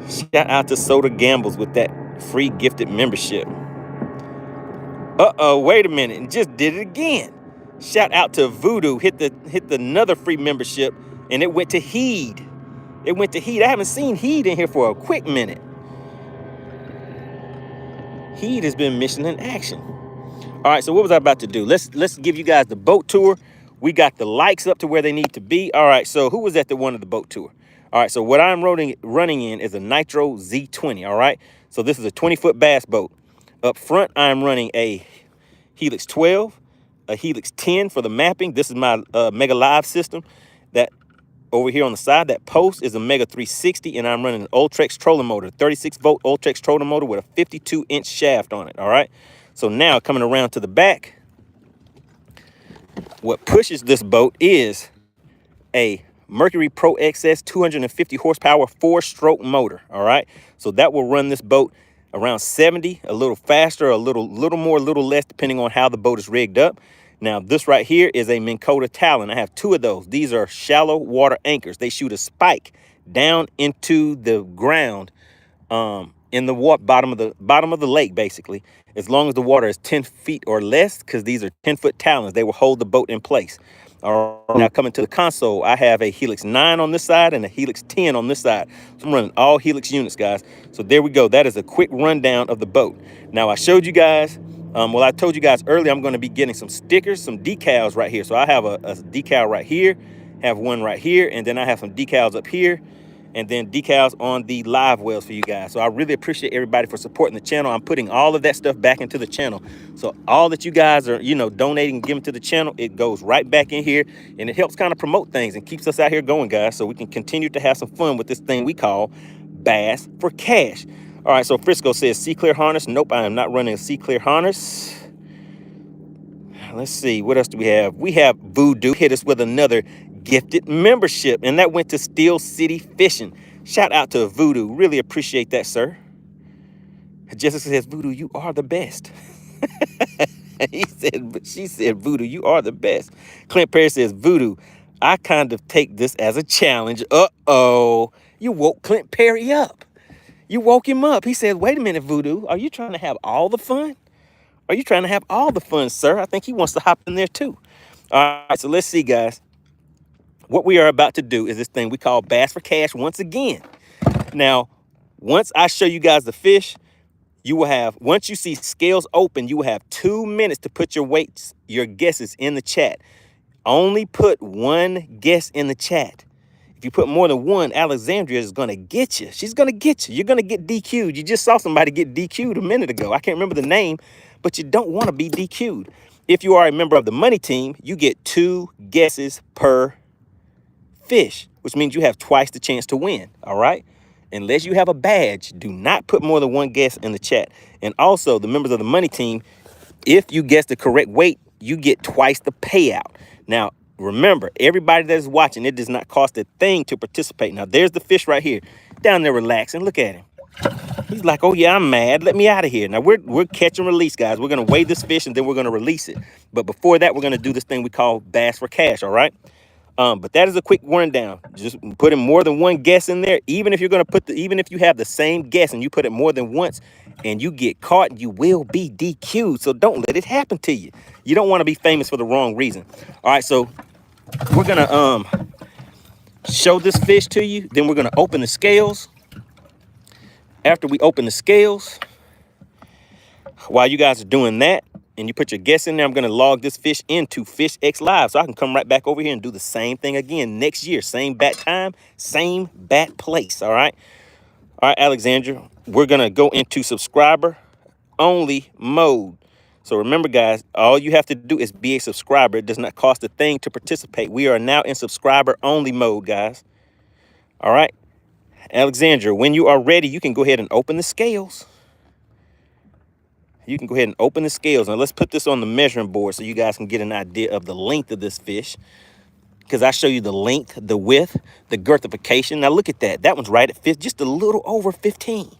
Shout out to Soda Gambles with that free gifted membership. Wait a minute, and just did it again. Shout out to Voodoo, hit the another free membership, and it went to Heed. It went to Heed. I haven't seen Heed in here for a quick minute. Heed has been mission in action. All right, so what was I about to do? Let's give you guys the boat tour. We got the likes up to where they need to be. All right, so who was at the one of the boat tour? All right, so what I'm running in is a Nitro Z20, all right? So this is a 20-foot bass boat. Up front, I'm running a Helix 12, a Helix 10 for the mapping. This is my Mega Live system. That over here on the side, that post is a Mega 360, and I'm running an Ultrex trolling motor, 36-volt Ultrex trolling motor with a 52-inch shaft on it, all right? So now coming around to the back, what pushes this boat is a Mercury Pro XS 250 horsepower 4-stroke motor, all right? So that will run this boat around 70, a little faster, a little more, a little less, depending on how the boat is rigged up. Now, this right here is a Minn Kota Talon. I have 2 of those. These are shallow water anchors. They shoot a spike down into the ground, in the bottom of the lake, basically, as long as the water is 10 feet or less, because these are 10-foot talons. They will hold the boat in place. All right, now coming to the console, I have a Helix 9 on this side and a Helix 10 on this side. So I'm running all Helix units, guys. So there we go. That is a quick rundown of the boat. Now, I showed you guys, well, I told you guys earlier, I'm going to be getting some stickers, some decals right here. So I have a decal right here, have one right here, and then I have some decals up here, and then decals on the live wells for you guys. So I really appreciate everybody for supporting the channel. I'm putting all of that stuff back into the channel. So all that you guys are, donating and giving to the channel, it goes right back in here, and it helps kind of promote things and keeps us out here going, guys, so we can continue to have some fun with this thing we call Bass for Cash. All right, so Frisco says Sea Clear harness. Nope, I am not running a Sea Clear harness. Let's see, what else do we have? We have Voodoo hit us with another gifted membership, and that went to Steel City Fishing. Shout out to Voodoo. Really appreciate that, sir. Jessica says, Voodoo, you are the best. She said, Voodoo, you are the best. Clint Perry says, Voodoo, I kind of take this as a challenge. Uh-oh. You woke Clint Perry up. You woke him up. He said, wait a minute, Voodoo, are you trying to have all the fun? Are you trying to have all the fun, sir? I think he wants to hop in there too. All right, so let's see, guys. What we are about to do is this thing we call Bass for Cash once again. Now, once I show you guys the fish, you will have, once you see scales open, you will have 2 minutes to put your weights, your guesses in the chat. Only put 1 guess in the chat. If you put more than 1, Alexandria is going to get you. She's going to get you. You're going to get DQ'd. You just saw somebody get DQ'd a minute ago. I can't remember the name, but you don't want to be DQ'd. If you are a member of the Money Team, you get 2 guesses per fish, which means you have twice the chance to win, all right? Unless you have a badge, do not put more than 1 guess in the chat. And also, the members of the Money Team, if you guess the correct weight, you get twice the payout. Now, remember, everybody that is watching, it does not cost a thing to participate. Now, there's the fish right here, down there relaxing. Look at him. He's like, oh, yeah, I'm mad. Let me out of here. Now, we're catch and release, guys. We're going to weigh this fish, and then we're going to release it. But before that, we're going to do this thing we call Bass for Cash, all right? But that is a quick rundown. Just putting more than 1 guess in there. Even if you're going to put even if you have the same guess and you put it more than once and you get caught, you will be DQ'd. So don't let it happen to you. You don't want to be famous for the wrong reason. All right, so we're going to show this fish to you. Then we're going to open the scales. After we open the scales, while you guys are doing that, and you put your guess in there, I'm going to log this fish into FishX Live so I can come right back over here and do the same thing again next year. Same bat time, same bat place, all right? All right, Alexandra, we're going to go into subscriber only mode. So remember, guys, all you have to do is be a subscriber. It does not cost a thing to participate. We are now in subscriber only mode, guys. All right, Alexandra, when you are ready, you can go ahead and open the scales. You can go ahead and open the scales. Now, let's put this on the measuring board so you guys can get an idea of the length of this fish. Because I show you the length, the width, the girthification. Now, look at that. That one's right at just a little over 15.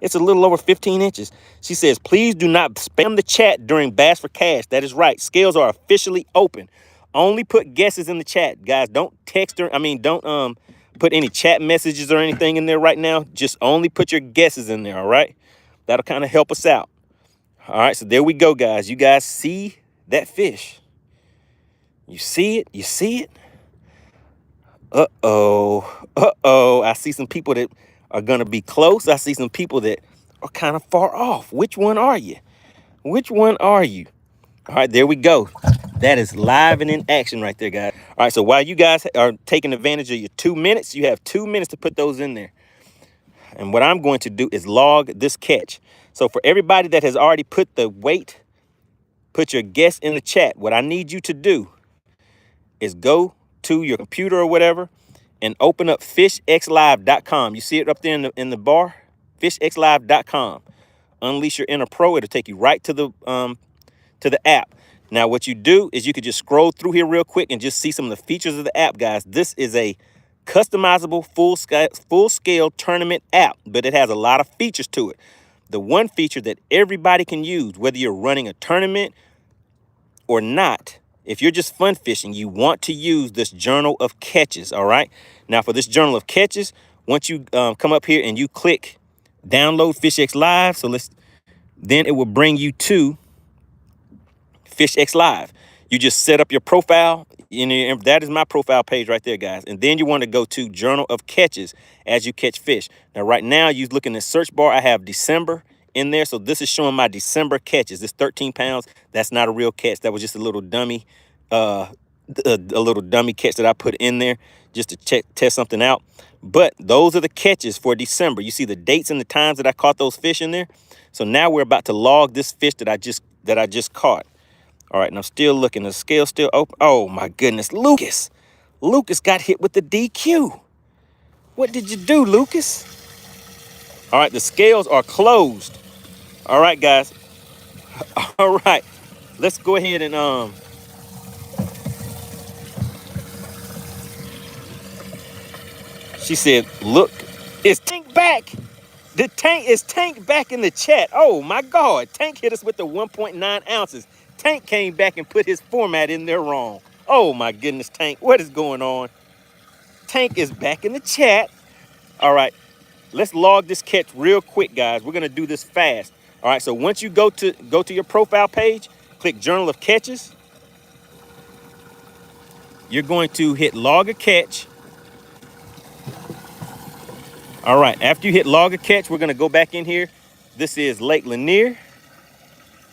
It's a little over 15 inches. She says, please do not spam the chat during Bass for Cash. That is right. Scales are officially open. Only put guesses in the chat, guys. Don't text her. Don't put any chat messages or anything in there right now. Just only put your guesses in there, all right? That'll kind of help us out. All right, so there we go, guys. You guys see that fish? You see it? You see it? Uh-oh. Uh-oh. I see some people that are going to be close. I see some people that are kind of far off. Which one are you? Which one are you? All right, there we go. That is live and in action right there, guys. All right, so while you guys are taking advantage of your 2 minutes, you have 2 minutes to put those in there. And what I'm going to do is log this catch. So for everybody that has already put the weight, put your guess in the chat. What I need you to do is go to your computer or whatever and open up fishxlive.com. You see it up there in the bar? Fishxlive.com. Unleash your inner pro. It'll take you right to the app. Now, what you do is you could just scroll through here real quick and just see some of the features of the app, guys. This is a customizable full-scale tournament app, but it has a lot of features to it. The one feature that everybody can use, whether you're running a tournament or not, if you're just fun fishing, you want to use this journal of catches, all right? Now, for this journal of catches, once you come up here and you click download FishX Live, then it will bring you to FishX Live. You just set up your profile, and that is my profile page right there, guys. And then you want to go to Journal of Catches as you catch fish. Now, right now, you look in the search bar, I have December in there. So this is showing my December catches. This 13 pounds, that's not a real catch. That was just a little dummy, a little dummy catch that I put in there just to test something out. But those are the catches for December. You see the dates and the times that I caught those fish in there. So now we're about to log this fish that I just caught. All right, and I'm still looking. The scale's still open. Oh, my goodness. Lucas. Lucas got hit with the DQ. What did you do, Lucas? All right, the scales are closed. All right, guys. All right. Let's go ahead and... She said, look, is Tank back? Is Tank back in the chat? Oh, my God. Tank hit us with the 1.9 ounces. Tank came back and put his format in there wrong. Oh, my goodness, Tank. What is going on? Tank is back in the chat. All right. Let's log this catch real quick, guys. We're going to do this fast. All right. So once you go to your profile page, click Journal of Catches. You're going to hit log a catch. All right. After you hit log a catch, we're going to go back in here. This is Lake Lanier.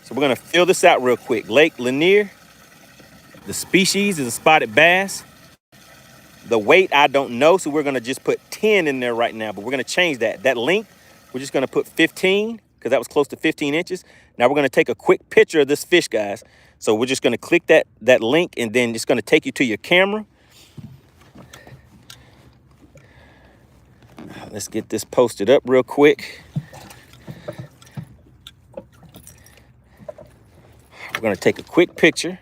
So we're going to fill this out real quick. Lake Lanier. The species is a spotted bass. The weight, I don't know. So we're going to just put 10 in there right now. But we're going to change that. That length, we're just going to put 15 because that was close to 15 inches. Now we're going to take a quick picture of this fish, guys. So we're just going to click that link, and then it's going to take you to your camera. Let's get this posted up real quick. We're going to take a quick picture.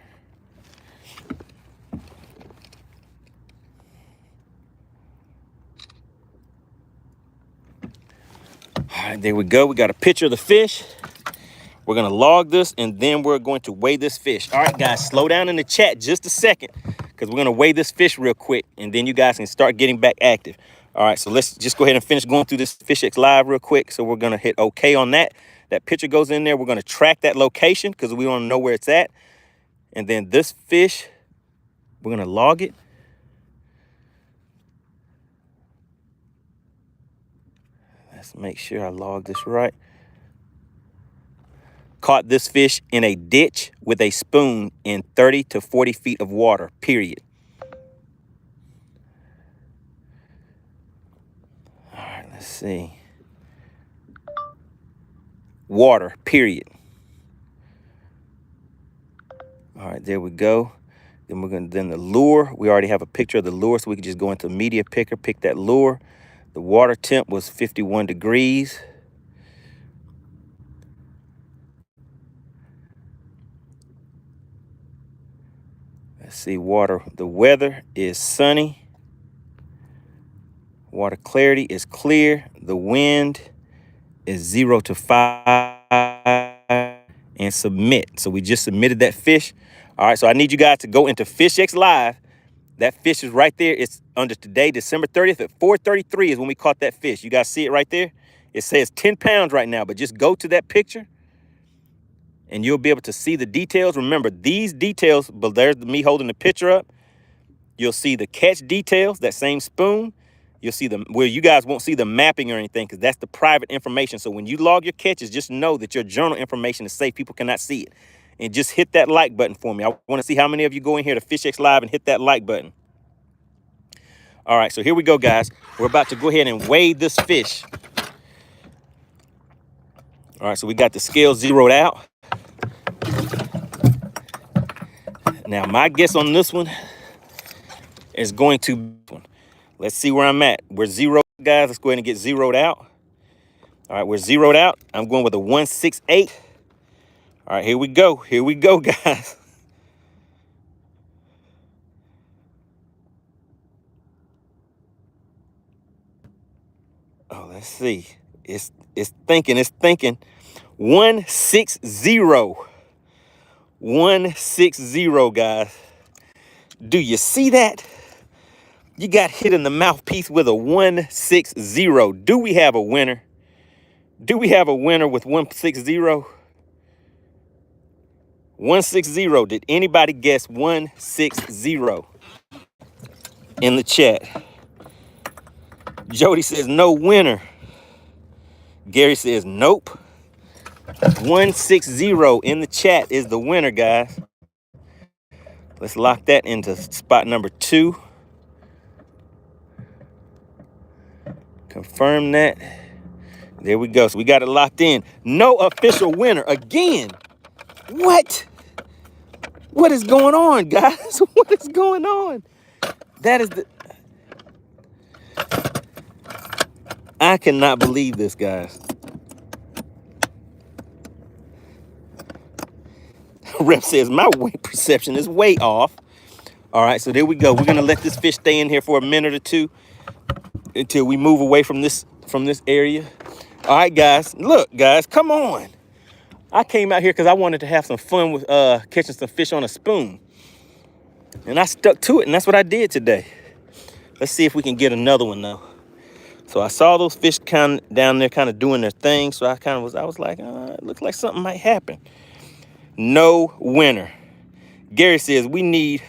All right, there we go. We got a picture of the fish. We're going to log this, and then we're going to weigh this fish. All right, guys, slow down in the chat just a second because we're going to weigh this fish real quick, and then you guys can start getting back active. All right, so let's just go ahead and finish going through this FishX Live real quick. So we're going to hit OK on that. That picture goes in there. We're going to track that location because we want to know where it's at. And then this fish, we're going to log it. Let's make sure I log this right. Caught this fish in a ditch with a spoon in 30 to 40 feet of water, period. All right, let's see. Water, period. All right, there we go. Then the lure, we already have a picture of the lure, so we can just go into media picker, pick that lure. The water temp was 51 degrees. Let's see, water. The weather is sunny. Water clarity is clear. The wind is 0 to 5. And submit. So we just submitted that fish. All right, so I need you guys to go into FishX Live. That fish is right there. It's under today, December 30th at 4:33 is when we caught that fish. You guys see it right there? It says 10 pounds right now, but just go to that picture and you'll be able to see the details. Remember, these details, but there's me holding the picture up. You'll see the catch details, that same spoon. You'll see where you guys won't see the mapping or anything because that's the private information. So when you log your catches, just know that your journal information is safe. People cannot see it. And just hit that like button for me. I want to see how many of you go in here to FishX Live and hit that like button. All right, so here we go, guys. We're about to go ahead and weigh this fish. All right, so we got the scale zeroed out. Now, my guess on this one is going to be... Let's see where I'm at. We're zeroed, guys. Let's go ahead and get zeroed out. All right, we're zeroed out. I'm going with a 168. All right, here we go. Here we go, guys. Oh, let's see. It's thinking. 160. 160, guys. Do you see that? You got hit in the mouthpiece with a 160. Do we have a winner? Do we have a winner with 160? 160. Did anybody guess 160 in the chat? Jody says no winner. Gary says nope. 160 in the chat is the winner, guys. Let's lock that into spot number 2. Confirm that. There we go. So we got it locked in. No official winner again. What? What is going on, guys? What is going on? That is the... I cannot believe this, guys. Rep says my weight perception is way off. All right, so there we go. We're gonna let this fish stay in here for a minute or two until we move away from this area. All right, guys. Look, guys, come on. I came out here because I wanted to have some fun with catching some fish on a spoon. And I stuck to it, and that's what I did today. Let's see if we can get another one though. So I saw those fish kind of down there kind of doing their thing. So I was like, it looks like something might happen. No winner. Gary says we need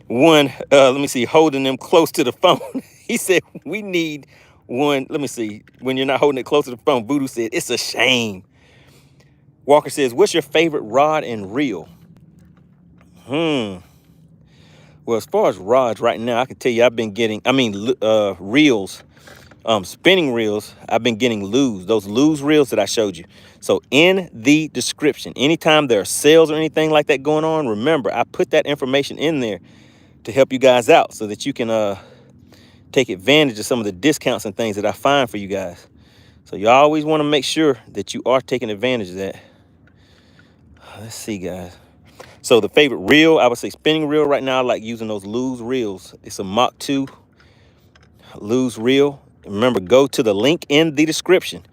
one, let me see, holding them close to the phone. He said we need one, let me see, when you're not holding it close to the phone. Voodoo said it's a shame. Walker says, what's your favorite rod and reel? Well, as far as rods right now, I can tell you I've been getting, reels, spinning reels. I've been getting those lose reels that I showed you. So in the description, anytime there are sales or anything like that going on, remember, I put that information in there to help you guys out so that you can take advantage of some of the discounts and things that I find for you guys. So you always want to make sure that you are taking advantage of that. Let's see, guys. So the favorite reel, I would say spinning reel right now. I like using those lose reels. It's a Mach 2 lose reel. Remember, go to the link in the description.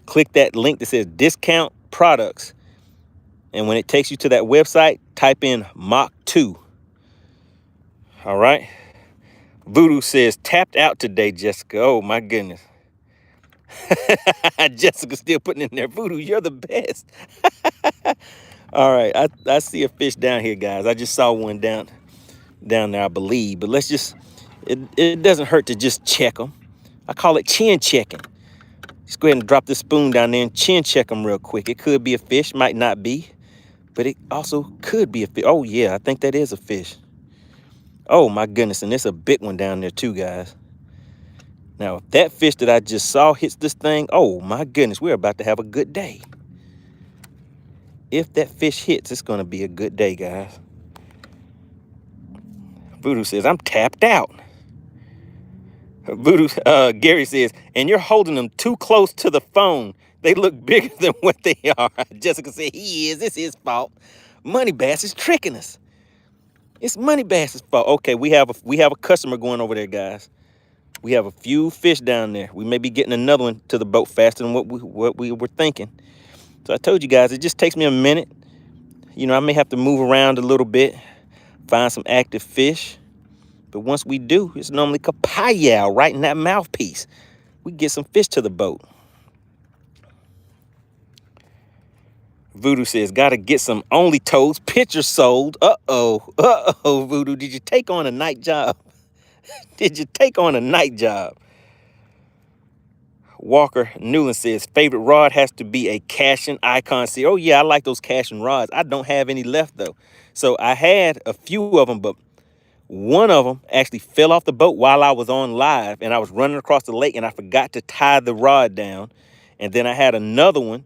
Click that link that says discount products. And when it takes you to that website, type in Mach 2. All right. Voodoo says tapped out today, Jessica. Oh, my goodness. Jessica's still putting in there. Voodoo, you're the best. All right, I see a fish down here, guys. I just saw one down there, I believe. But let's just, it doesn't hurt to just check them. I call it chin checking. Just go ahead and drop this spoon down there and chin check them real quick. It could be a fish, might not be, but it also could be a fish. Oh, yeah, I think that is a fish. Oh, my goodness, and there's a big one down there too, guys. Now, if that fish that I just saw hits this thing, oh, my goodness, we're about to have a good day. If that fish hits, it's going to be a good day, guys. Voodoo says, I'm tapped out. Voodoo, Gary says, and you're holding them too close to the phone. They look bigger than what they are. Jessica said, he is. It's his fault. MoneyBass is tricking us. It's MoneyBass's fault. Okay, we have a customer going over there, guys. We have a few fish down there. We may be getting another one to the boat faster than what we were thinking. So I told you guys, it just takes me a minute. You know, I may have to move around a little bit, find some active fish. But once we do, it's normally kapow right in that mouthpiece. We get some fish to the boat. Voodoo says, gotta get some only toes pictures sold. Uh-oh, Voodoo, did you take on a night job? Did you take on a night job? Walker Newland says, favorite rod has to be a Cashin Icon series. Oh, yeah, I like those Cashin rods. I don't have any left, though. So I had a few of them, but one of them actually fell off the boat while I was on live, and I was running across the lake, and I forgot to tie the rod down. And then I had another one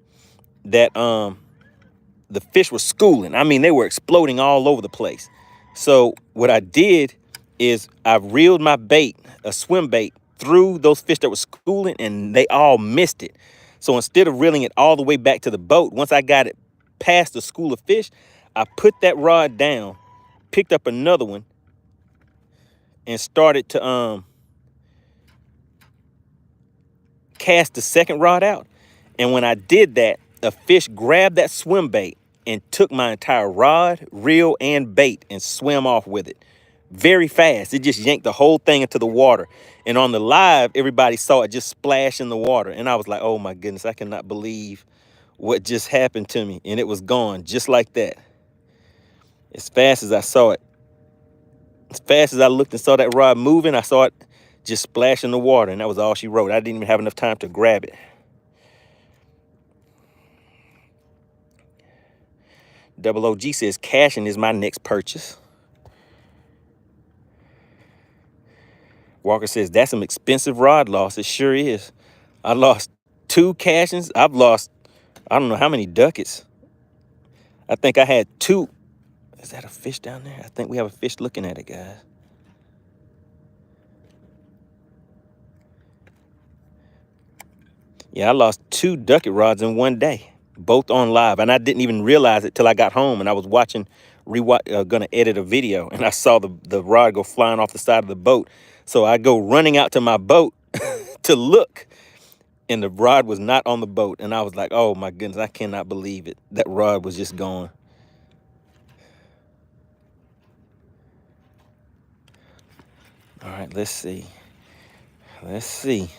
that the fish were schooling. I mean, they were exploding all over the place. So what I did is I reeled my bait, a swim bait, through those fish that were schooling, and they all missed it. So instead of reeling it all the way back to the boat, once I got it past the school of fish, I put that rod down, picked up another one, and started to cast the second rod out. And when I did that, a fish grabbed that swim bait and took my entire rod, reel, and bait and swam off with it. Very fast. It just yanked the whole thing into the water. And on the live, everybody saw it just splash in the water. And I was like, oh my goodness, I cannot believe what just happened to me. And it was gone just like that. As fast as I saw it, as fast as I looked and saw that rod moving, I saw it just splash in the water. And that was all she wrote. I didn't even have enough time to grab it. Double OG says, cashing is my next purchase. Walker says, that's some expensive rod loss. It sure is. I lost 2 cashings. I've lost, I don't know how many ducats. I think I had 2. Is that a fish down there? I think we have a fish looking at it, guys. Yeah, I lost 2 ducket rods in one day, both on live. And I didn't even realize it till I got home and I was watching, gonna edit a video, and I saw the rod go flying off the side of the boat. So I go running out to my boat to look, and the rod was not on the boat. And I was like, oh my goodness, I cannot believe it. That rod was just gone. All right, let's see. Let's see.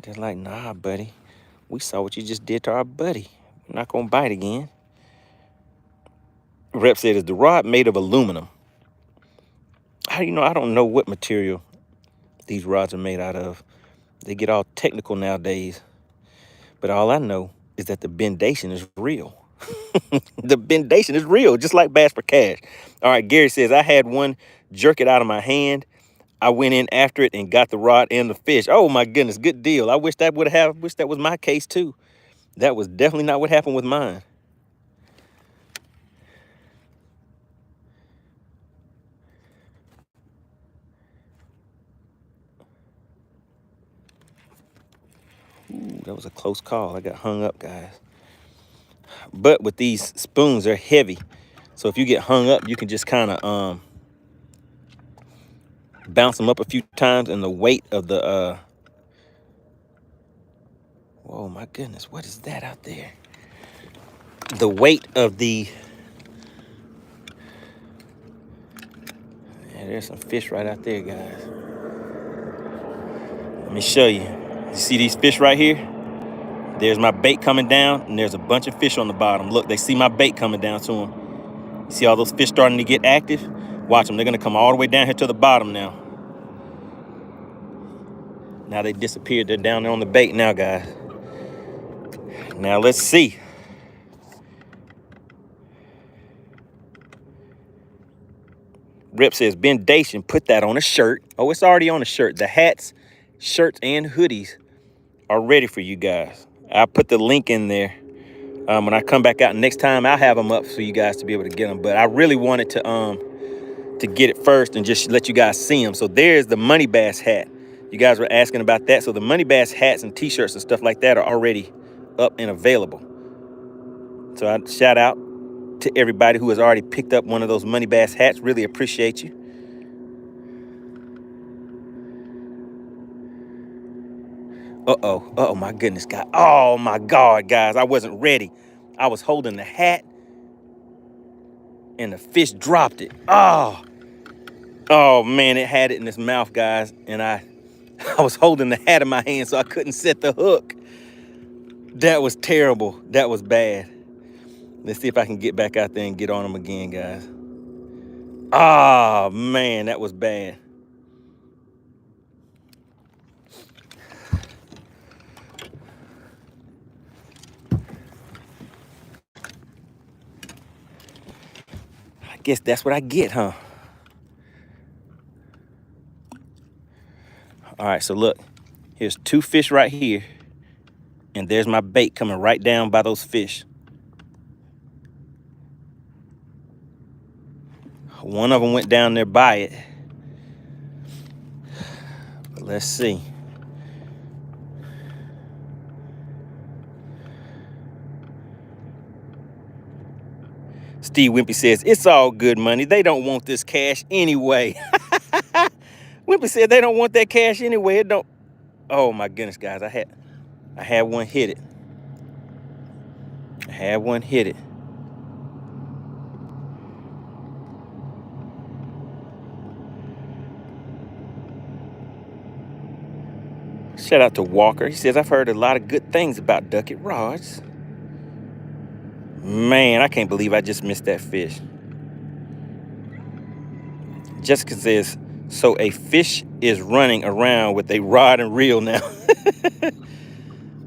They're like, nah, buddy. We saw what you just did to our buddy. We're not gonna bite again. Rep said, is the rod made of aluminum? How do you know? I don't know what material these rods are made out of. They get all technical nowadays. But all I know is that the bendation is real. The bendation is real, just like Bass for Cash. All right, Gary says, I had one jerk it out of my hand. I went in after it and got the rod and the fish. Oh my goodness, good deal. I wish that was my case too. That was definitely not what happened with mine. Ooh, that was a close call. I got hung up, guys. But with these spoons, they're heavy. So if you get hung up, you can just kind of bounce them up a few times, and the weight of the whoa, my goodness, what is that out there? The weight of the, yeah, there's some fish right out there, guys. Let me show you. You see these fish right here? There's my bait coming down, and there's a bunch of fish on the bottom. Look, they see my bait coming down to them. You see all those fish starting to get active? Watch them. They're going to come all the way down here to the bottom now. Now they disappeared. They're down there on the bait now, guys. Now let's see. Rip says, bendation, put that on a shirt. Oh, it's already on a shirt. The hats, shirts, and hoodies are ready for you guys. I'll put the link in there. When I come back out next time, I'll have them up for you guys to be able to get them. But I really wanted to get it first and just let you guys see them. So there's the MoneyBass hat. You guys were asking about that. So the MoneyBass hats and t-shirts and stuff like that are already up and available. So I shout out to everybody who has already picked up one of those MoneyBass hats. Really appreciate you. Uh-oh, my goodness, God. Oh, my God, guys, I wasn't ready. I was holding the hat, and the fish dropped it. Oh, man, it had it in its mouth, guys, and I was holding the hat in my hand, so I couldn't set the hook. That was terrible. That was bad. Let's see if I can get back out there and get on them again, guys. Oh, man, that was bad. I guess that's what I get, huh? All right, so look, here's 2 fish right here, and there's my bait coming right down by those fish. One of them went down there by it. But let's see. Steve Wimpy says, it's all good money. They don't want this cash anyway. Wimpy said they don't want that cash anyway. It don't. Oh my goodness, guys. I had one hit it. Had one hit it. Shout out to Walker. He says, I've heard a lot of good things about ducket rods. Man, I can't believe I just missed that fish. Jessica says, so a fish is running around with a rod and reel now.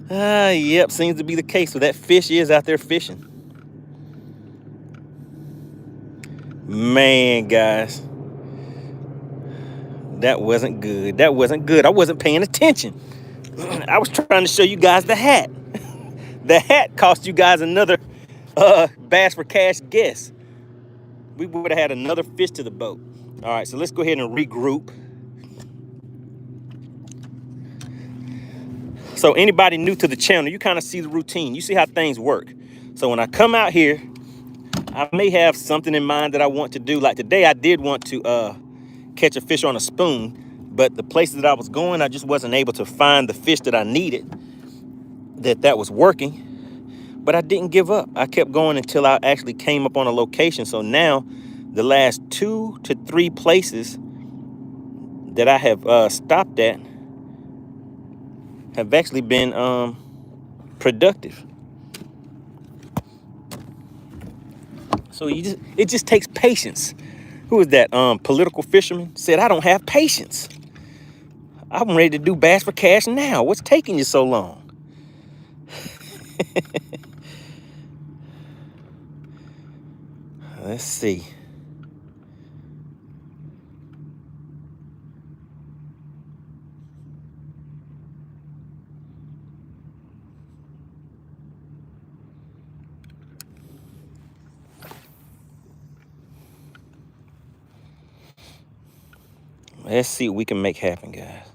Yep, seems to be the case. So that fish is out there fishing. Man, guys. That wasn't good. That wasn't good. I wasn't paying attention. I was trying to show you guys the hat. The hat cost you guys another Bass for Cash guess. We would have had another fish to the boat. All right, so let's go ahead and regroup. So anybody new to the channel, you kind of see the routine. You see how things work. So when I come out here, I may have something in mind that I want to do. Like today, I did want to catch a fish on a spoon, but the places that I was going, I just wasn't able to find the fish that I needed that was working. But I didn't give up. I kept going until I actually came up on a location. So now the last 2 to 3 places that I have stopped at have actually been productive. So it just takes patience. Who is that? Political fisherman said, I don't have patience. I'm ready to do Bass for Cash now. What's taking you so long? Let's see. Let's see what we can make happen, guys.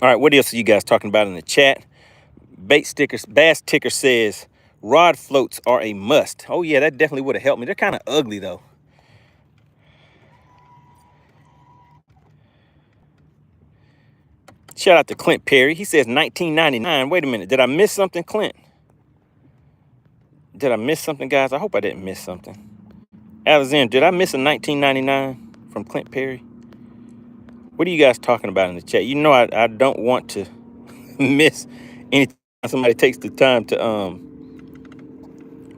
All right, what else are you guys talking about in the chat? Bait stickers, Bass Ticker says, rod floats are a must. Oh yeah, that definitely would have helped me. They're kind of ugly though. Shout out to Clint Perry. He says 1999. Wait a minute, did I miss something, Clint? Did I miss something, guys? I hope I didn't miss something. Alexander, did I miss a 1999 from Clint Perry? What are you guys talking about in the chat? You know I don't want to miss anytime somebody takes the time to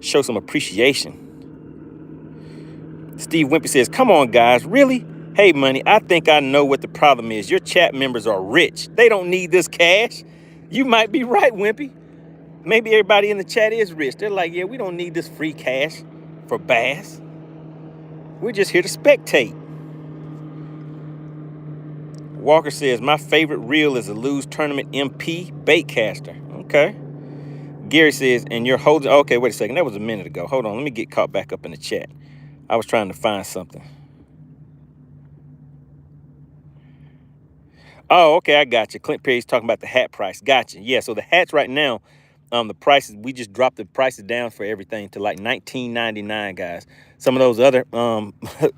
show some appreciation. Steve Wimpy says, come on, guys, really? Hey, Money, I think I know what the problem is. Your chat members are rich. They don't need this cash. You might be right, Wimpy. Maybe everybody in the chat is rich. They're like, yeah, we don't need this free cash for bass. We're just here to spectate. Walker says, my favorite reel is a Lose Tournament MP baitcaster. Okay. Gary says, and you're holding, okay, wait a second. That was a minute ago. Hold on, let me get caught back up in the chat. I was trying to find something. Oh, okay, I got you. Clint Perry's talking about the hat price. Gotcha. Yeah, so the hats right now, the prices, we just dropped the prices down for everything to like $19.99, guys. Some of those other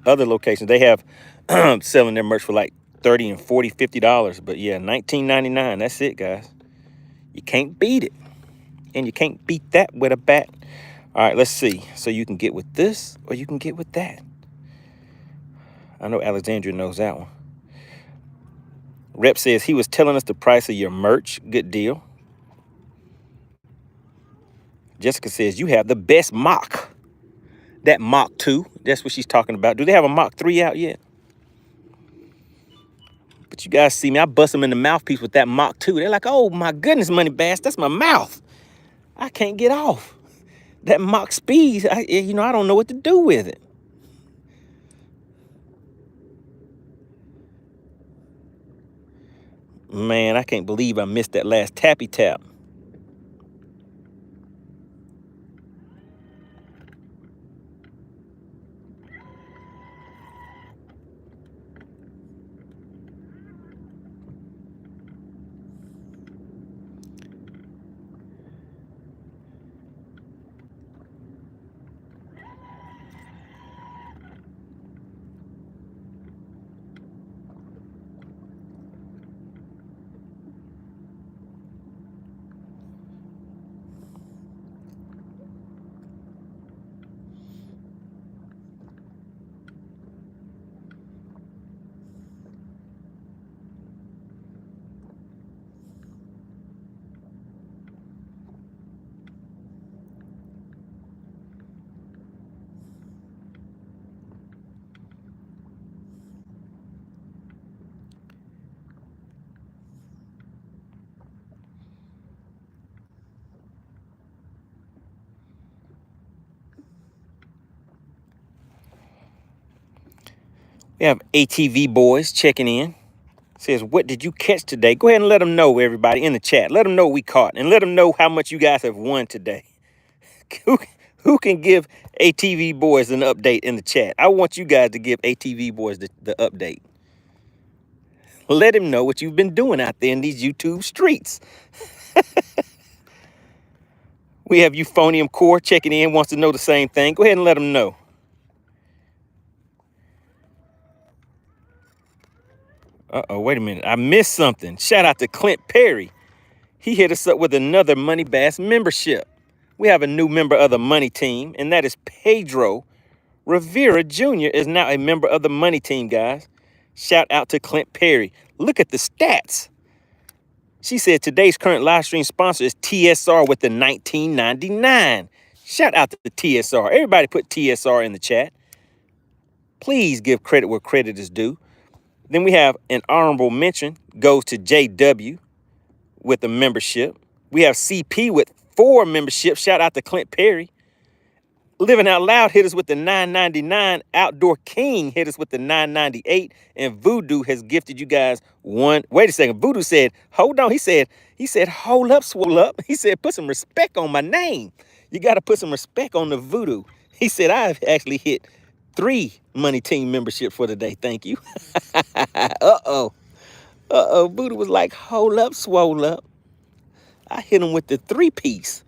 other locations, they have selling their merch for like $30 and $40, $50. But yeah, $19.99, that's it, guys. You can't beat it. And you can't beat that with a bat. All right, let's see. So you can get with this or you can get with that. I know Alexandria knows that one. Rep says he was telling us the price of your merch. Good deal. Jessica says you have the best mock. That Mach 2, that's what she's talking about. Do they have a Mach 3 out yet? But you guys see me, I bust them in the mouthpiece with that Mach 2. They're like, oh my goodness, MoneyBass, that's my mouth. I can't get off. That Mach speed, I don't know what to do with it. Man, I can't believe I missed that last tappy tap. We have ATV Boys checking in. Says, what did you catch today? Go ahead and let them know, everybody, in the chat. Let them know we caught, and let them know how much you guys have won today. Who can give ATV Boys an update in the chat? I want you guys to give ATV Boys the update. Let him know what you've been doing out there in these YouTube streets. We have Euphonium Core checking in, wants to know the same thing. Go ahead and let him know. Uh-oh, wait a minute. I missed something. Shout out to Clint Perry. He hit us up with another MoneyBass membership. We have a new member of the Money Team, and that is Pedro Rivera Jr. is now a member of the Money Team, guys. Shout out to Clint Perry. Look at the stats. She said today's current live stream sponsor is TSR with the 1999. Shout out to the TSR. Everybody put TSR in the chat. Please give credit where credit is due. Then we have an honorable mention goes to JW with a membership. We have CP with 4 memberships. Shout out to Clint Perry. Living Out Loud hit us with the $9.99. Outdoor King hit us with the $9.98. And Voodoo has gifted you guys one. Wait a second. Voodoo said, hold on. He said, hold up, swole up. He said, put some respect on my name. You got to put some respect on the Voodoo. He said, I've actually hit 3 Money Team memberships for the day. Thank you. Uh-oh. Uh-oh. Voodoo was like, hold up, swole up. I hit him with the 3-piece.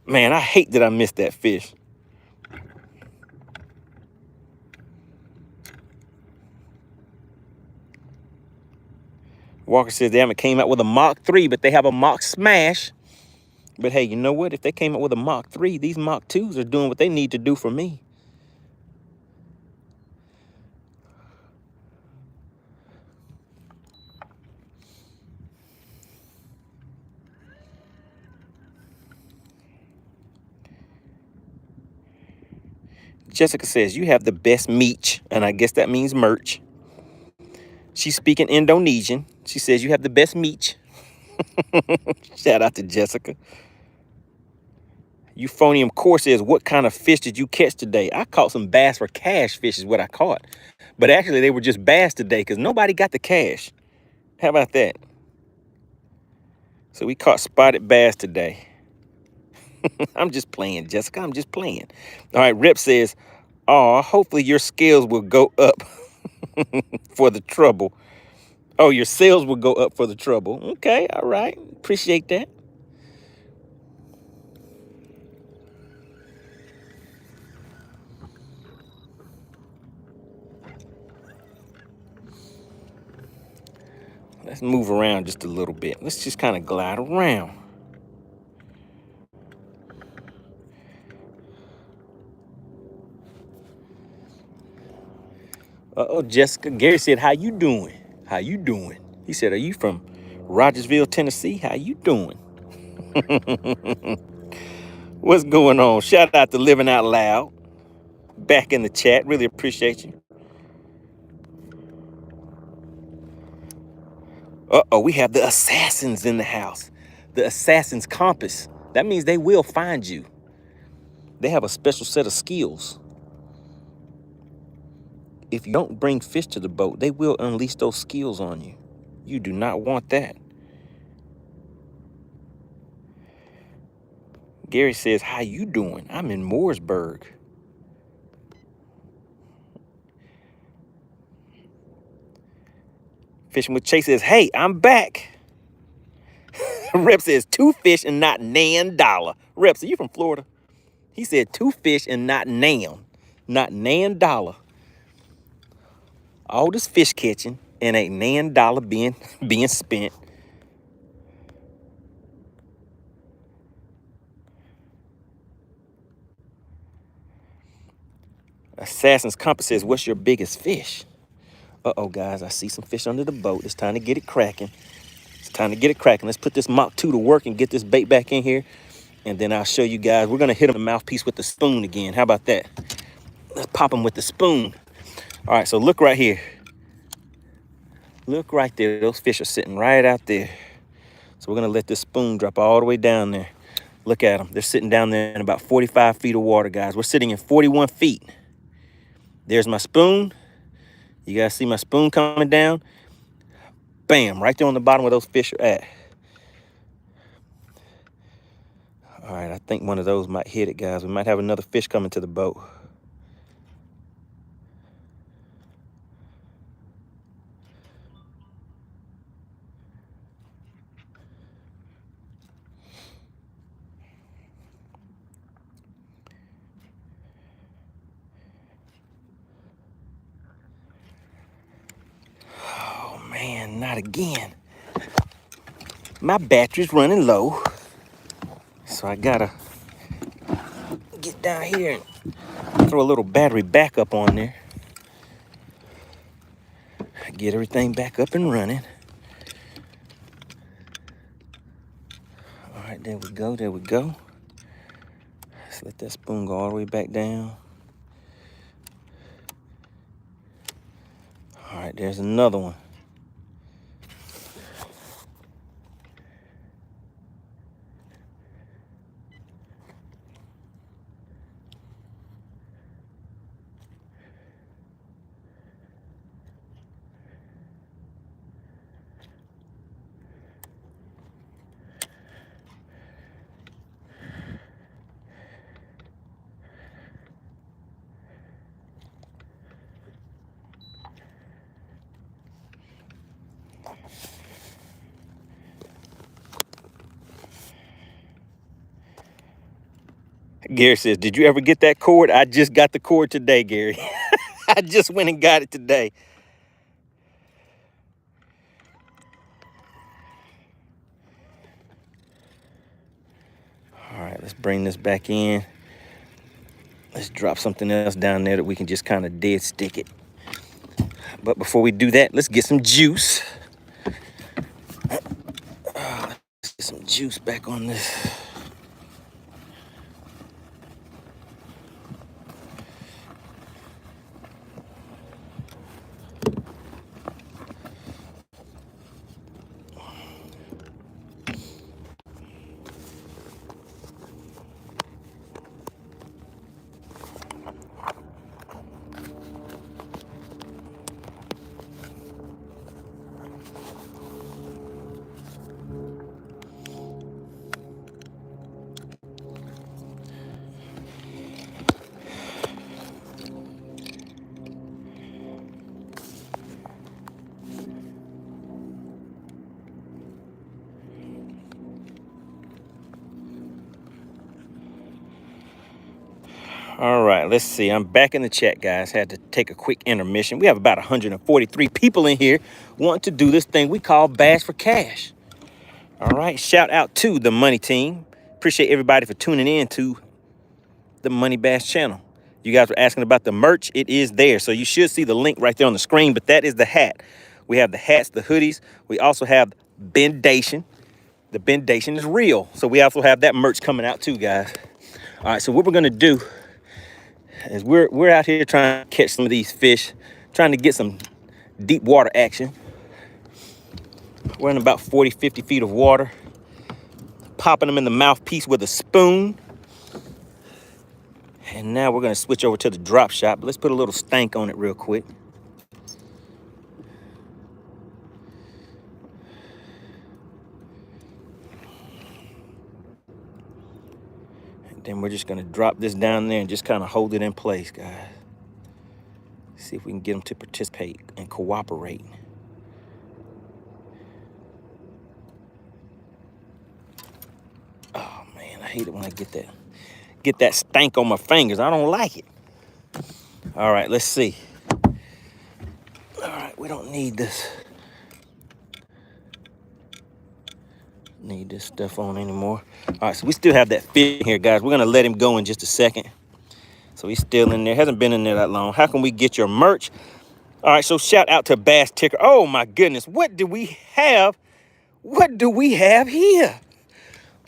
Man, I hate that I missed that fish. Walker says they haven't came out with a Mach 3, but they have a Mach Smash. But hey, you know what? If they came out with a Mach 3, these Mach 2s are doing what they need to do for me. Jessica says, you have the best meat, and I guess that means merch. She's speaking Indonesian. She says, you have the best meat. Shout out to Jessica. Euphonium Core says, what kind of fish did you catch today? I caught some bass for cash fish is what I caught. But actually, they were just bass today because nobody got the cash. How about that? So we caught spotted bass today. I'm just playing, Jessica. I'm just playing. All right, Rip says, oh, hopefully your scales will go up for the trouble. Oh, your sales will go up for the trouble. Okay, all right. Appreciate that. Let's move around just a little bit. Let's just kind of glide around. Uh-oh, Jessica. Gary said, how you doing? How you doing? He said, are you from Rogersville, Tennessee? How you doing? What's going on? Shout out to Living Out Loud. Back in the chat. Really appreciate you. Uh-oh, we have the assassins in the house. The assassin's compass. That means they will find you. They have a special set of skills. If you don't bring fish to the boat, they will unleash those skills on you. You do not want that. Gary says, how you doing? I'm in Mooresburg. Fishing with Chase says, hey, I'm back. Rep says 2 fish and not $9. Reps, are you from Florida? He said 2 fish and not nan. Not $9. All this fish catching and ain't $9 being spent. Assassin's Compass says, what's your biggest fish? Uh-oh, guys, I see some fish under the boat. It's time to get it cracking. It's time to get it cracking. Let's put this Mach 2 to work and get this bait back in here. And then I'll show you guys. We're going to hit him in the mouthpiece with the spoon again. How about that? Let's pop him with the spoon. All right, so look right here. Look right there. Those fish are sitting right out there. So we're going to let this spoon drop all the way down there. Look at them. They're sitting down there in about 45 feet of water, guys. We're sitting in 41 feet. There's my spoon. You guys see my spoon coming down? Bam, right there on the bottom where those fish are at. All right, I think one of those might hit it, guys. We might have another fish coming to the boat. Oh man, not again. My battery's running low, so I gotta get down here and throw a little battery backup on there. Get everything back up and running. All right, there we go, there we go. Let's let that spoon go all the way back down. All right, there's another one. Gary says, did you ever get that cord? I just got the cord today, Gary. I just went and got it today. All right, let's bring this back in. Let's drop something else down there that we can just kind of dead stick it. But before we do that, let's get some juice. Let's get some juice back on this. All right, let's see. I'm back in the chat, guys. Had to take a quick intermission. We have about 143 people in here wanting to do this thing we call Bass for Cash. All right, shout out to the Money Team. Appreciate everybody for tuning in to the MoneyBass channel. You guys were asking about the merch. It is there. So you should see the link right there on the screen, but that is the hat. We have the hats, the hoodies. We also have Bendation. The Bendation is real. So we also have that merch coming out too, guys. All right, so what we're going to do is we're out here trying to catch some of these fish, trying to get some deep water action. We're in about 40, 50 feet of water, popping them in the mouthpiece with a spoon. And now we're gonna switch over to the drop shot, but let's put a little stank on it real quick. And then we're just gonna drop this down there and just kind of hold it in place, guys. See if we can get them to participate and cooperate. Oh man, I hate it when I get that stank on my fingers. I don't like it. All right, let's see. All right, we don't need this stuff on anymore. All right, so we still have that fish here, guys. We're gonna let him go in just a second. So he's still in there, hasn't been in there that long. How can we get your merch? All right, so shout out to Bass Ticker. Oh my goodness, what do we have? What do we have here?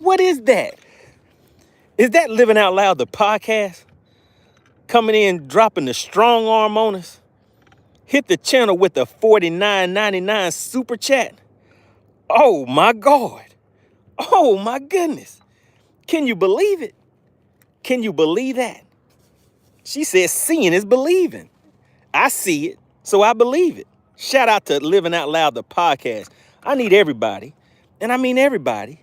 What is that? Is that Living Out Loud, the podcast? Coming in, dropping the strong arm on us? Hit the channel with the $49.99 super chat. Oh my God. Oh my goodness. Can you believe it? Can you believe that? She said seeing is believing. I see it, so I believe it. Shout out to Living Out Loud, the podcast. I need everybody, and I mean everybody,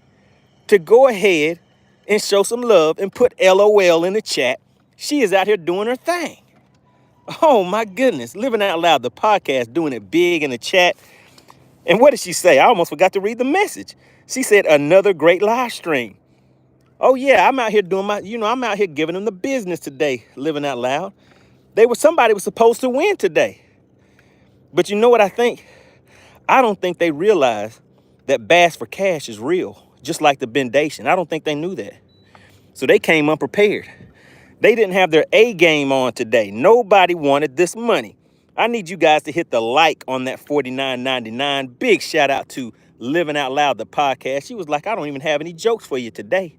to go ahead and show some love and put LOL in the chat. She is out here doing her thing. Oh my goodness, Living Out Loud, the podcast, doing it big in the chat. And what did she say? I almost forgot to read the message. She said, another great live stream. Oh yeah, I'm out here doing I'm out here giving them the business today, Living Out Loud. Somebody was supposed to win today. But you know what I think? I don't think they realize that Bass for Cash is real, just like the Bendation. I don't think they knew that. So they came unprepared. They didn't have their A game on today. Nobody wanted this money. I need you guys to hit the like on that $49.99. Big shout out to Living Out Loud, the podcast. She was like, I don't even have any jokes for you today.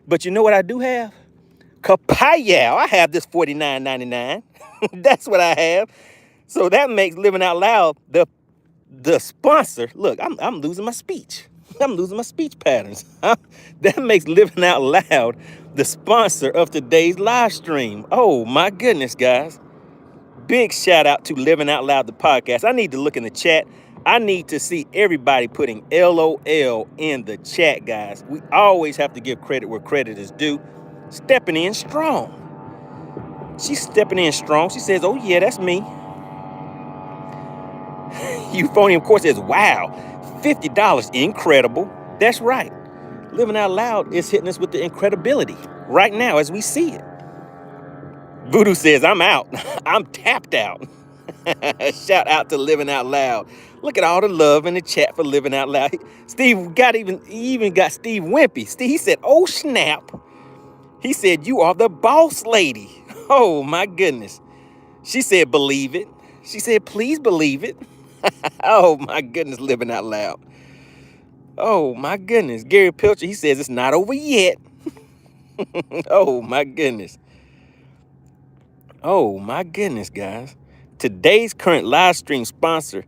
But you know what I do have? Kapayow. I have this $49.99. That's what I have. So that makes Living Out Loud the sponsor. Look, I'm losing my speech. I'm losing my speech patterns. That makes Living Out Loud the sponsor of today's live stream. Oh my goodness, guys. Big shout out to Living Out Loud, the podcast. I need to look in the chat. I need to see everybody putting LOL in the chat, guys. We always have to give credit where credit is due. Stepping in strong. She's stepping in strong. She says, oh yeah, that's me. Euphonium, of course, says, wow, $50, incredible. That's right. Living Out Loud is hitting us with the incredibility right now as we see it. Voodoo says, I'm out. I'm tapped out. Shout out to Living Out Loud. Look at all the love in the chat for Living Out Loud. Steve even got Steve Wimpy. Steve, he said, oh snap. He said, you are the boss lady. Oh my goodness. She said, believe it. She said, please believe it. Oh my goodness, Living Out Loud. Oh my goodness. Gary Pilcher, he says it's not over yet. Oh my goodness. Oh my goodness, guys. Today's current live stream sponsor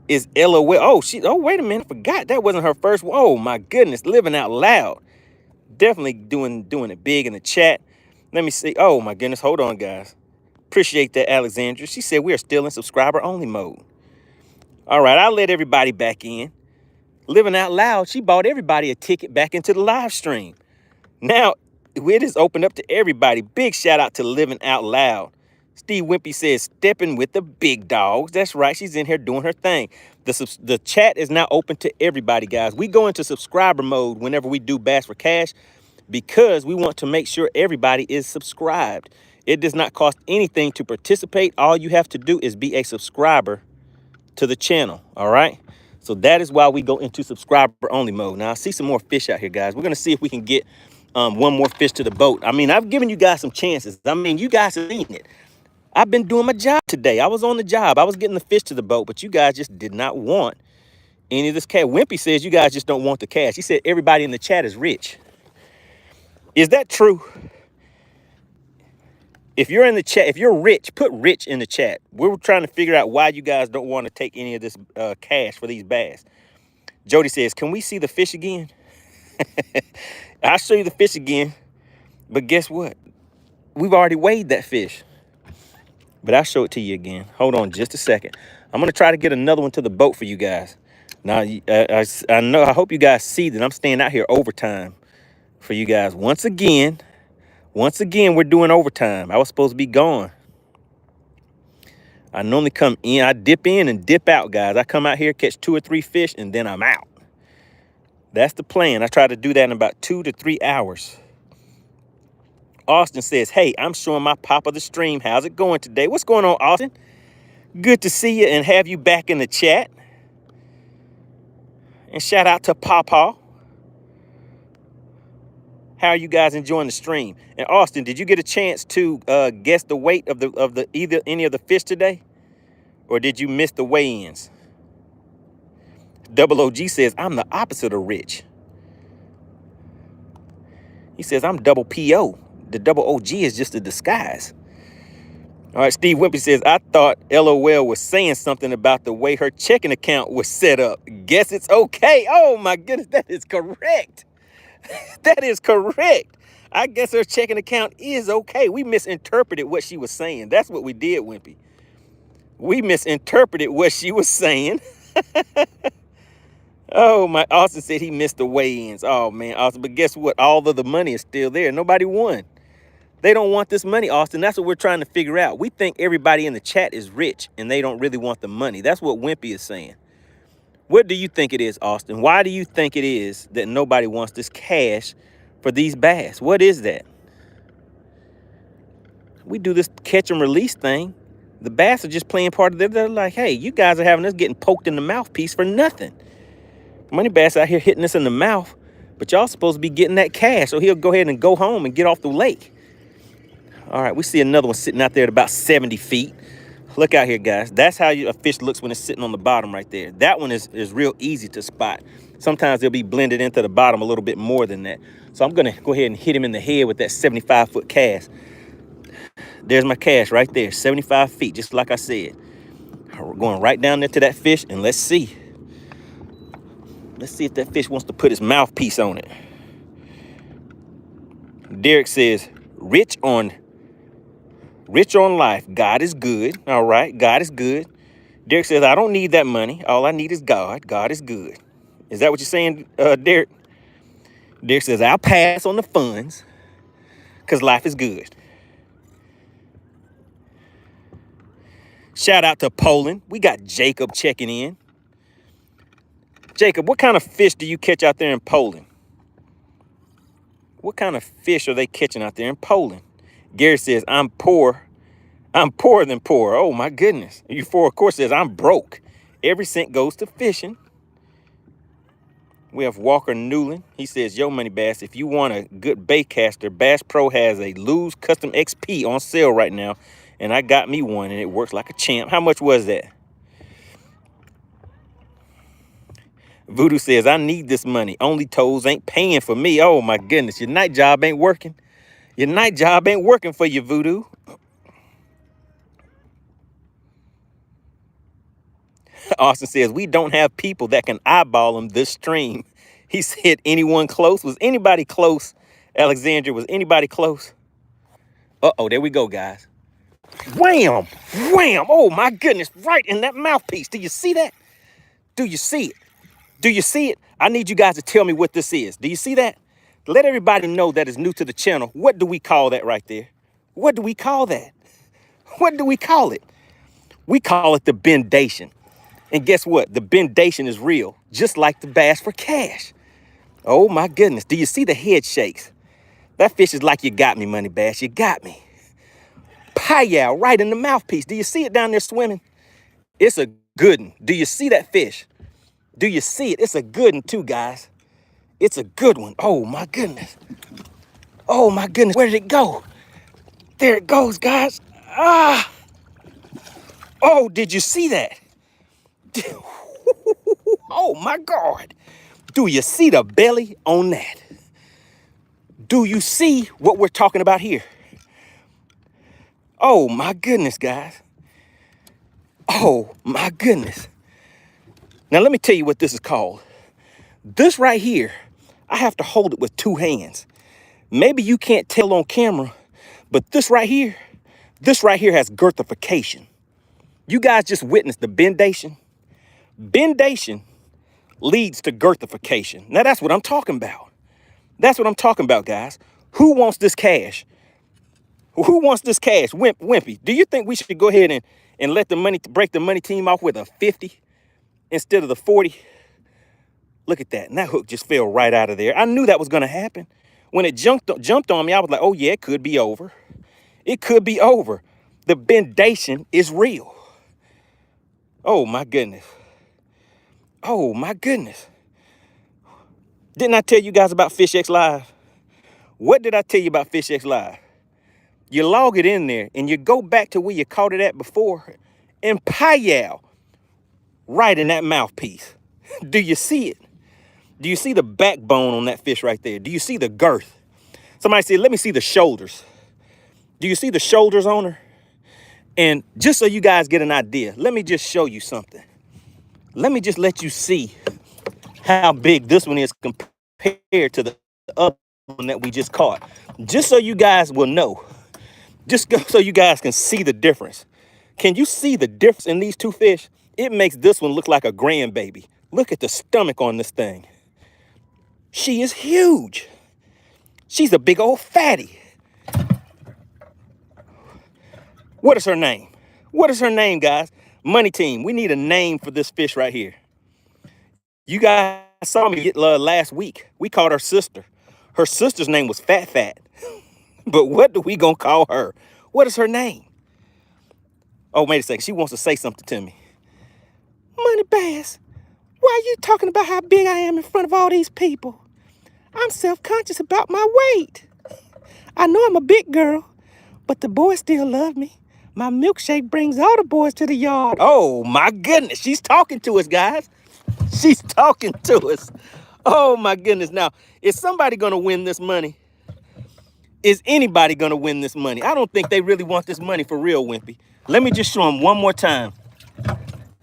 is LOL. Oh, wait a minute. I forgot that wasn't her first one. Oh my goodness. Living Out Loud. Definitely doing it big in the chat. Let me see. Oh my goodness. Hold on, guys. Appreciate that, Alexandra. She said we are still in subscriber only mode. All right, I'll let everybody back in. Living Out Loud, she bought everybody a ticket back into the live stream. Now, it is open up to everybody. Big shout out to Living Out Loud. Steve Wimpy says, stepping with the big dogs. That's right, she's in here doing her thing. The chat is now open to everybody, guys. We go into subscriber mode whenever we do Bass for Cash because we want to make sure everybody is subscribed. It does not cost anything to participate. All you have to do is be a subscriber to the channel, all right? So that is why we go into subscriber only mode. Now I see some more fish out here, guys. We're gonna see if we can get one more fish to the boat. I mean, I've given you guys some chances. I mean, you guys have seen it. I've been doing my job today. I was on the job. I was getting the fish to the boat, but you guys just did not want any of this cash. Wimpy says you guys just don't want the cash. He said everybody in the chat is rich. Is that true? If you're in the chat, if you're rich, put rich in the chat. We're trying to figure out why you guys don't want to take any of this cash for these bass. Jody says, can we see the fish again? I'll show you the fish again. But guess what? We've already weighed that fish. But I'll show it to you again. Hold on just a second. I'm going to try to get another one to the boat for you guys. Now, I hope you guys see that I'm staying out here overtime for you guys. Once again, we're doing overtime. I was supposed to be gone. I normally come in. I dip in and dip out, guys. I come out here, catch 2 or 3 fish, and then I'm out. That's the plan. I try to do that in about 2 to 3 hours. Austin says, hey, I'm showing my papa the stream. How's it going today? What's going on, Austin? Good to see you and have you back in the chat. And shout out to Papa. How are you guys enjoying the stream? And Austin, did you get a chance to guess the weight of any of the fish today? Or did you miss the weigh-ins? Double OG says, I'm the opposite of rich. He says, I'm double PO. The double OG is just a disguise. All right, Steve Wimpy says, I thought LOL was saying something about the way her checking account was set up. Guess it's okay. Oh, my goodness, that is correct. That is correct. I guess her checking account is okay. We misinterpreted what she was saying. That's what we did, Wimpy. We misinterpreted what she was saying. Oh, my Austin said he missed the weigh-ins. Oh, man, Austin. But guess what? All of the money is still there. Nobody won. They don't want this money, Austin. That's what we're trying to figure out. We think everybody in the chat is rich and they don't really want the money. That's what Wimpy is saying. What do you think it is, Austin? Why do you think it is that nobody wants this cash for these bass? What is that? We do this catch and release thing. The bass are just playing part of it. They're like, hey, you guys are having us getting poked in the mouthpiece for nothing. MoneyBass out here hitting us in the mouth, but y'all supposed to be getting that cash. So he'll go ahead and go home and get off the lake. All right, we see another one sitting out there at about 70 feet. Look out here, guys. That's how a fish looks when it's sitting on the bottom right there. That one is real easy to spot. Sometimes they'll be blended into the bottom a little bit more than that. So I'm going to go ahead and hit him in the head with that 75-foot cast. There's my cast right there, 75 feet, just like I said. We're going right down there to that fish, and let's see. Let's see if that fish wants to put his mouthpiece on it. Derek says, rich on life. God is good. All right, God is good. Derek says, I don't need that money. All I need is God. God is good. Is that what you're saying, Derek? Derek says, I'll pass on the funds because life is good. Shout out to Poland. We got Jacob checking in. Jacob, what kind of fish do you catch out there in Poland? What kind of fish are they catching out there in Poland? Gary says, I'm poor. I'm poorer than poor. Oh, my goodness. Euphor, of course, says, I'm broke. Every cent goes to fishing. We have Walker Newland. He says, yo, MoneyBass, if you want a good bait caster, Bass Pro has a Lose Custom XP on sale right now. And I got me one, and it works like a champ. How much was that? Voodoo says, I need this money. Only toes ain't paying for me. Oh, my goodness. Your night job ain't working. Your night job ain't working for you, Voodoo. Austin says, we don't have people that can eyeball them this stream. He said, anyone close? Was anybody close? Alexandria, was anybody close? Uh-oh, there we go, guys. Wham! Wham! Oh, my goodness. Right in that mouthpiece. Do you see that? Do you see it? Do you see it? I need you guys to tell me what this is. Do you see that? Let everybody know that is new to the channel. What do we call that right there? What do we call that? What do we call it? We call it the bendation. And guess what? The bendation is real, just like the bass for cash. Oh, my goodness. Do you see the head shakes? That fish is like, you got me, MoneyBass. You got me. Pie-yow, right in the mouthpiece. Do you see it down there swimming? It's a good one. Do you see that fish? Do you see it? It's a good one too, guys. It's a good one. Oh, my goodness. Oh, my goodness. Where did it go? There it goes, guys. Ah. Oh, did you see that? Oh, my God. Do you see the belly on that? Do you see what we're talking about here? Oh, my goodness, guys. Oh, my goodness. Now, let me tell you what this is called. This right here, I have to hold it with two hands. Maybe you can't tell on camera, but this right here has girthification. You guys just witnessed the bendation. Bendation leads to girthification. Now, that's what I'm talking about. That's what I'm talking about, guys. Who wants this cash? Who wants this cash? Wimpy, do you think we should go ahead and let the money, break the money team off with a 50 instead of the 40? Look at that. And that hook just fell right out of there. I knew that was going to happen. When it jumped on me, I was like, oh, yeah, it could be over. It could be over. The bendation is real. Oh, my goodness. Oh, my goodness. Didn't I tell you guys about FishX Live? What did I tell you about FishX Live? You log it in there and you go back to where you caught it at before and pie-yow right in that mouthpiece. Do you see it? Do you see the backbone on that fish right there? Do you see the girth? Somebody said, let me see the shoulders. Do you see the shoulders on her? And just so you guys get an idea, let me just show you something. Let me just let you see how big this one is compared to the other one that we just caught. Just so you guys will know. Just so you guys can see the difference. Can you see the difference in these two fish? It makes this one look like a grandbaby. Look at the stomach on this thing. She is huge. She's a big old fatty. What is her name? What is her name, guys? Money Team, we need a name for this fish right here. You guys saw me last week. We called her sister. Her sister's name was Fat Fat. But what do we gonna call her? What is her name? Oh, wait a second. She wants to say something to me. MoneyBass, why are you talking about how big I am in front of all these people? I'm self-conscious about my weight. I know I'm a big girl, but the boys still love me. My milkshake brings all the boys to the yard. Oh, my goodness. She's talking to us, guys. She's talking to us. Oh, my goodness. Now, is somebody going to win this money? Is anybody going to win this money? I don't think they really want this money for real, Wimpy. Let me just show them one more time.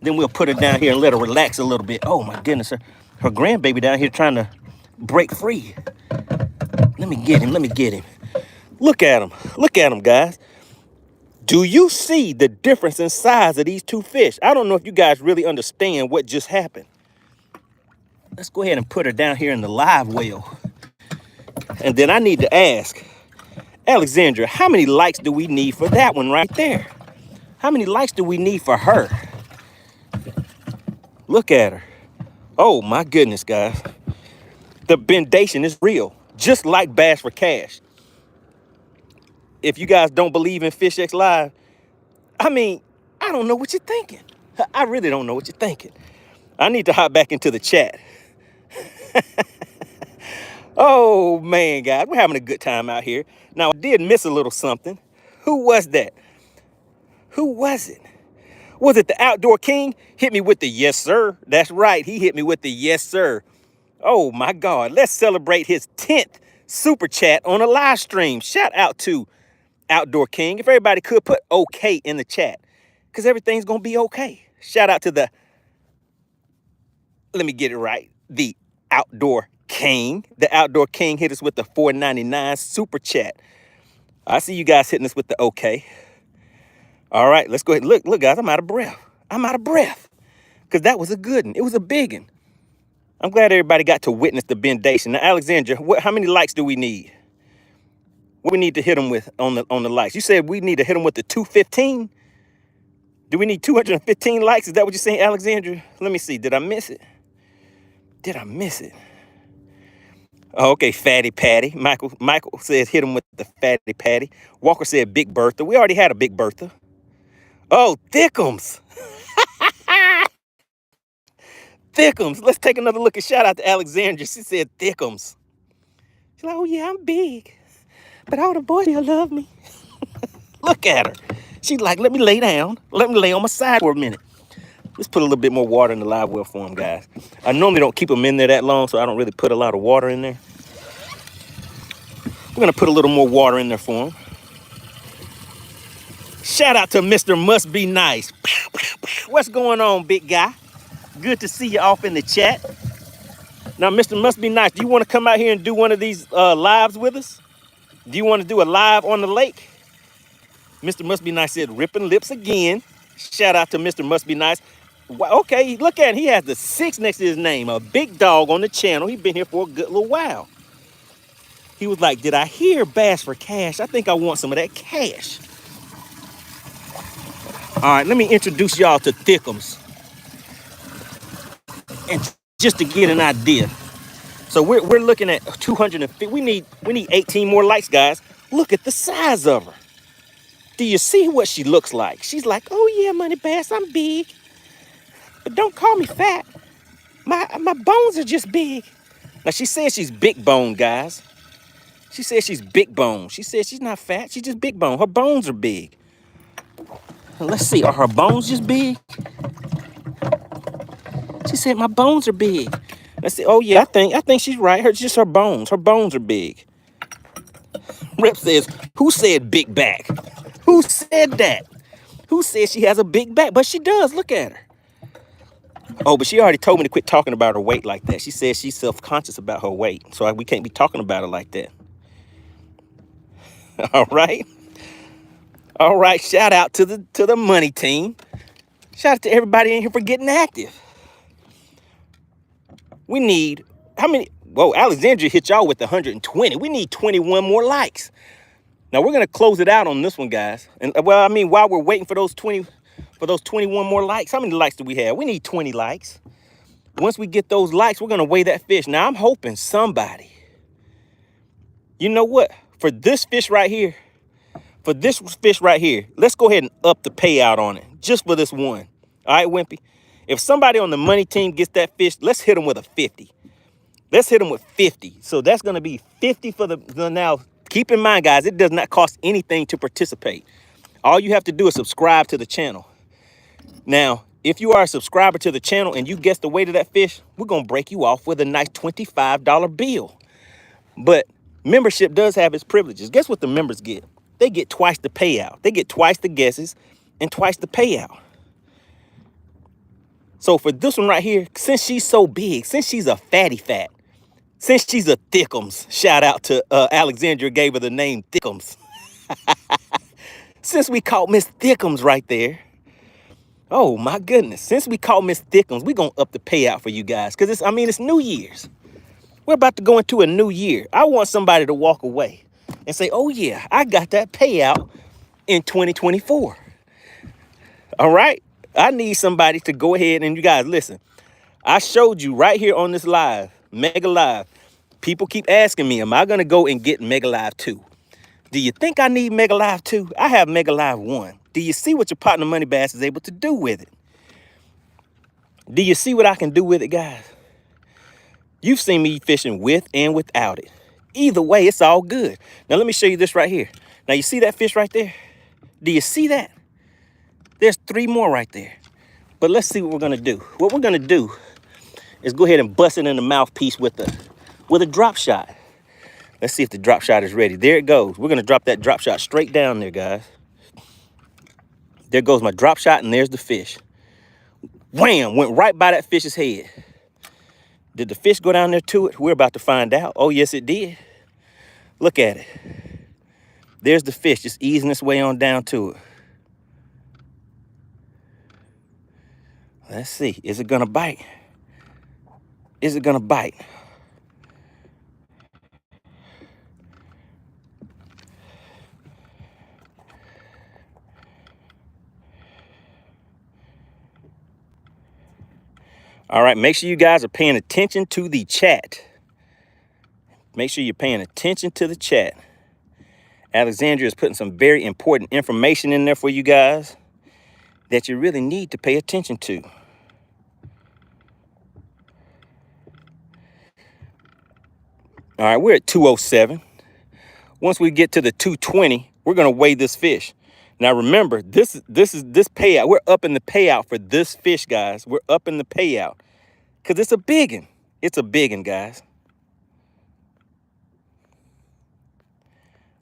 Then we'll put her down here and let her relax a little bit. Oh, my goodness. Her grandbaby down here trying to break free. Let me get him. Let me get him. Look at him. Look at him, guys. Do you see the difference in size of these two fish? I don't know if you guys really understand what just happened. Let's go ahead and put her down here in the live well. And then I need to ask, Alexandra, how many likes do we need for that one right there? How many likes do we need for her? Look at her. Oh, my goodness, guys. The bendation is real, just like Bass for Cash. If you guys don't believe in Fish X Live, I mean, I don't know what you're thinking. I really don't know what you're thinking. I need to hop back into the chat. Oh, man, guys, we're having a good time out here. Now, I did miss a little something. Who was that? Who was it? Was it the Outdoor King? Hit me with the yes, sir. That's right. He hit me with the yes, sir. Oh, my God. Let's celebrate his 10th super chat on a live stream. Shout out to Outdoor King. If everybody could put okay in the chat, because everything's going to be okay. Shout out to the, let me get it right, the Outdoor King. The Outdoor King hit us with the $4.99 super chat. I see you guys hitting us with the okay. All right, let's go ahead. Look, guys, I'm out of breath. I'm out of breath because that was a good one. It was a big one. I'm glad everybody got to witness the bendation. Now, Alexandra, how many likes do we need? What we need to hit them with on the likes? You said we need to hit them with the 215. Do we need 215 likes? Is that what you're saying, Alexandra? Let me see. Did I miss it? Did I miss it? Oh, okay, Fatty Patty. Michael says hit him with the Fatty Patty. Walker said Big Bertha. We already had a Big Bertha. Oh, Thickums. Thickums. Let's take another look and shout out to Alexandra. She said Thickums. She's like, oh, yeah, I'm big. But all the boys still love me. Look at her. She's like, let me lay down. Let me lay on my side for a minute. Let's put a little bit more water in the live well for them, guys. I normally don't keep them in there that long, so I don't really put a lot of water in there. We're going to put a little more water in there for them. Shout out to Mr. Must Be Nice. What's going on, big guy? Good to see you off in the chat. Now, Mr. Must Be Nice, do you want to come out here and do one of these lives with us? Do you want to do a live on the lake? Mr. Must Be Nice said, ripping lips again. Shout out to Mr. Must Be Nice. Okay, look at him. He has the 6 next to his name. A big dog on the channel. He's been here for a good little while. He was like, did I hear Bass for Cash? I think I want some of that cash. All right, let me introduce y'all to Thickums. And just to get an idea. So we're looking at 250. We need 18 more likes, guys. Look at the size of her. Do you see what she looks like? She's like, oh yeah, MoneyBass, I'm big. But don't call me fat. My bones are just big. Now she says she's big bone, guys. She says she's big bone. She says she's not fat, she's just big bone. Her bones are big. Let's see, are her bones just big? She said my bones are big. Let's see. Oh yeah, I think she's right. Just her bones. Her bones are big. Rep says, who said big back? Who said that? Who said she has a big back? But she does. Look at her. Oh, but she already told me to quit talking about her weight like that. She says she's self-conscious about her weight, so we can't be talking about her like that. All right. All right. Shout out to the money team. Shout out to everybody in here for getting active. We need how many? Whoa, Alexandria hit y'all with 120. We need 21 more likes. Now we're gonna close it out on this one, guys. And well, I mean, while we're waiting for those 21 more likes, how many likes do we have? We need 20 likes. Once we get those likes, we're gonna weigh that fish. Now I'm hoping somebody, you know what? For this fish right here, let's go ahead and up the payout on it just for this one. All right, Wimpy. If somebody on the money team gets that fish, let's hit them with a 50. Let's hit them with 50. So that's gonna be 50 for the now. Keep in mind, guys, it does not cost anything to participate. All you have to do is subscribe to the channel. Now, if you are a subscriber to the channel and you guess the weight of that fish, we're going to break you off with a nice $25 bill. But membership does have its privileges. Guess what the members get? They get twice the payout. They get twice the guesses and twice the payout. So for this one right here, since she's so big, since she's a fatty fat, since she's a Thickums, shout out to Alexandria gave her the name Thickums. Since we caught Miss Thickums right there, oh my goodness, since we caught Miss Thickums, we're going to up the payout for you guys. Because it's New Year's. We're about to go into a new year. I want somebody to walk away and say, oh yeah, I got that payout in 2024. All right. I need somebody to go ahead and you guys listen. I showed you right here on this live, Mega Live. People keep asking me, am I going to go and get Mega Live 2? Do you think I need Mega Live 2? I have Mega Live 1. Do you see what your partner MoneyBass is able to do with it? Do you see what I can do with it, guys? You've seen me fishing with and without it. Either way, it's all good. Now, let me show you this right here. Now, you see that fish right there? Do you see that? There's 3 more right there. But let's see what we're going to do. What we're going to do is go ahead and bust it in the mouthpiece with a drop shot. Let's see if the drop shot is ready. There it goes. We're going to drop that drop shot straight down there, guys. There goes my drop shot, and there's the fish. Wham! Went right by that fish's head. Did the fish go down there to it? We're about to find out. Oh, yes, it did. Look at it. There's the fish just easing its way on down to it. Let's see. Is it going to bite? Is it going to bite? All right, make sure you guys are paying attention to the chat. Make sure you're paying attention to the chat. Alexandria is putting some very important information in there for you guys that you really need to pay attention to. All right, we're at 207. Once we get to the 220, we're going to weigh this fish. Now, remember, this payout. We're up in the payout for this fish, guys. We're up in the payout because it's a biggin. It's a biggin, guys.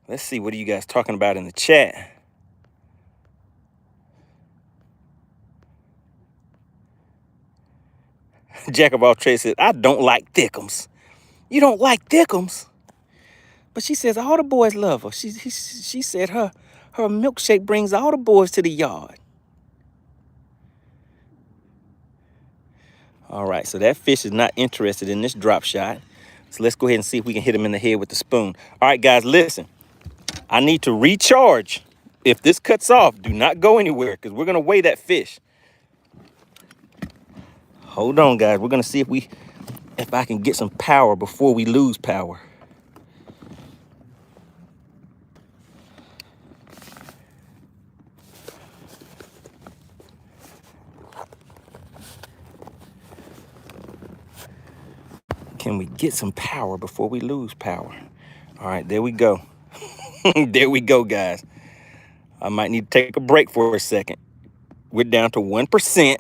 Let's see. What are you guys talking about in the chat? Jack of all trades says, I don't like Thickums. You don't like Thickums? But she says all the boys love her. She said her milkshake brings all the boys to the yard. All right, so that fish is not interested in this drop shot. So let's go ahead and see if we can hit him in the head with the spoon. All right, guys, listen. I need to recharge. If this cuts off, do not go anywhere because we're going to weigh that fish. Hold on, guys. We're going to see if I can get some power before we lose power. Can we get some power before we lose power? All right, there we go. There we go, guys. I might need to take a break for a second. We're down to 1%.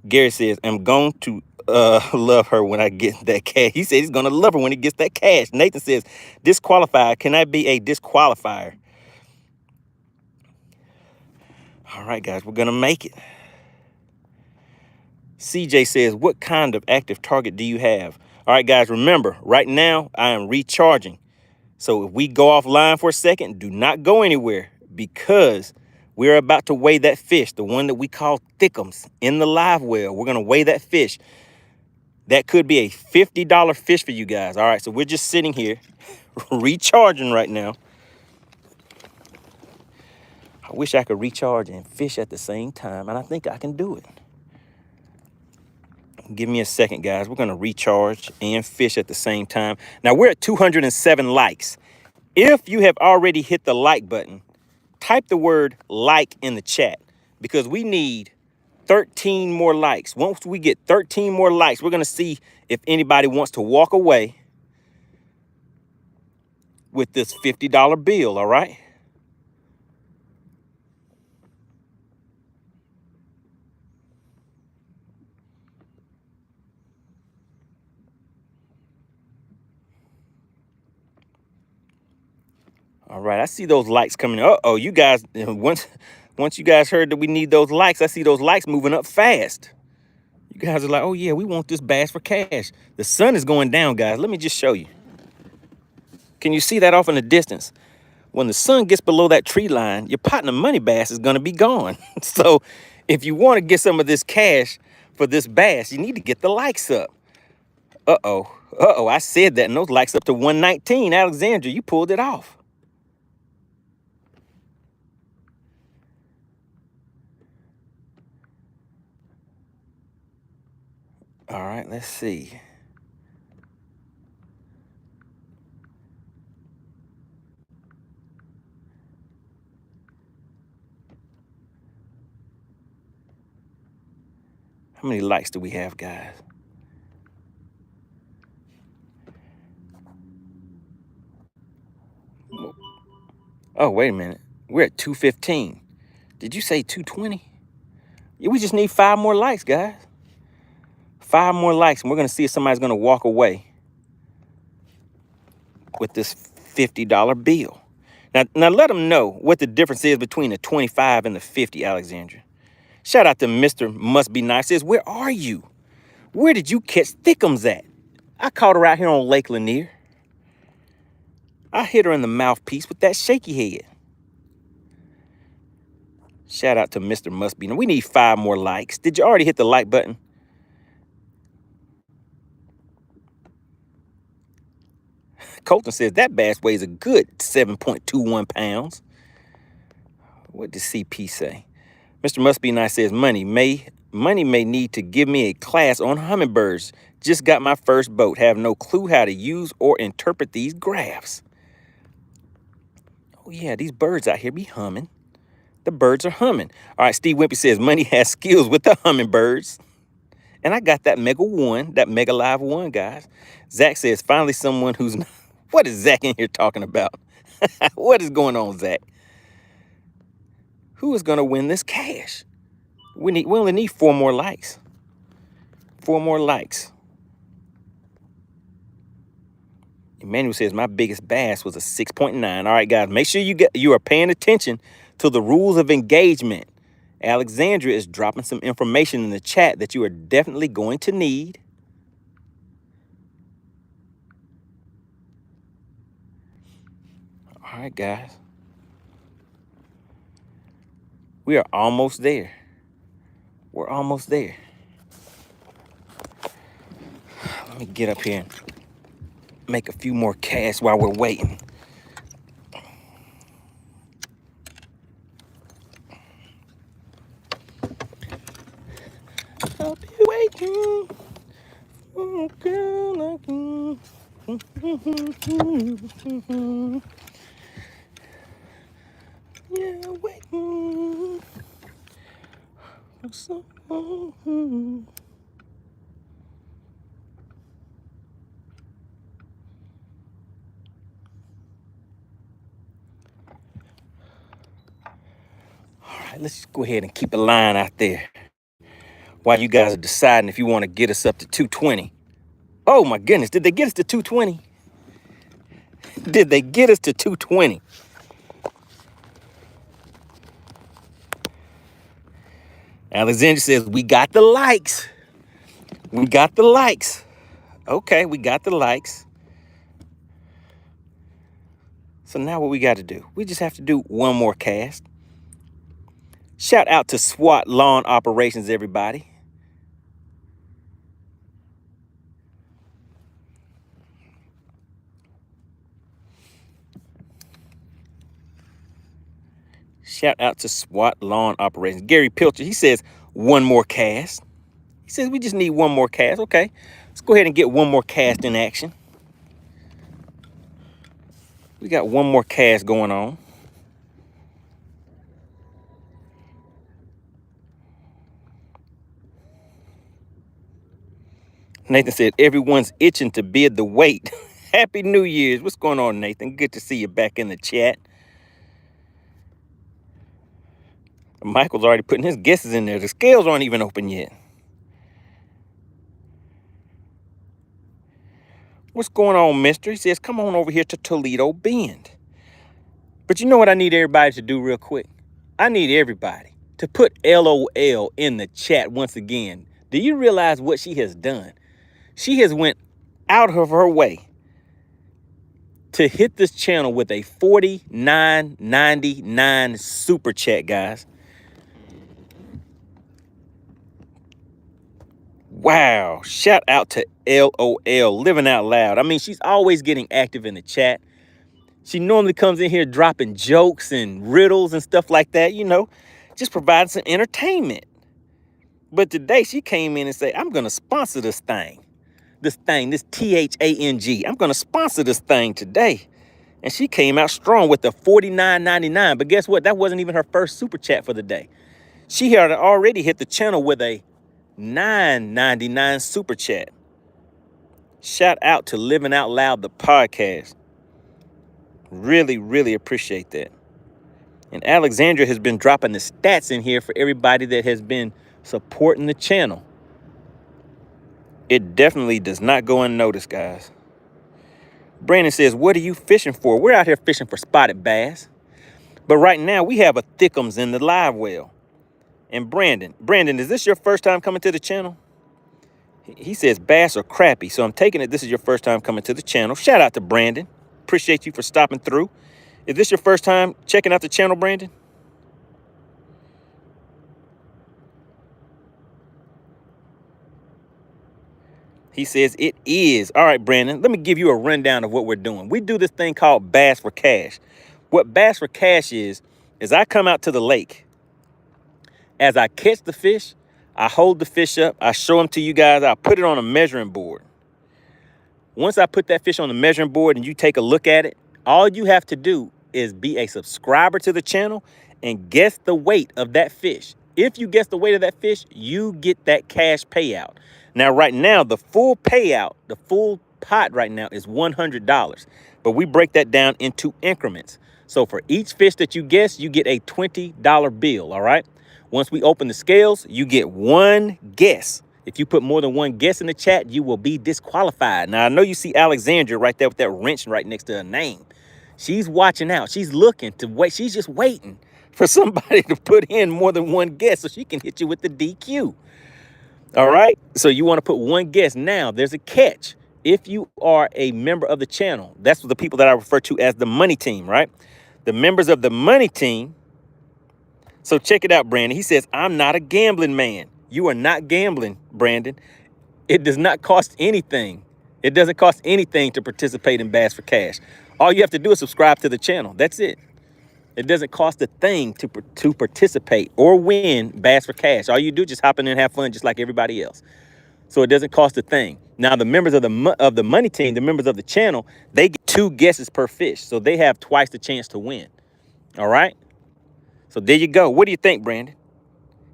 Gary says, I'm going to love her when I get that cash. He said he's going to love her when he gets that cash. Nathan says, disqualified. Can I be a disqualifier? All right, guys, we're going to make it. CJ says, what kind of active target do you have? All right, guys, remember, right now I am recharging. So if we go offline for a second, do not go anywhere because we're about to weigh that fish, the one that we call thickums in the live well. We're going to weigh that fish. That could be a $50 fish for you guys. All right, so we're just sitting here recharging right now. I wish I could recharge and fish at the same time, and I think I can do it. Give me a second, guys. We're going to recharge and fish at the same time. Now, we're at 207 likes. If you have already hit the like button, type the word like in the chat because we need 13 more likes. Once we get 13 more likes, we're going to see if anybody wants to walk away with this $50 bill, all right? All right, I see those likes coming. Uh-oh, you guys, once you guys heard that we need those likes, I see those likes moving up fast. You guys are like, oh, yeah, we want this bass for cash. The sun is going down, guys. Let me just show you. Can you see that off in the distance? When the sun gets below that tree line, your partner money bass is going to be gone. So if you want to get some of this cash for this bass, you need to get the likes up. Uh-oh, I said that, and those likes up to 119. Alexandra, you pulled it off. All right, let's see. How many likes do we have, guys? Oh, wait a minute. We're at 215. Did you say 220? Yeah, we just need 5 more likes, guys. 5 more likes, and we're going to see if somebody's going to walk away with this $50 bill. Now let them know what the difference is between the 25 and the 50, Alexandra. Shout out to Mr. Must Be Nice. Says, where are you? Where did you catch thickums at? I caught her out here on Lake Lanier. I hit her in the mouthpiece with that shaky head. Shout out to Mr. Must Be Nice. We need 5 more likes. Did you already hit the like button? Colton says that bass weighs a good 7.21 pounds. What did CP say? Mr. Must Be Nice says, Money may need to give me a class on hummingbirds. Just got my first boat. Have no clue how to use or interpret these graphs. Oh, yeah, these birds out here be humming. The birds are humming. All right, Steve Wimpy says, Money has skills with the hummingbirds. And I got that Mega Live 1, guys. Zach says, finally someone who's... What is Zach in here talking about? What is going on, Zach? Who is going to win this cash? We only need 4 more likes. 4 more likes. Emmanuel says, my biggest bass was a 6.9. All right, guys, make sure you are paying attention to the rules of engagement. Alexandria is dropping some information in the chat that you are definitely going to need. All right, guys. We are almost there. We're almost there. Let me get up here and make a few more casts while we're waiting. I'll be waiting. Oh, girl, like you. Yeah, waiting for someone. All right, let's go ahead and keep a line out there while you guys are deciding if you want to get us up to 220. Oh my goodness, did they get us to 220? Did they get us to 220? Alexandra says, we got the likes. We got the likes. Okay, we got the likes. So now what we got to do? We just have to do one more cast. Shout out to SWAT Lawn Operations, everybody. Shout out to SWAT Lawn Operations. Gary Pilcher, he says, one more cast. He says, we just need one more cast. Okay, let's go ahead and get one more cast in action. We got one more cast going on. Nathan said, everyone's itching to bid the weight. Happy New Year's. What's going on, Nathan? Good to see you back in the chat. Michael's already putting his guesses in there. The scales aren't even open yet. What's going on, mister? He says, come on over here to Toledo Bend. But you know what I need everybody to do real quick? I need everybody to put LOL in the chat once again. Do you realize what she has done? She has went out of her way to hit this channel with a $49.99 super chat, guys. Wow. Shout out to LOL, living out loud. I mean, she's always getting active in the chat. She normally comes in here dropping jokes and riddles and stuff like that, you know, just providing some entertainment. But today she came in and said, I'm going to sponsor this thing. This THANG. I'm going to sponsor this thing today. And she came out strong with the $49.99. But guess what? That wasn't even her first super chat for the day. She had already hit the channel with a $9.99 super chat. Shout out to Living Out Loud, the podcast. Really, really appreciate that. And Alexandra has been dropping the stats in here for everybody that has been supporting the channel. It definitely does not go unnoticed, guys. Brandon says, what are you fishing for? We're out here fishing for spotted bass. But right now we have a thickums in the live well. And Brandon, is this your first time coming to the channel? He says bass are crappy. So I'm taking it this is your first time coming to the channel. Shout out to Brandon. Appreciate you for stopping through. Is this your first time checking out the channel, Brandon? He says it is. All right, Brandon, let me give you a rundown of what we're doing. We do this thing called Bass for Cash. What Bass for Cash is I come out to the lake. As I catch the fish, I hold the fish up. I show them to you guys. I put it on a measuring board. Once I put that fish on the measuring board and you take a look at it, all you have to do is be a subscriber to the channel and guess the weight of that fish. If you guess the weight of that fish, you get that cash payout. Now, right now, the full payout, the full pot right now is $100. But we break that down into increments. So for each fish that you guess, you get a $20 bill, all right? Once we open the scales, you get one guess. If you put more than one guess in the chat, you will be disqualified. Now, I know you see Alexandra right there with that wrench right next to her name. She's watching out. She's looking to wait. She's just waiting for somebody to put in more than one guess so she can hit you with the DQ. All right. So you want to put one guess. Now, there's a catch. If you are a member of the channel, that's the people that I refer to as the money team, right? The members of the money team. So check it out, Brandon. He says, I'm not a gambling man. You are not gambling, Brandon. It does not cost anything. It doesn't cost anything to participate in Bass for Cash. All you have to do is subscribe to the channel. That's it. It doesn't cost a thing to participate or win Bass for Cash. All you do is just hop in and have fun just like everybody else. So it doesn't cost a thing. Now, the members of the money team, the members of the channel, they get 2 guesses per fish. So they have twice the chance to win. All right? So there you go. What do you think, Brandon?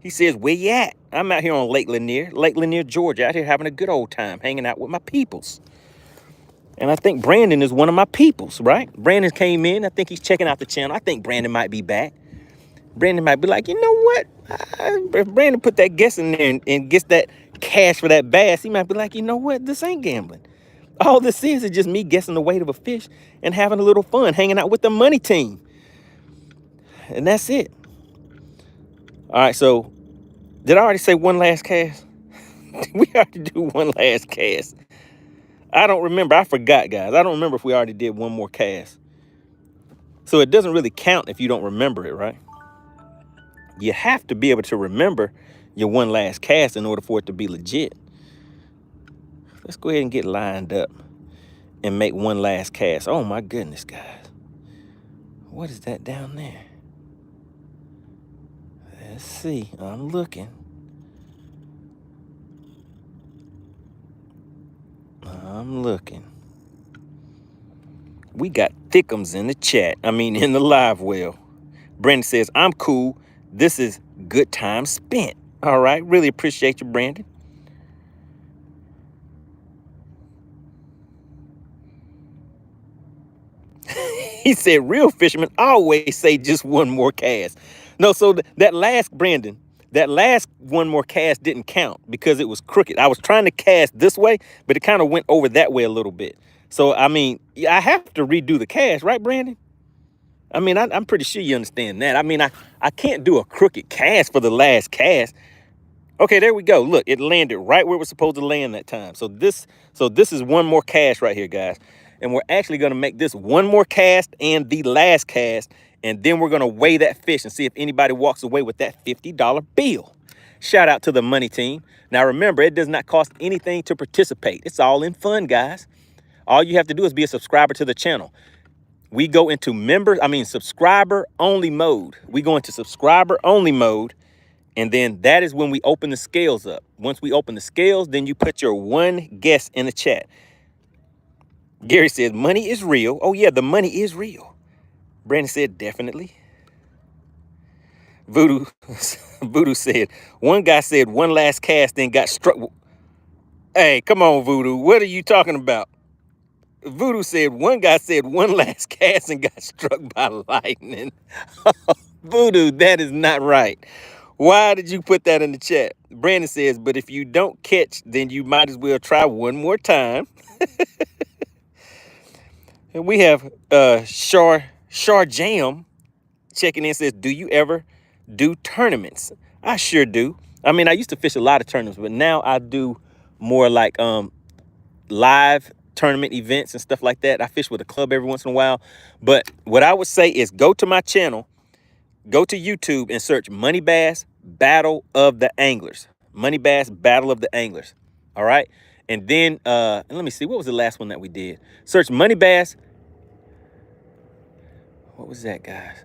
He says, where you at? I'm out here on Lake Lanier, Georgia, out here having a good old time, hanging out with my peoples. And I think Brandon is one of my peoples, right? Brandon came in. I think he's checking out the channel. I think Brandon might be back. Brandon might be like, you know what? If Brandon put that guess in there and gets that cash for that bass, he might be like, you know what? This ain't gambling. All this is just me guessing the weight of a fish and having a little fun, hanging out with the money team. And that's it. All right, so Did I already say one last cast? We already do one last cast. I don't remember. I forgot, guys. I don't remember if we already did one more cast. So it doesn't really count if you don't remember it, right? You have to be able to remember your one last cast in order for it to be legit. Let's go ahead and get lined up and make one last cast. Oh my goodness, guys. What is that down there? Let's see. I'm looking. We got thickums in the chat. I mean, in the live well. Brandon says, I'm cool. This is good time spent. All right. Really appreciate you, Brandon. He said, real fishermen always say just one more cast. No, so that last, Brandon, that last one more cast didn't count because it was crooked. I was trying to cast this way, but it kind of went over that way a little bit. So, I mean, I have to redo the cast, right, Brandon? I mean, I'm pretty sure you understand that. I mean, I can't do a crooked cast for the last cast. Okay, there we go. Look, it landed right where it was supposed to land that time. So this is one more cast right here, guys. And we're actually going to make this one more cast and the last cast. And then we're going to weigh that fish and see if anybody walks away with that $50 bill. Shout out to the money team. Now, remember, it does not cost anything to participate. It's all in fun, guys. All you have to do is be a subscriber to the channel. We go into subscriber only mode. We go into subscriber only mode. And then that is when we open the scales up. Once we open the scales, then you put your one guess in the chat. Gary says, money is real. Oh, yeah, the money is real. Brandon said, definitely. Voodoo said, one guy said one last cast, then got struck. Hey, come on, Voodoo. What are you talking about? Voodoo said, one guy said one last cast and got struck by lightning. Voodoo, that is not right. Why did you put that in the chat? Brandon says, but if you don't catch, then you might as well try one more time. And we have Shar Jam checking in, says, do you ever do tournaments? I sure do. I mean, I used to fish a lot of tournaments, but now I do more like live tournament events and stuff like that. I fish with a club every once in a while. But what I would say is go to my channel, go to YouTube and search MoneyBass Battle of the Anglers. MoneyBass Battle of the Anglers. All right. And then let me see, what was the last one that we did? Search MoneyBass. What was that, guys?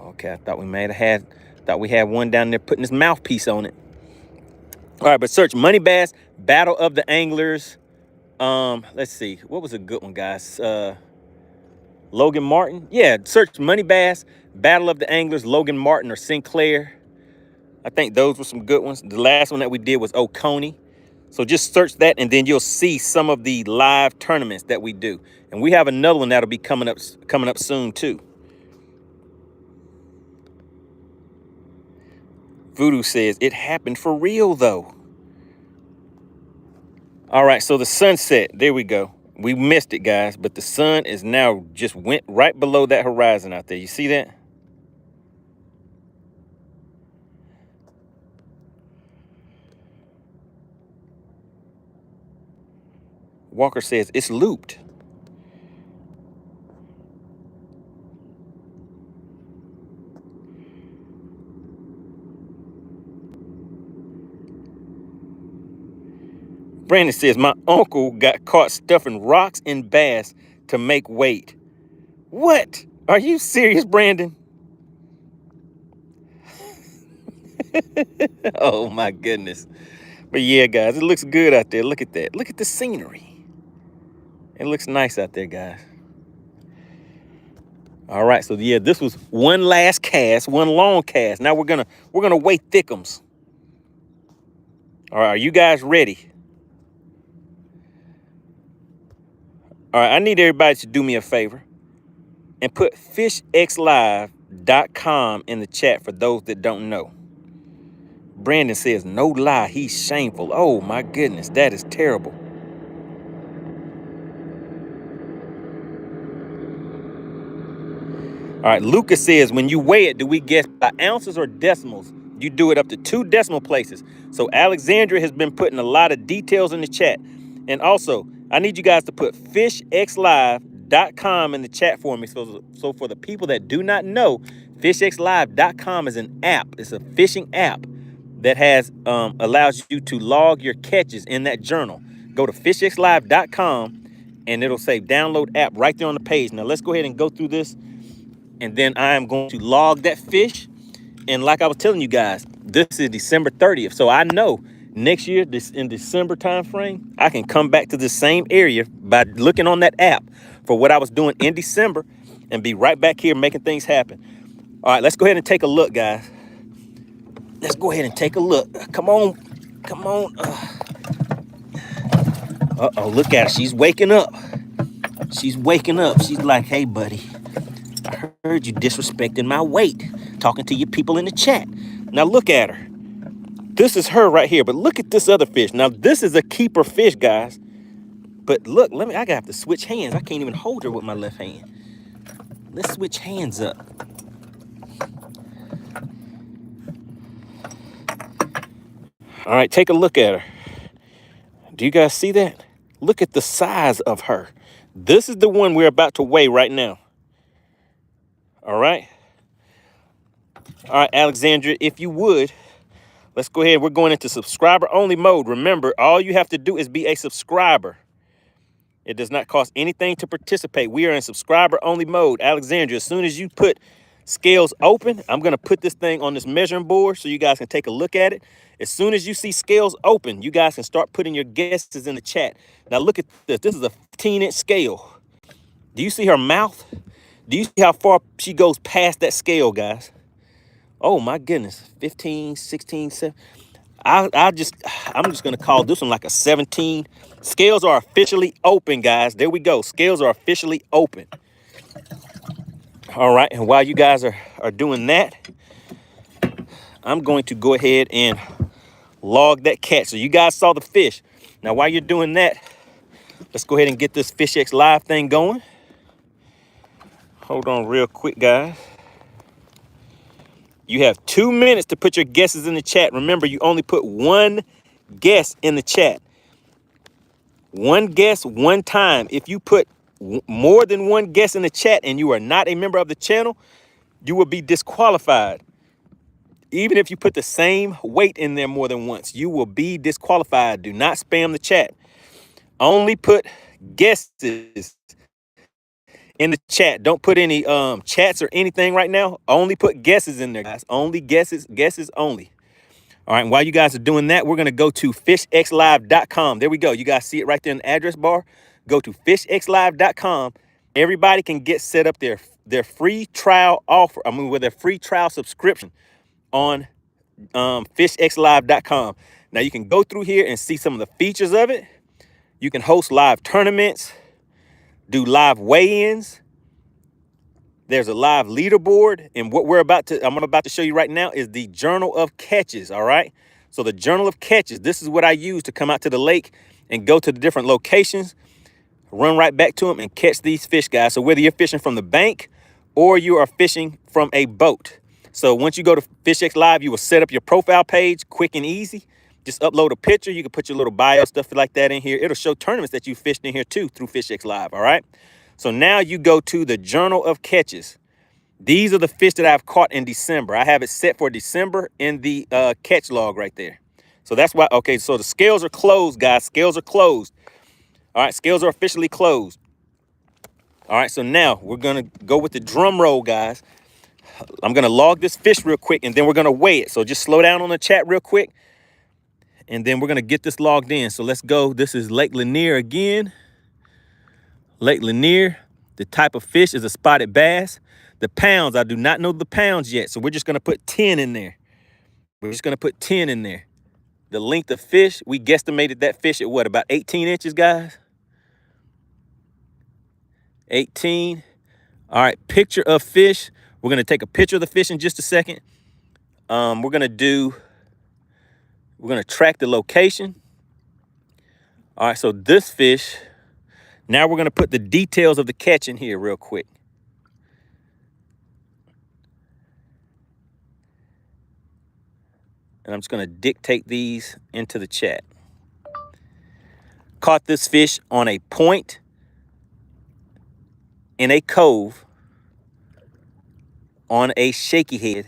Okay, I thought we we had one down there putting his mouthpiece on it. All right, but search MoneyBass Battle of the Anglers. Let's see, what was a good one, guys? Logan Martin. Yeah, search MoneyBass Battle of the Anglers, Logan Martin or Sinclair. I think those were some good ones. The last one that we did was Oconee. So just search that and then you'll see some of the live tournaments that we do. And we have another one that'll be coming up soon too. Voodoo says it happened for real though. All right, so the sunset, there we go. We missed it, guys, but the sun is now just went right below that horizon out there. You see that? Walker says it's looped. Brandon says, my uncle got caught stuffing rocks and bass to make weight. What? Are you serious, Brandon? Oh, my goodness. But yeah, guys, it looks good out there. Look at that. Look at the scenery. It looks nice out there, guys. All right, so yeah, this was one last cast, one long cast. Now we're gonna weigh thickums. All right, are you guys ready? All right, I need everybody to do me a favor and put fishxlive.com in the chat for those that don't know. Brandon says, no lie, he's shameful. Oh my goodness, that is terrible. All right, Lucas says, when you weigh it, do we guess by ounces or decimals? You do it up to 2 decimal places. So Alexandria has been putting a lot of details in the chat. And also, I need you guys to put fishxlive.com in the chat for me. So for the people that do not know, fishxlive.com is an app. It's a fishing app that has allows you to log your catches in that journal. Go to fishxlive.com and it'll say download app right there on the page. Now let's go ahead and go through this, and then I am going to log that fish. And like I was telling you guys, this is December 30th. So I know next year, in December time frame, I can come back to the same area by looking on that app for what I was doing in December and be right back here making things happen. All right, let's go ahead and take a look, guys. Let's go ahead and take a look. Come on. Come on. Uh-oh, look at her. She's waking up. She's waking up. She's like, hey, buddy, I heard you disrespecting my weight, talking to your people in the chat. Now look at her. This is her right here, but look at this other fish. Now this is a keeper fish, guys. But look, I gotta have to switch hands. I can't even hold her with my left hand. Let's switch hands up. All right, take a look at her. Do you guys see that? Look at the size of her. This is the one we're about to weigh right now. All right. All right, Alexandria, if you would, let's go ahead. We're going into subscriber only mode. Remember, all you have to do is be a subscriber. It does not cost anything to participate. We are in subscriber only mode. Alexandria, as soon as you put scales open, I'm going to put this thing on this measuring board so you guys can take a look at it. As soon as you see scales open, you guys can start putting your guesses in the chat. Now look at this. This is a 15-inch scale. Do you see her mouth? Do you see how far she goes past that scale, guys? Oh my goodness. 15, 16, 17. I'm just going to call this one like a 17. Scales are officially open, guys. There we go. Scales are officially open. All right. And while you guys are doing that, I'm going to go ahead and log that catch. So you guys saw the fish. Now, while you're doing that, let's go ahead and get this FishX Live thing going. Hold on real quick, guys. You have 2 minutes to put your guesses in the chat. Remember, you only put one guess in the chat. One guess, one time. If you put more than one guess in the chat and you are not a member of the channel, you will be disqualified. Even if you put the same weight in there more than once, you will be disqualified. Do not spam the chat. Only put guesses in the chat. Don't put any chats or anything right now. Only put guesses in there, guys. Only guesses only. All right, and while you guys are doing that, we're going to go to fishxlive.com. There we go. You guys see it right there in the address bar. Go to fishxlive.com. Everybody can get set up their free trial offer. With their free trial subscription on fishxlive.com. Now you can go through here and see some of the features of it. You can host live tournaments, do live weigh-ins. There's a live leaderboard, and what I'm about to show you right now is the Journal of Catches. All right, so the Journal of Catches, this is what I use to come out to the lake and go to the different locations, run right back to them and catch these fish, guys. So whether you're fishing from the bank or you are fishing from a boat. So once you go to FishX Live, you will set up your profile page quick and easy. Just upload a picture. You can put your little bio stuff like that in here. It'll show tournaments that you fished in here too through FishX Live. All right. So now you go to the Journal of Catches. These are the fish that I've caught in December. I have it set for December in the catch log right there. So that's why. Okay. So the scales are closed, guys. Scales are closed. All right. Scales are officially closed. All right. So now we're going to go with the drum roll, guys. I'm going to log this fish real quick and then we're going to weigh it. So just slow down on the chat real quick. And then we're going to get this logged in. So let's go. This is Lake Lanier again. Lake Lanier. The type of fish is a spotted bass. The pounds, I do not know the pounds yet. So we're just going to put 10 in there. We're just going to put 10 in there. The length of fish, we guesstimated that fish at what, about 18 inches, guys? 18. All right, picture of fish. We're going to take a picture of the fish in just a second. We're going to track the location. All right, so this fish, now we're going to put the details of the catch in here real quick. and I'm just going to dictate these into the chat. Caught this fish on a point in a cove on a shaky head,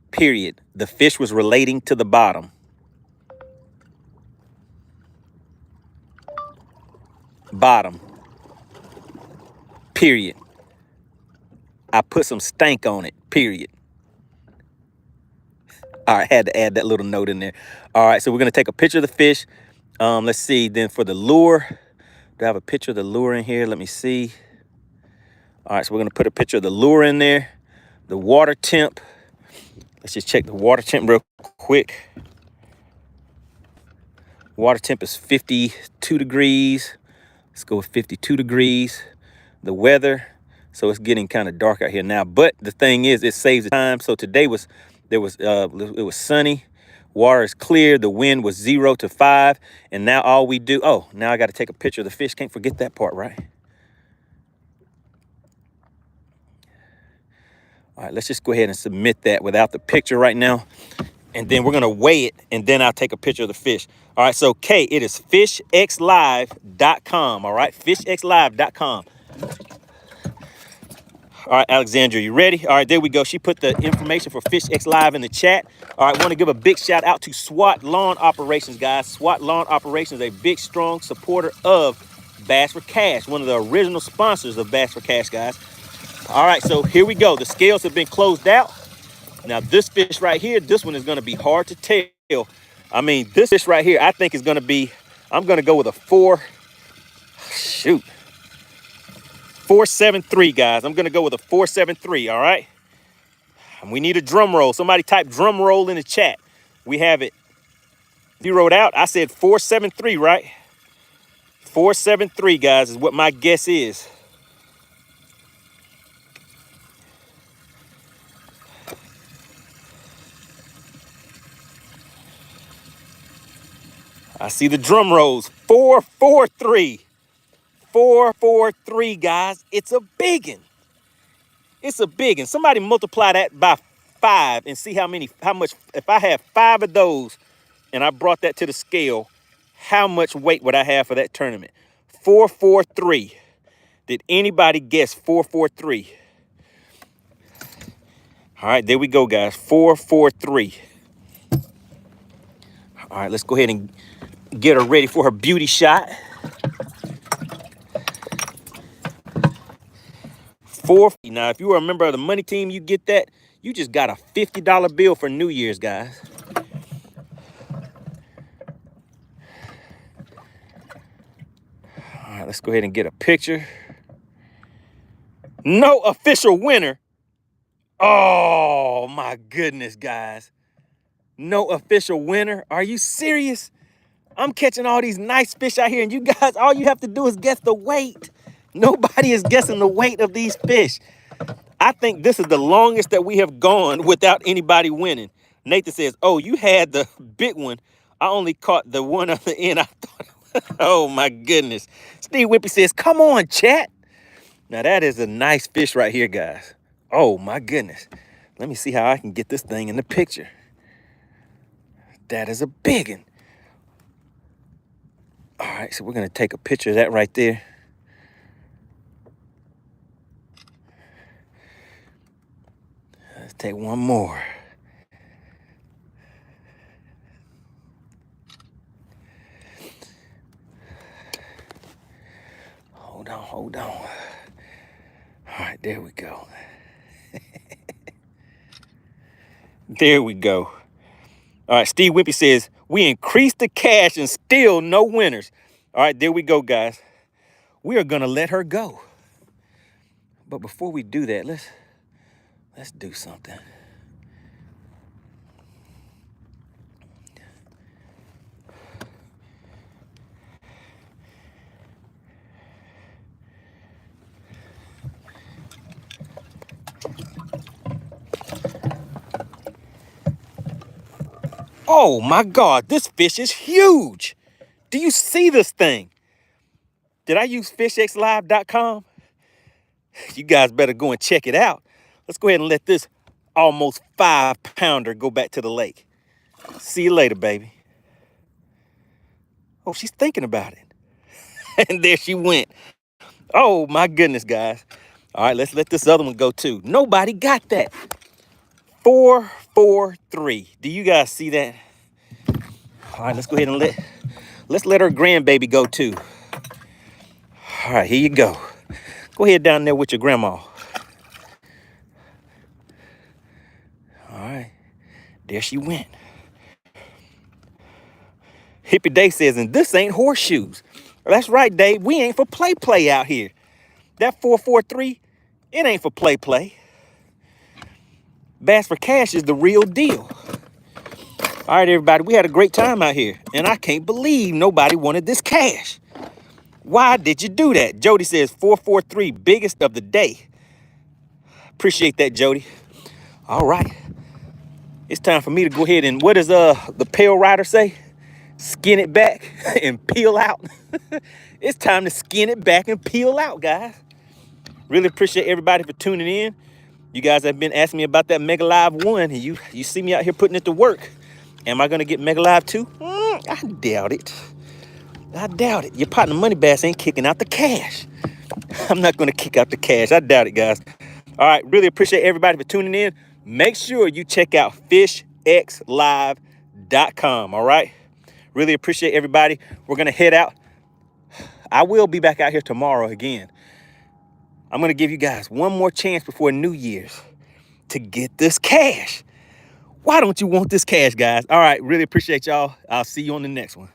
period. The fish was relating to the bottom. Bottom, period. I put some stank on it, period. All right, had to add that little note in there. All right, so we're gonna take a picture of the fish. Let's see, then for the lure, do I have a picture of the lure in here? Let me see. All right, so we're gonna put a picture of the lure in there. The water temp. Let's just check the water temp real quick. Water temp is 52 degrees. Let's go with 52 degrees. The weather, so it's getting kind of dark out here now. But the thing is, it saves the time. So today it was sunny. Water is clear. The wind was 0 to 5. And now all we do, oh, now I got to take a picture of the fish. Can't forget that part, right? All right, let's just go ahead and submit that without the picture right now. And then we're going to weigh it, and then I'll take a picture of the fish. All right, so K, it is fishxlive.com, all right? Fishxlive.com. All right, Alexandra, you ready? All right, there we go. She put the information for Fish X Live in the chat. All right, want to give a big shout out to SWAT Lawn Operations, guys. SWAT Lawn Operations is a big, strong supporter of Bass for Cash, one of the original sponsors of Bass for Cash, guys. All right, so here we go. The scales have been closed out. Now, this fish right here, this one is going to be hard to tell. I mean, this fish right here, I think is going to be, I'm going to go with a 473, guys. I'm going to go with a 473, all right? And we need a drum roll. Somebody type drum roll in the chat. We have it zeroed out. I said 473, right? 473, guys, is what my guess is. I see the drum rolls. 443. 443, guys. It's a biggin. It's a biggin. Somebody multiply that by 5 and see how much, if I have 5 of those and I brought that to the scale, how much weight would I have for that tournament? 443. Did anybody guess 443? All right, there we go, guys. 443. All right, let's go ahead and get her ready for her beauty shot. 450. Now, if you are a member of the Money Team, you get that. You just got a $50 bill for New Year's, guys. All right, let's go ahead and get a picture. No official winner. Oh, my goodness, guys. No official winner. Are you serious? I'm catching all these nice fish out here, and you guys, all you have to do is guess the weight. Nobody is guessing the weight of these fish. I think this is the longest that we have gone without anybody winning. Nathan says, oh, you had the big one. I only caught the one on the end. I thought, oh, my goodness. Steve Whippy says, come on, chat. Now, that is a nice fish right here, guys. Oh, my goodness. Let me see how I can get this thing in the picture. That is a big one. All right, so we're going to take a picture of that right there. Let's take one more. Hold on. All right, there we go. There we go. All right, Steve Wimpy says, we increased the cash and still no winners. All right, there we go, guys. We are going to let her go. But before we do that, let's do something. Oh my God, this fish is huge. Do you see this thing? Did I use fishxlive.com? You guys better go and check it out. Let's go ahead and let this almost 5-pounder go back to the lake. See you later, baby. Oh, she's thinking about it. And there she went. Oh, my goodness, guys. All right, let's let this other one go too. Nobody got that. 443. Do you guys see that? All right, let's go ahead and let's let her grandbaby go too. All right, here you go. Go ahead down there with your grandma. All right, there she went. Hippie Day says, and this ain't horseshoes. That's right, Dave. We ain't for play out here. That 443, it ain't for play. Bass for Cash is the real deal. All right, everybody, we had a great time out here, and I can't believe nobody wanted this cash. Why did you do that? Jody says 443, biggest of the day. Appreciate that, Jody. All right. It's time for me to go ahead and, what does the Pale Rider say? Skin it back and peel out. It's time to skin it back and peel out, guys. Really appreciate everybody for tuning in. You guys have been asking me about that Mega Live 1, and you see me out here putting it to work. Am I going to get Mega Live 2? I doubt it. I doubt it. Your partner MoneyBass ain't kicking out the cash. I'm not going to kick out the cash. I doubt it, guys. All right. Really appreciate everybody for tuning in. Make sure you check out fishxlive.com. All right. Really appreciate everybody. We're going to head out. I will be back out here tomorrow again. I'm going to give you guys one more chance before New Year's to get this cash. Why don't you want this cash, guys? All right. Really appreciate y'all. I'll see you on the next one.